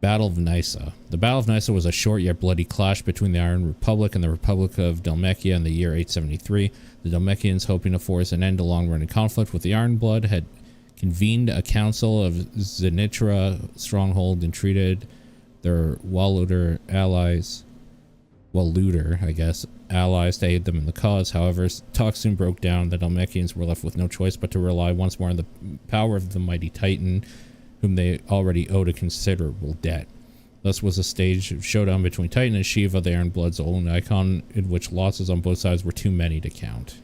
Battle of Nysa. The Battle of Nysa was a short yet bloody clash between the Iron Republic and the Republic of Dhalmekia in the year 873. The Dhalmekians, hoping to force an end to long-running conflict with the Iron Blood, had convened a council of Zenitra stronghold and treated their Waluder allies to aid them in the cause. However, talks soon broke down. The Dhalmekians were left with no choice but to rely once more on the power of the mighty Titan, whom they already owed a considerable debt. Thus was a stage of showdown between Titan and Shiva, the Iron Blood's own icon, in which losses on both sides were too many to count.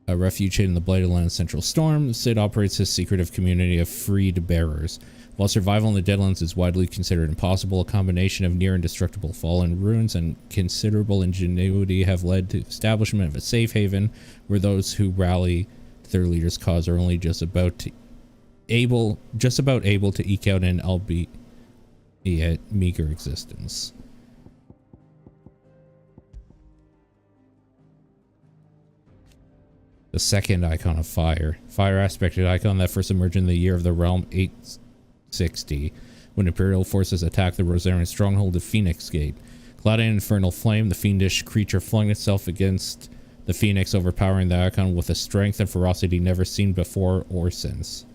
A refuge in the Blighted Lands Central Storm, Sid operates his secretive community of freed bearers. While survival in the Deadlands is widely considered impossible, a combination of near indestructible fallen ruins and considerable ingenuity have led to the establishment of a safe haven where those who rally to their leader's cause are only just about able to eke out an albeit meager existence. The second icon of fire. Fire aspected icon that first emerged in the year of the realm 860, when Imperial forces attacked the Rosarian stronghold of Phoenix Gate. Clad in infernal flame, the fiendish creature flung itself against the Phoenix, overpowering the icon with a strength and ferocity never seen before or since.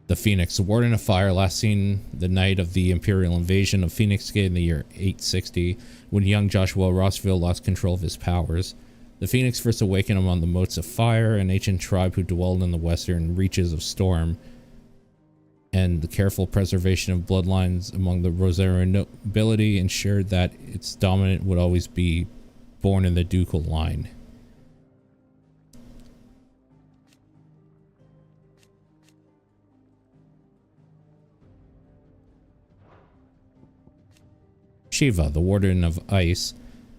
The Phoenix, the Warden of Fire, last seen the night of the Imperial invasion of Phoenix Gate in the year 860, when young Joshua Rosfield lost control of his powers. The Phoenix first awakened among the Motes of Fire, an ancient tribe who dwelled in the western reaches of Storm, and the careful preservation of bloodlines among the Rosarian nobility ensured that its dominant would always be born in the ducal line. Shiva, the Warden of Ice,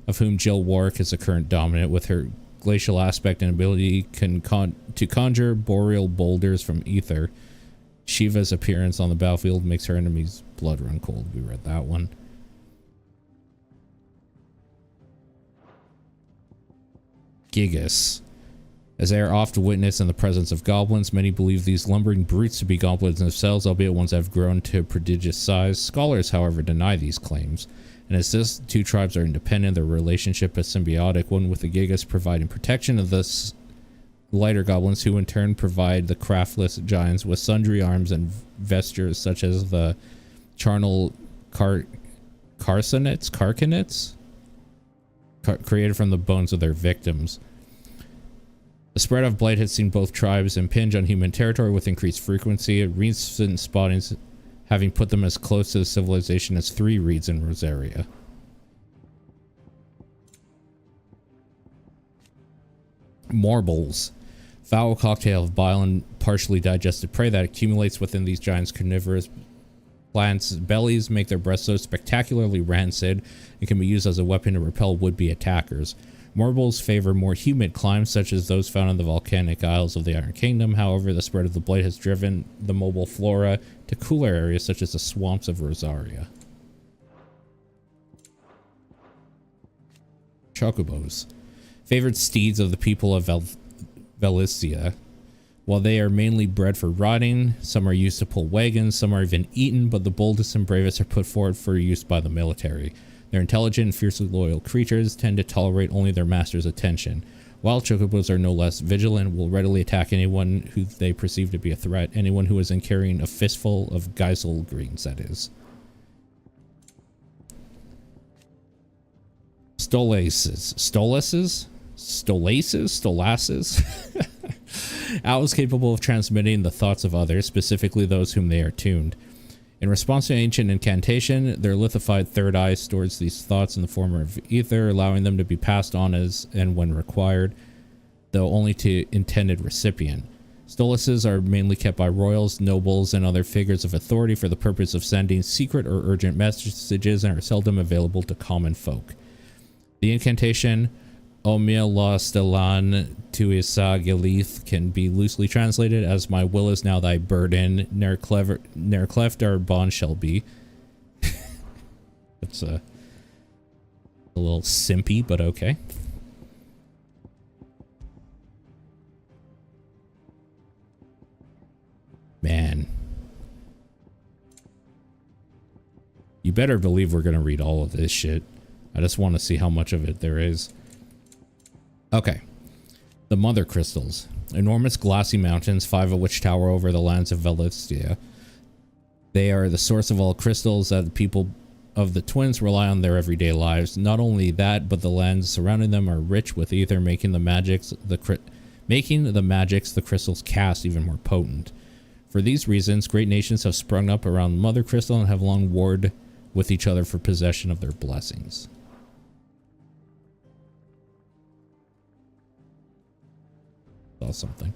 of whom Jill Warwick is the current dominant, with her glacial aspect and ability to conjure boreal boulders from ether. Shiva's appearance on the battlefield makes her enemies' blood run cold. We read that one. Gigas. As they are oft witnessed in the presence of goblins, many believe these lumbering brutes to be goblins themselves, albeit ones that have grown to prodigious size. Scholars, however, deny these claims, and as these two tribes are independent, their relationship is symbiotic, one with the Gigas providing protection of the lighter goblins, who in turn provide the craftless giants with sundry arms and vestures, such as the charnel carcanites, created from the bones of their victims. The spread of blight has seen both tribes impinge on human territory with increased frequency, recent spottings having put them as close to the civilization as 3 reeds in Rosaria. Marbles. Foul cocktail of bile and partially digested prey that accumulates within these giants' carnivorous plants' bellies make their breasts so spectacularly rancid and can be used as a weapon to repel would-be attackers. Marbles favor more humid climes, such as those found in the volcanic isles of the Iron Kingdom. However, the spread of the blight has driven the mobile flora to cooler areas, such as the swamps of Rosaria. Chocobos. Favored steeds of the people of Valistia. While they are mainly bred for riding, some are used to pull wagons, some are even eaten, but the boldest and bravest are put forward for use by the military. Their intelligent and fiercely loyal creatures tend to tolerate only their master's attention. Wild chocobos are no less vigilant, will readily attack anyone who they perceive to be a threat, anyone who is in carrying a fistful of geisel greens, that is. Stolaces? Owls capable of transmitting the thoughts of others, specifically those whom they are tuned. In response to ancient incantation, their lithified third eye stores these thoughts in the form of ether, allowing them to be passed on as and when required, though only to intended recipient. Stolaces are mainly kept by royals, nobles, and other figures of authority for the purpose of sending secret or urgent messages and are seldom available to common folk. The incantation Omil la Stellan tuisa Gilith can be loosely translated as "My will is now thy burden, ne'er cleft our bond shall be." That's a little simpy, but okay. Man. You better believe we're going to read all of this shit. I just want to see how much of it there is. Okay. The Mother Crystals. Enormous glassy mountains, 5 of which tower over the lands of Valistia. They are the source of all crystals that the people of the twins rely on their everyday lives. Not only that, but the lands surrounding them are rich with ether, making the magics the crystals cast even more potent. For these reasons, great nations have sprung up around the Mother Crystal and have long warred with each other for possession of their blessings. Saw something.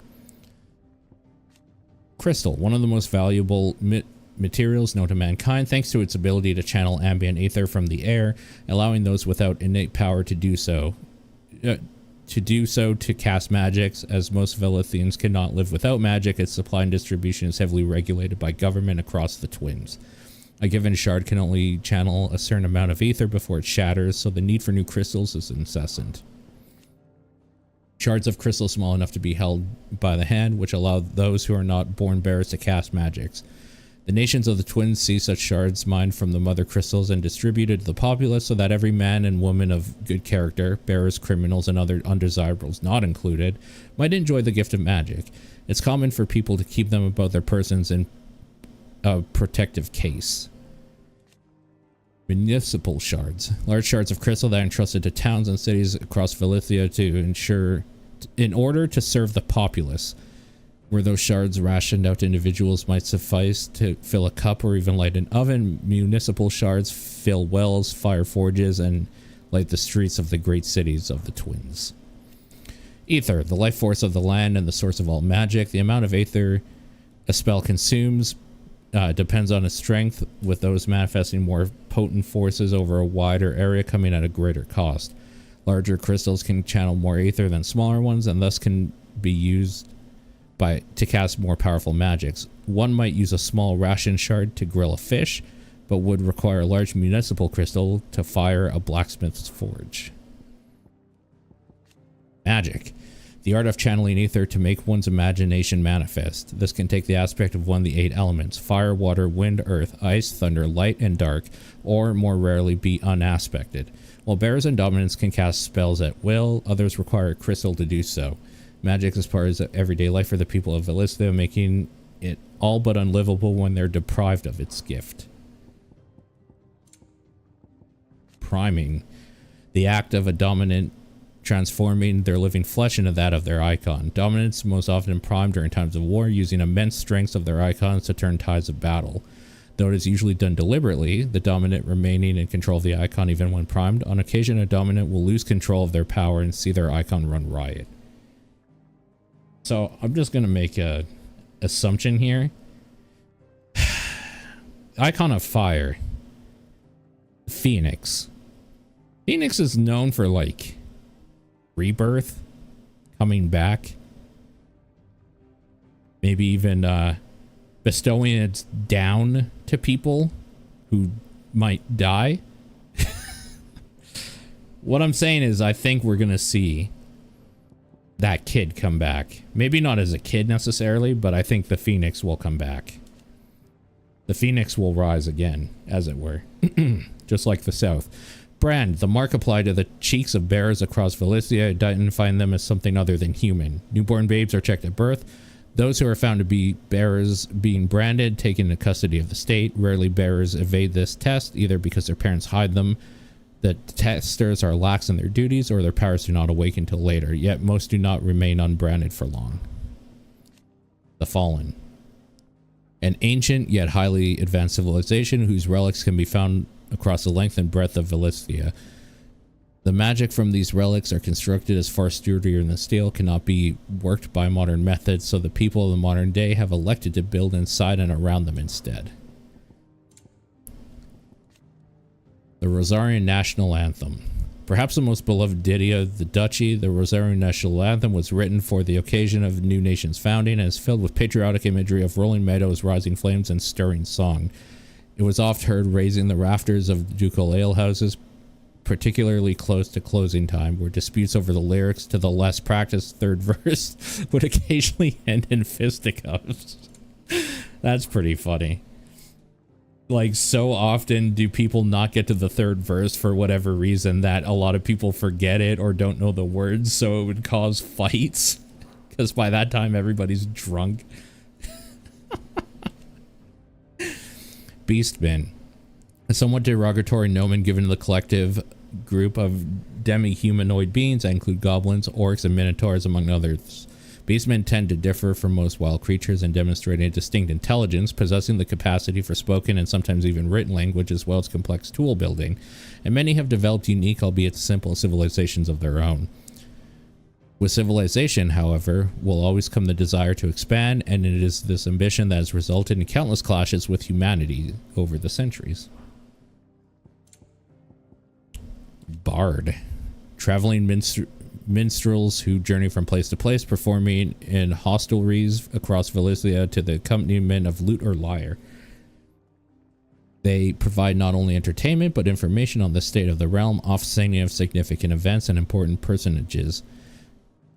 Crystal, one of the most valuable materials known to mankind, thanks to its ability to channel ambient ether from the air, allowing those without innate power to do so to cast magics. As most Velithians cannot live without magic, its supply and distribution is heavily regulated by government across the twins. A given shard can only channel a certain amount of ether before it shatters, so the need for new crystals is incessant. Shards of crystal small enough to be held by the hand, which allow those who are not born bearers to cast magics. The nations of the twins see such shards mined from the mother crystals and distributed to the populace so that every man and woman of good character, bearers, criminals, and other undesirables not included, might enjoy the gift of magic. It's common for people to keep them about their persons in a protective case. Municipal shards. Large shards of crystal that are entrusted to towns and cities across Valithia in order to serve the populace. Where those shards rationed out to individuals might suffice to fill a cup or even light an oven, municipal shards fill wells, fire forges, and light the streets of the great cities of the twins. Ether, the life force of the land and the source of all magic. The amount of ether a spell consumes depends on its strength, with those manifesting more potent forces over a wider area coming at a greater cost. Larger crystals can channel more ether than smaller ones, and thus can be used to cast more powerful magics. One might use a small ration shard to grill a fish, but would require a large municipal crystal to fire a blacksmith's forge. Magic. The art of channeling ether to make one's imagination manifest. This can take the aspect of one of the 8 elements: fire, water, wind, earth, ice, thunder, light, and dark, or more rarely be unaspected. While bearers and dominants can cast spells at will, others require a crystal to do so. Magic is part of everyday life for the people of Valithia, making it all but unlivable when they're deprived of its gift. Priming. The act of a dominant transforming their living flesh into that of their icon. Dominants most often prime during times of war, using immense strengths of their icons to turn tides of battle. Though it is usually done deliberately, the dominant remaining in control of the icon even when primed, on occasion a dominant will lose control of their power and see their icon run riot. So I'm just going to make a assumption here. Icon of fire. Phoenix. Phoenix is known for like rebirth, coming back, maybe even bestowing it down to people who might die. What I'm saying is I think we're going to see that kid come back. Maybe not as a kid necessarily, but I think the Phoenix will come back. The Phoenix will rise again, as it were. Just like the South. Brand, the mark applied to the cheeks of bearers across Valithia, identifying them as something other than human. Newborn babes are checked at birth. Those who are found to be bearers being branded, taken into custody of the state. Rarely bearers evade this test, either because their parents hide them, the testers are lax in their duties, or their powers do not awaken until later, yet most do not remain unbranded for long. The Fallen. An ancient yet highly advanced civilization whose relics can be found across the length and breadth of Valithia. The magic from these relics are constructed as far sturdier than steel, cannot be worked by modern methods, so the people of the modern day have elected to build inside and around them instead. The Rosarian National Anthem. Perhaps the most beloved ditty of the Duchy, the Rosarian National Anthem was written for the occasion of the new nation's founding and is filled with patriotic imagery of rolling meadows, rising flames, and stirring song. It was oft heard raising the rafters of ducal alehouses, particularly close to closing time, where disputes over the lyrics to the less practiced third verse would occasionally end in fisticuffs. That's pretty funny. Like, so often do people not get to the third verse for whatever reason that a lot of people forget it or don't know the words, so it would cause fights, because by that time everybody's drunk. Beastmen. A somewhat derogatory nomen given to the collective group of demi-humanoid beings that include goblins, orcs, and minotaurs, among others. Beastmen tend to differ from most wild creatures in demonstrating a distinct intelligence, possessing the capacity for spoken and sometimes even written language as well as complex tool building, and many have developed unique, albeit simple, civilizations of their own. With civilization, however, will always come the desire to expand, and it is this ambition that has resulted in countless clashes with humanity over the centuries. Bard. Traveling minstrels who journey from place to place, performing in hostelries across Valithia to the accompaniment of lute or lyre. They provide not only entertainment, but information on the state of the realm, offsetting of significant events and important personages.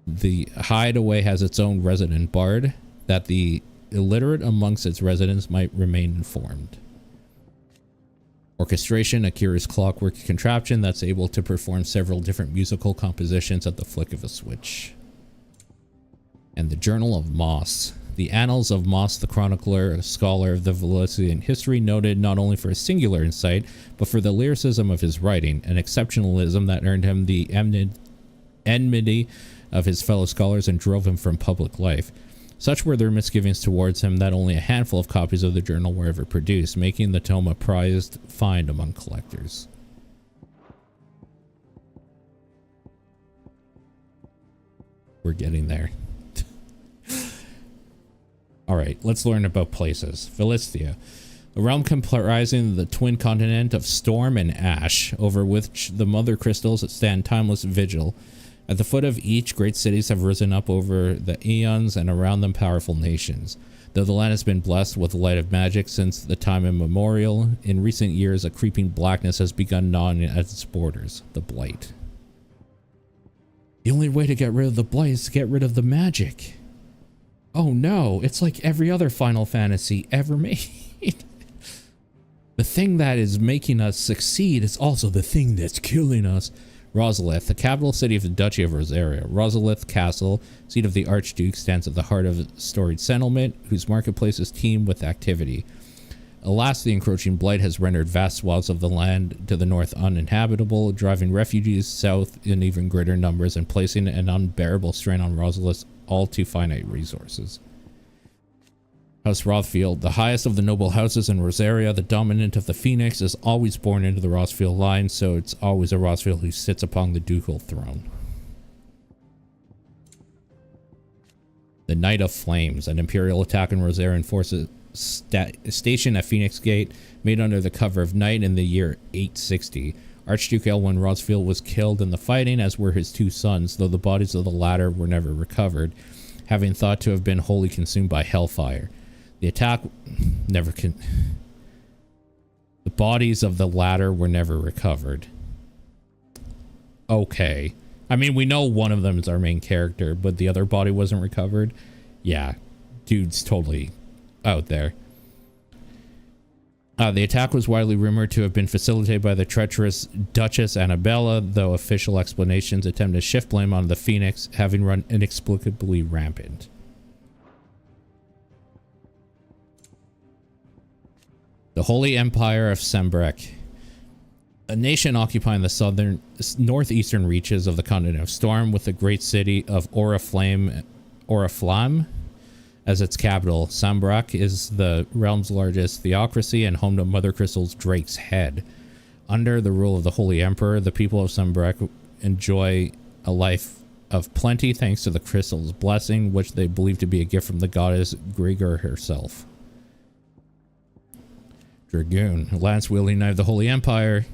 The hideaway has its own resident bard, that the illiterate amongst its residents might remain informed. Orchestration, a curious clockwork contraption that's able to perform several different musical compositions at the flick of a switch. And the Journal of Moss. The Annals of Moss the Chronicler, a scholar of the Valesian history, noted not only for his singular insight, but for the lyricism of his writing, an exceptionalism that earned him the enmity of his fellow scholars and drove him from public life. Such were their misgivings towards him that only a handful of copies of the journal were ever produced, making the tome a prized find among collectors. We're getting there. Alright, let's learn about places. Philistia, a realm comprising the twin continent of storm and ash, over which the mother crystals stand timeless vigil. At the foot of each, great cities have risen up over the eons, and around them powerful nations. Though the land has been blessed with the light of magic since the time immemorial, in recent years a creeping blackness has begun gnawing at its borders, the Blight. The only way to get rid of the Blight is to get rid of the magic. Oh no, it's like every other Final Fantasy ever made. The thing that is making us succeed is also the thing that's killing us. Rosalith, the capital city of the Duchy of Rosaria. Rosalith Castle, seat of the Archduke, stands at the heart of a storied settlement, whose marketplaces teem with activity. Alas, the encroaching blight has rendered vast swaths of the land to the north uninhabitable, driving refugees south in even greater numbers and placing an unbearable strain on Rosalith's all too finite resources. House Rosfield, the highest of the noble houses in Rosaria, the dominant of the Phoenix, is always born into the Rosfield line, so it's always a Rosfield who sits upon the ducal throne. The Night of Flames, an imperial attack on Rosarian forces stationed at Phoenix Gate, made under the cover of night in the year 860. Archduke Elwin Rosfield was killed in the fighting, as were his two sons, though the bodies of the latter were never recovered, having thought to have been wholly consumed by hellfire. The attack the bodies of the latter were never recovered. Okay. I mean, we know one of them is our main character, but the other body wasn't recovered. Yeah, dude's totally out there. The attack was widely rumored to have been facilitated by the treacherous Duchess Annabella, though official explanations attempt to shift blame on the Phoenix having run inexplicably rampant. The Holy Empire of Sembrek, a nation occupying the northeastern reaches of the continent of Storm, with the great city of Oriflamme as its capital. Sembrek is the realm's largest theocracy and home to Mother Crystal's Drake's Head. Under the rule of the Holy Emperor, the people of Sembrek enjoy a life of plenty thanks to the crystal's blessing, which they believe to be a gift from the goddess Grigor herself. Dragoon, a lance-wielding knight of the Holy Empire.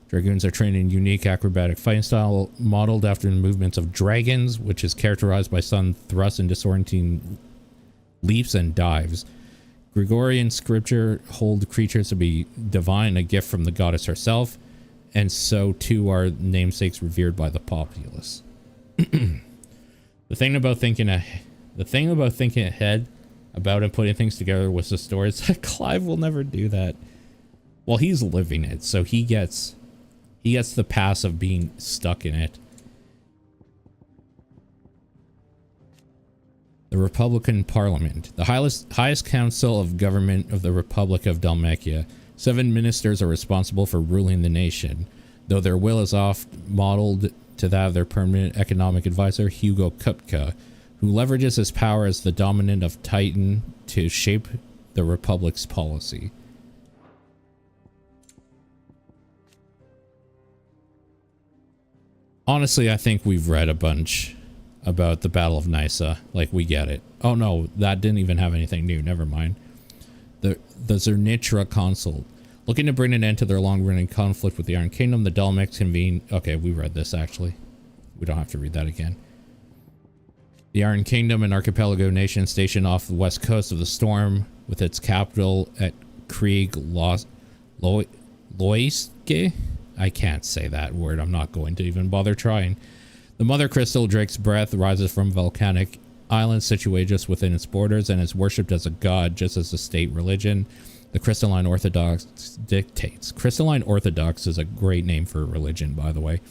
Dragoons are trained in unique acrobatic fighting style modeled after the movements of dragons, which is characterized by sudden thrusts and disorienting leaps and dives. Gregorian scripture hold creatures to be divine, a gift from the goddess herself, and so too are namesakes revered by the populace. The thing about thinking ahead about and putting things together with the story is that Clive will never do that. Well, he's living it, so he gets the pass of being stuck in it. The Republican Parliament, the highest council of government of the Republic of Dalmekia. 7 ministers are responsible for ruling the nation, though their will is oft modeled to that of their permanent economic advisor, Hugo Kupka, who leverages his power as the dominant of Titan to shape the Republic's policy. Honestly, I think we've read a bunch about the Battle of Nysa. Like, we get it. Oh no, that didn't even have anything new. Never mind. The Zernitra Consult. Looking to bring an end to their long-running conflict with the Iron Kingdom, the Dalmecs convene... Okay, we read this, actually. We don't have to read that again. The Iron Kingdom, an archipelago nation stationed off the west coast of the Storm, with its capital at Krieg Loiske? I can't say that word. I'm not going to even bother trying. The Mother Crystal, Drake's breath, rises from volcanic islands situated just within its borders and is worshipped as a god, just as a state religion. The Crystalline Orthodox dictates. Crystalline Orthodox is a great name for a religion, by the way.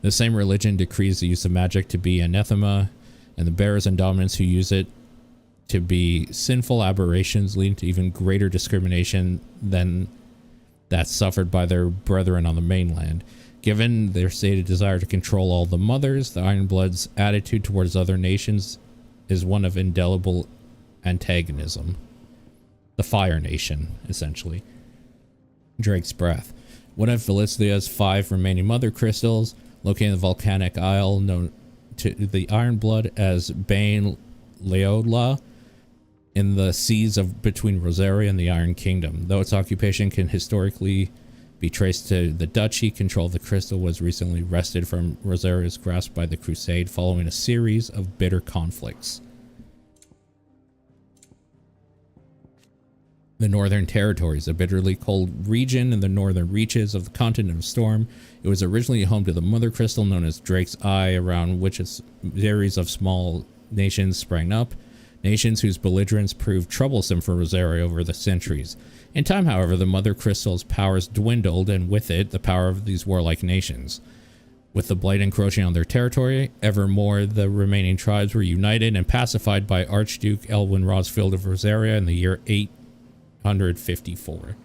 The same religion decrees the use of magic to be anathema, and the bearers and dominants who use it to be sinful aberrations, leading to even greater discrimination than that suffered by their brethren on the mainland. Given their stated desire to control all the mothers, the Ironbloods' attitude towards other nations is one of indelible antagonism. The Fire Nation, essentially. Drake's breath. One of Felicia's 5 remaining mother crystals, located in the volcanic isle known to the Ironblood as Bane Leodla, in the seas of between Rosaria and the Iron Kingdom. Though its occupation can historically be traced to the Duchy, control of the crystal was recently wrested from Rosaria's grasp by the Crusade following a series of bitter conflicts. The Northern Territories, a bitterly cold region in the northern reaches of the continent of Storm. It was originally home to the Mother Crystal known as Drake's Eye, around which a series of small nations sprang up. Nations whose belligerence proved troublesome for Rosaria over the centuries. In time, however, the Mother Crystal's powers dwindled, and with it, the power of these warlike nations. With the blight encroaching on their territory, ever more the remaining tribes were united and pacified by Archduke Elwin Rosfield of Rosaria in the year 854.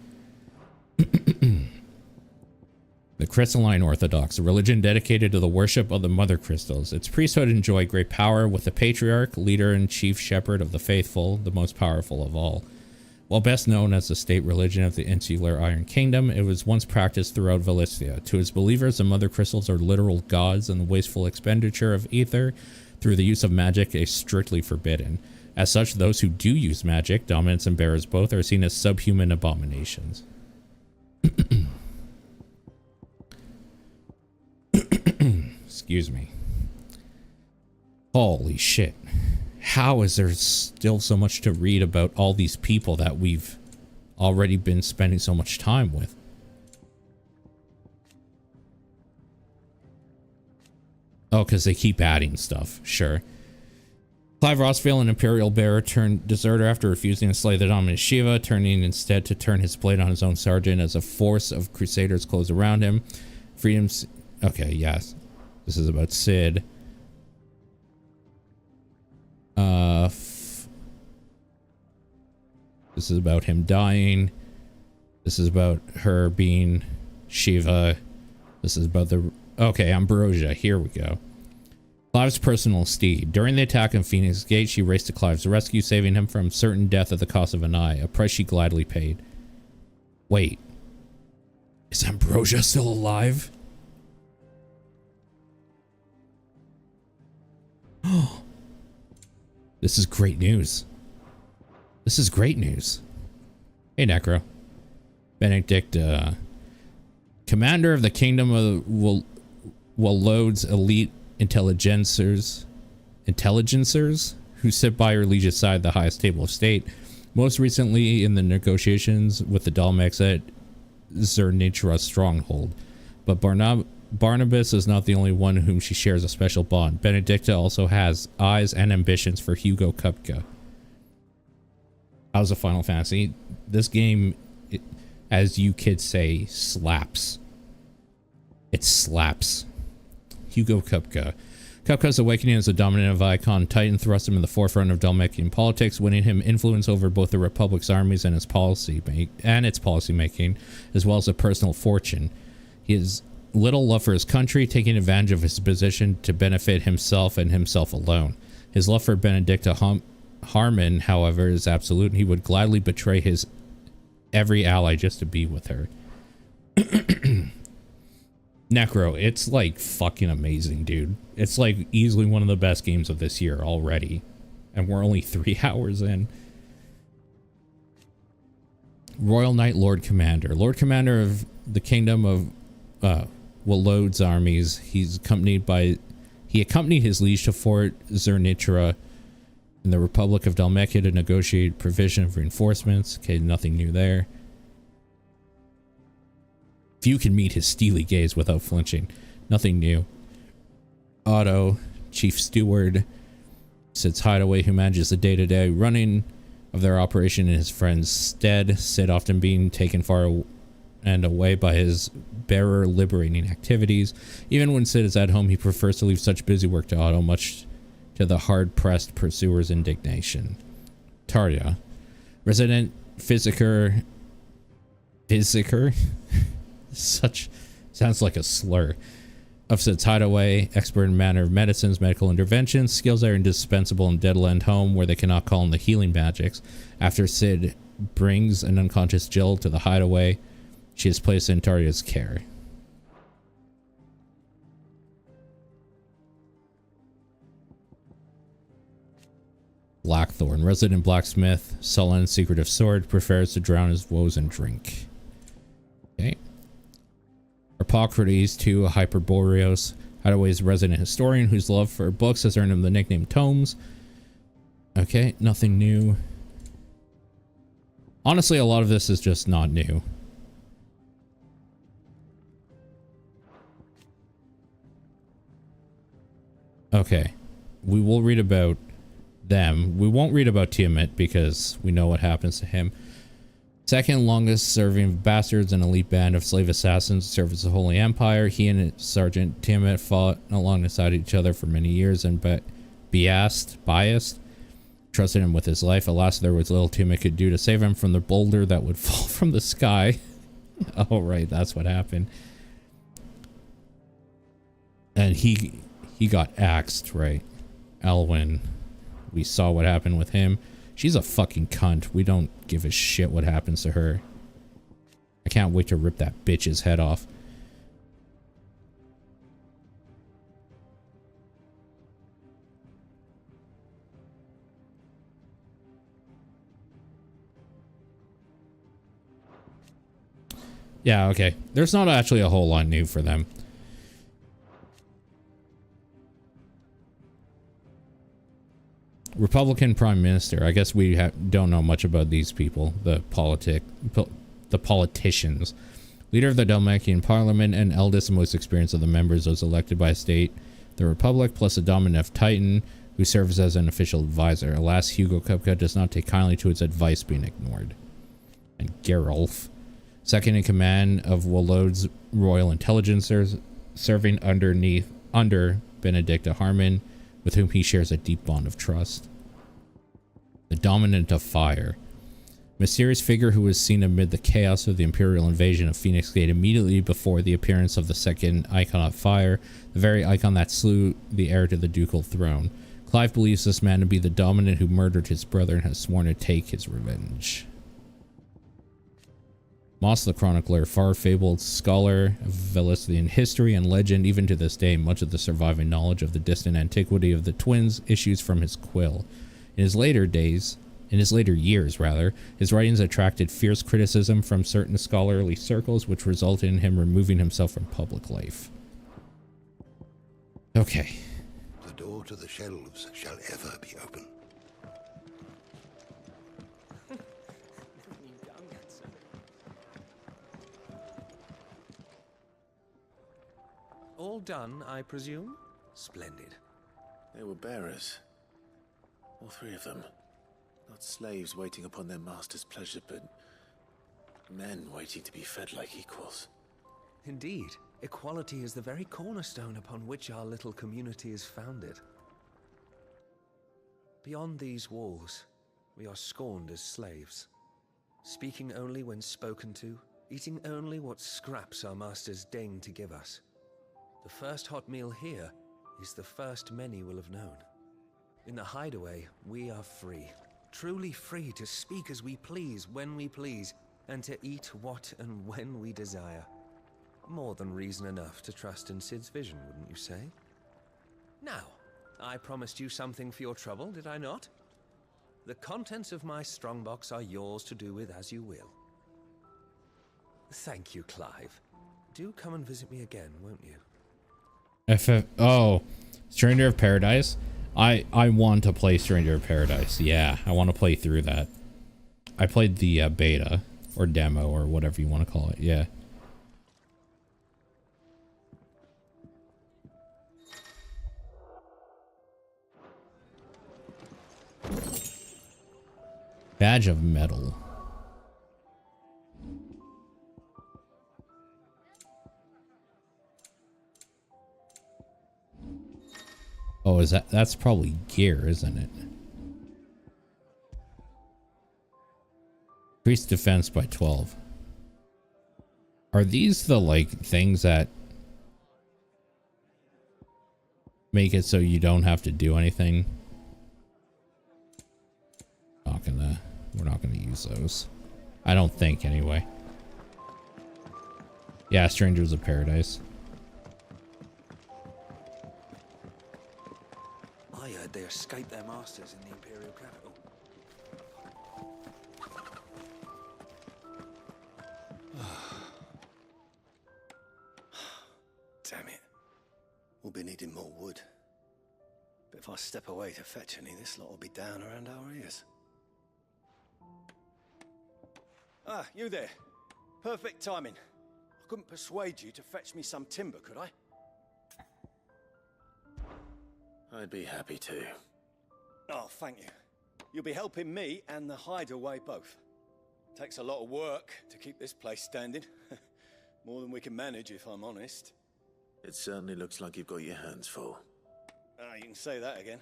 The Crystalline Orthodox, a religion dedicated to the worship of the Mother Crystals. Its priesthood enjoyed great power, with the Patriarch, leader and chief shepherd of the faithful, the most powerful of all. While best known as the state religion of the insular Iron Kingdom, it was once practiced throughout Valencia. To its believers, the Mother Crystals are literal gods, and the wasteful expenditure of ether through the use of magic is strictly forbidden. As such, those who do use magic, dominants and bearers both, are seen as subhuman abominations. Excuse me. Holy shit. How is there still so much to read about all these people that we've already been spending so much time with? Oh, because they keep adding stuff. Sure. Clive Rosfield, an Imperial bearer turned deserter after refusing to slay the dominant Shiva, turning instead to turn his blade on his own sergeant as a force of crusaders closed around him. Freedom's... Okay, yes. This is about Sid. This is about him dying. This is about her being Shiva. This is about the... Okay, Ambrosia. Here we go. Clive's personal steed. During the attack on Phoenix Gate, she raced to Clive's rescue, saving him from certain death at the cost of an eye, a price she gladly paid. Wait. Is Ambrosia still alive? Oh. This is great news. This is great news. Hey, Necro. Benedict, commander of the Kingdom of Wallode's elite intelligencers who sit by her liege's side, the highest table of state, most recently in the negotiations with the Dalmex at Zernitra's stronghold. But Barnabas is not the only one whom she shares a special bond. Benedicta also has eyes and ambitions for Hugo Kupka. How's the Final Fantasy? This game, as you kids say, slaps. It slaps. Hugo Kupka. Kupka's awakening as a dominant of Eikon Titan thrust him in the forefront of Dalmekian politics, winning him influence over both the Republic's armies and its policy making, as well as a personal fortune. His little love for his country, taking advantage of his position to benefit himself and himself alone. His love for Benedicta Harmon, however, is absolute, and he would gladly betray his every ally just to be with her. Necro, it's like fucking amazing, dude. It's like easily one of the best games of this year already. And we're only 3 hours in. Royal Knight Lord Commander. Lord Commander of the Kingdom of Wallode's armies. He accompanied his liege to Fort Zernitra in the Republic of Dalmekia to negotiate provision of reinforcements. Okay, nothing new there. Few can meet his steely gaze without flinching. Nothing new. Otto, chief steward, Sid's hideaway, who manages the day-to-day running of their operation in his friend's stead. Sid often being taken far and away by his bearer liberating activities. Even when Sid is at home, he prefers to leave such busy work to Otto, much to the hard-pressed pursuer's indignation. Tarja, resident physiker, such sounds like a slur, of Sid's hideaway, expert in manner of medicines, medical interventions, skills that are indispensable in Deadland home where they cannot call in the healing magics. After Sid brings an unconscious Jill to the hideaway, she is placed in Tarja's care. Blackthorn, resident blacksmith, sullen, secretive sword, prefers to drown his woes in drink. Okay. Hippocrates, too, Hyperboreos, Hideaway's resident historian whose love for books has earned him the nickname Tomes. Okay, nothing new. Honestly, a lot of this is just not new. Okay, we will read about them. We won't read about Tiamat because we know what happens to him. Second longest serving bastards, an elite band of slave assassins serves the Holy Empire. He and Sergeant Tiamat fought alongside each other for many years and biased, trusted him with his life. Alas, there was little Tiamat could do to save him from the boulder that would fall from the sky. Oh, right, that's what happened. And he got axed, right? Elwyn. We saw what happened with him. She's a fucking cunt. We don't give a shit what happens to her. I can't wait to rip that bitch's head off. Yeah, okay. There's not actually a whole lot new for them. Republican Prime Minister. I guess we don't know much about these people. The politicians. Leader of the Dalmatian Parliament and eldest and most experienced of the members was elected by state, the Republic, plus a dominant Titan who serves as an official advisor. Alas, Hugo Kupka does not take kindly to its advice being ignored. And Geralf, second in command of Wallode's royal intelligencers, serving under Benedicta Harmon, with whom he shares a deep bond of trust. The Dominant of Fire. Mysterious figure who was seen amid the chaos of the Imperial invasion of Phoenix Gate immediately before the appearance of the second Eikon of Fire, the very Eikon that slew the heir to the ducal throne. Clive believes this man to be the Dominant who murdered his brother and has sworn to take his revenge. Moss the Chronicler, far fabled scholar of Velician history and legend. Even to this day, much of the surviving knowledge of the distant antiquity of the twins issues from his quill. In his later years, his writings attracted fierce criticism from certain scholarly circles, which resulted in him removing himself from public life. Okay. The door to the shelves shall ever be open. All done, I presume? Splendid. They were bearers. All three of them. Not slaves waiting upon their master's pleasure, but men waiting to be fed like equals. Indeed. Equality is the very cornerstone upon which our little community is founded. Beyond these walls, we are scorned as slaves. Speaking only when spoken to, eating only what scraps our masters deign to give us. The first hot meal here is the first many will have known. In the hideaway, we are free. Truly free to speak as we please, when we please, and to eat what and when we desire. More than reason enough to trust in Sid's vision, wouldn't you say? Now, I promised you something for your trouble, did I not? The contents of my strongbox are yours to do with as you will. Thank you, Clive. Do come and visit me again, won't you? Oh, Stranger of Paradise. I want to play Stranger of Paradise. Yeah, I want to play through that. I played the beta or demo or whatever you want to call it. Yeah. Badge of metal. Oh, is that's probably gear, isn't it? Increased defense by 12. Are these the like things that make it so you don't have to do anything? We're not gonna use those. I don't think anyway. Yeah, Strangers of Paradise. I heard they escaped their masters in the Imperial capital. Damn it. We'll be needing more wood. But if I step away to fetch any, this lot will be down around our ears. Ah, you there. Perfect timing. I couldn't persuade you to fetch me some timber, could I? I'd be happy to. Oh, thank you. You'll be helping me and the hideaway both. Takes a lot of work to keep this place standing. More than we can manage, if I'm honest. It certainly looks like you've got your hands full. Ah, you can say that again.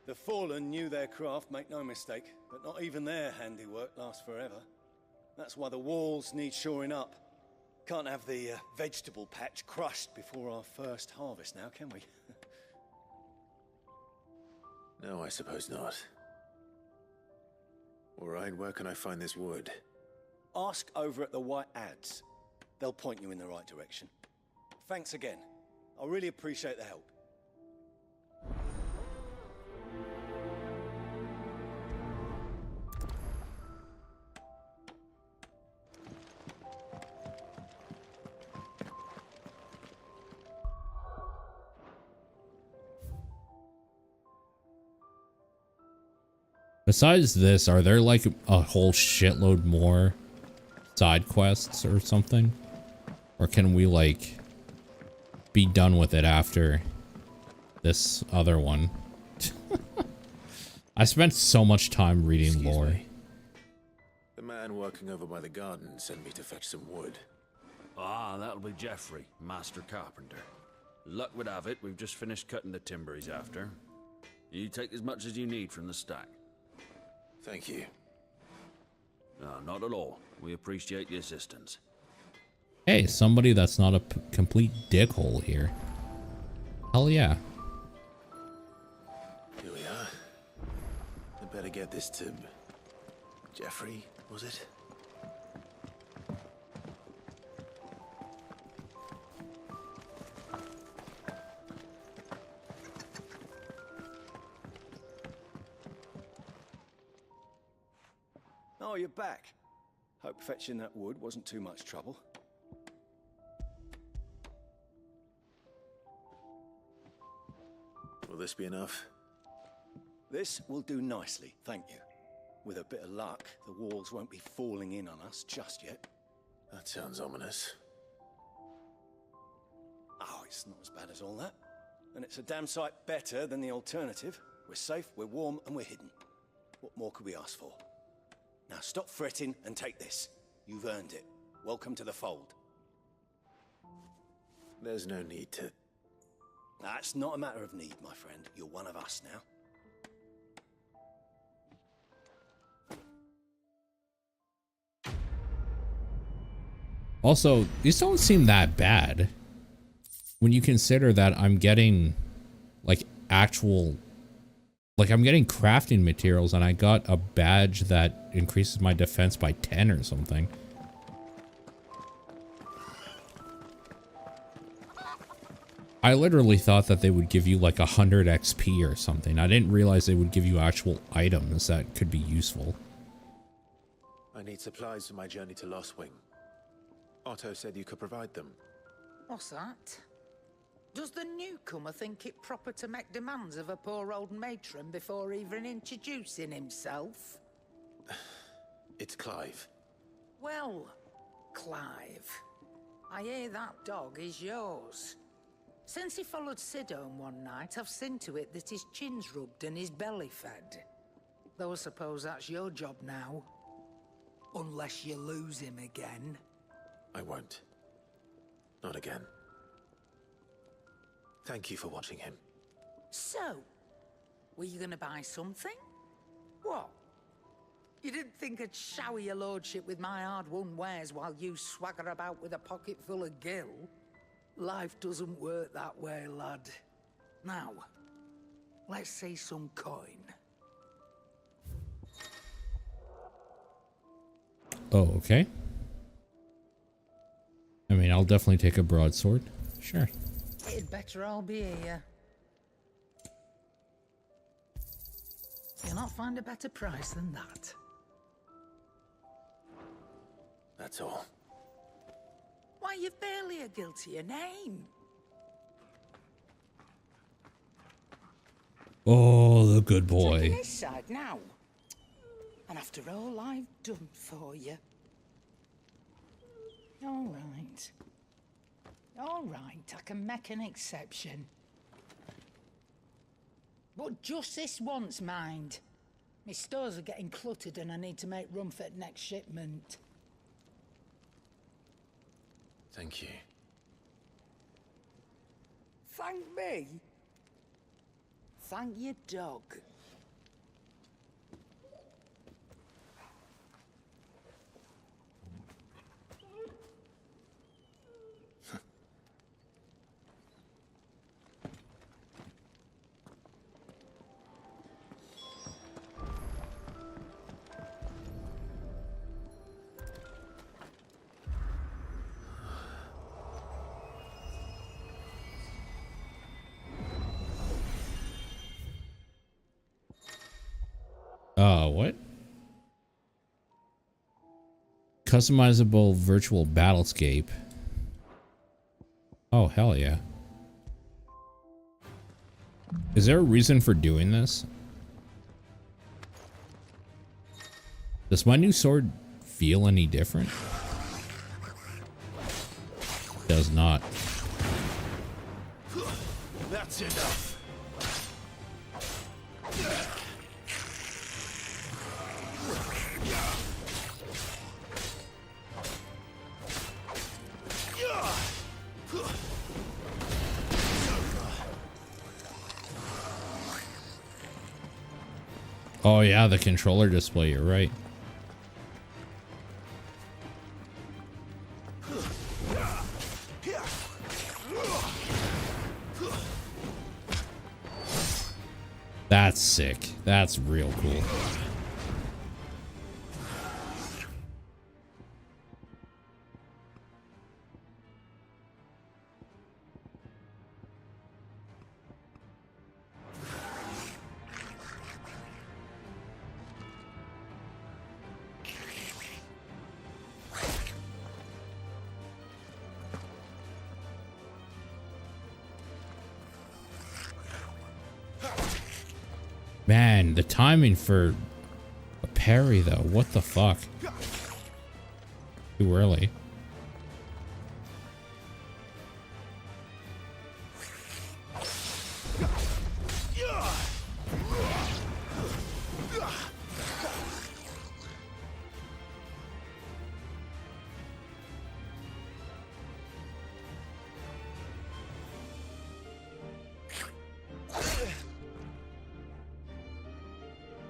The Fallen knew their craft, make no mistake, but not even their handiwork lasts forever. That's why the walls need shoring up. Can't have the vegetable patch crushed before our first harvest now, can we? No, I suppose not. All right, where can I find this wood? Ask over at the White Ads. They'll point you in the right direction. Thanks again. I really appreciate the help. Besides this, are there like a whole shitload more side quests or something? Or can we like be done with it after this other one? I spent so much time reading lore. The man working over by the garden sent me to fetch some wood. Ah, that'll be Geoffrey, master carpenter. Luck would have it, we've just finished cutting the timber he's after. You take as much as you need from the stack. Thank you. No, not at all. We appreciate the assistance. Hey, somebody that's not a complete dickhole here. Hell yeah. Here we are. I better get this to Geoffrey, was it? Oh, you're back. Hope fetching that wood wasn't too much trouble. Will this be enough? This will do nicely, thank you. With a bit of luck, the walls won't be falling in on us just yet. That sounds ominous. Oh, it's not as bad as all that. And it's a damn sight better than the alternative. We're safe, we're warm, and we're hidden. What more could we ask for? Now stop fretting and take this. You've earned it. Welcome to the fold. There's no need to... That's not a matter of need, my friend. You're one of us now. Also, these don't seem that bad when you consider that I'm getting like actual, like I'm getting crafting materials and I got a badge that increases my defense by 10 or something. I literally thought that they would give you like 100 XP or something. I didn't realize they would give you actual items that could be useful. I need supplies for my journey to Lostwing. Otto said you could provide them. What's that? Does the newcomer think it proper to make demands of a poor old matron before even introducing himself? It's Clive. Well, Clive, I hear that dog is yours. Since he followed Sid home one night, I've seen to it that his chin's rubbed and his belly fed. Though I suppose that's your job now. Unless you lose him again. I won't. Not again. Thank you for watching him. So, were you gonna buy something? What? You didn't think I'd shower your lordship with my hard-won wares while you swagger about with a pocket full of gil? Life doesn't work that way, lad. Now, let's see some coin. Oh, okay. I mean, I'll definitely take a broadsword. Sure. It'd better all be here. You'll not find a better price than that. That's all. Why, you've barely a guiltier name. Oh, the good boy. Taking this side now. And after all I've done for you. All right. All right, I can make an exception. But just this once, mind. My stores are getting cluttered and I need to make room for the next shipment. Thank you. Thank me? Thank your dog. What? Customizable virtual battlescape. Oh, hell yeah. Is there a reason for doing this? Does my new sword feel any different? Does not. That's enough. Oh yeah, the controller display, you're right. That's sick. That's real cool. Man, the timing for a parry though, what the fuck? Too early.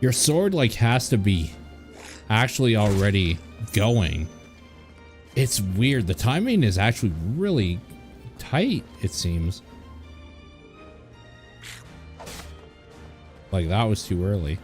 Your sword like has to be actually already going. It's weird. The timing is actually really tight, it seems. Like that was too early.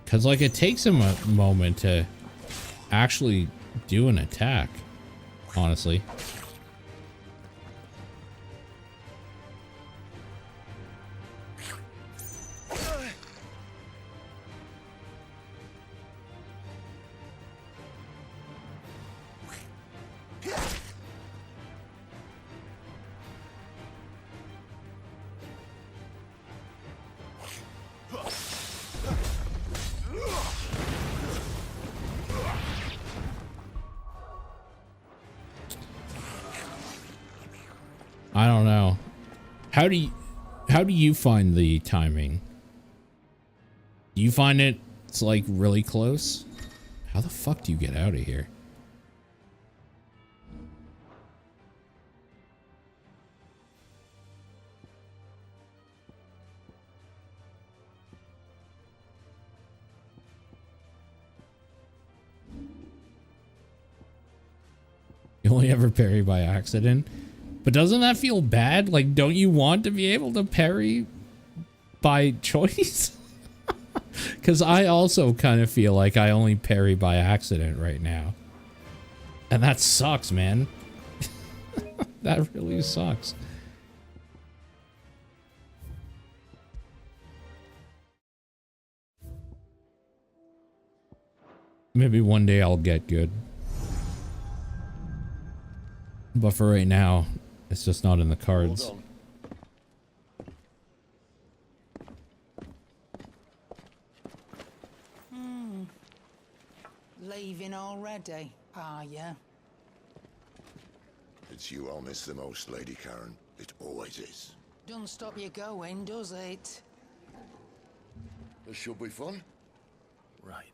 Because, like, it takes him a moment to actually do an attack, honestly. I don't know. How do you find the timing? Do you find it's like really close? How the fuck do you get out of here? You only ever parry by accident? But doesn't that feel bad? Like, don't you want to be able to parry by choice? Because I also kind of feel like I only parry by accident right now. And that sucks, man. That really sucks. Maybe one day I'll get good. But for right now, it's just not in the cards. Leaving already, are ya? It's you I'll miss the most, Lady Karen. It always is. Don't stop you going, does it? This should be fun. Right.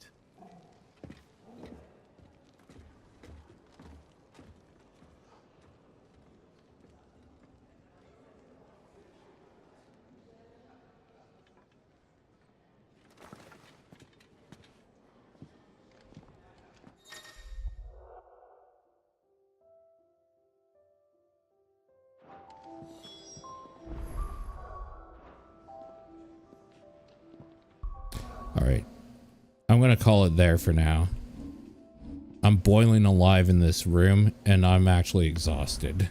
Alright. I'm gonna call it there for now. I'm boiling alive in this room, and I'm actually exhausted.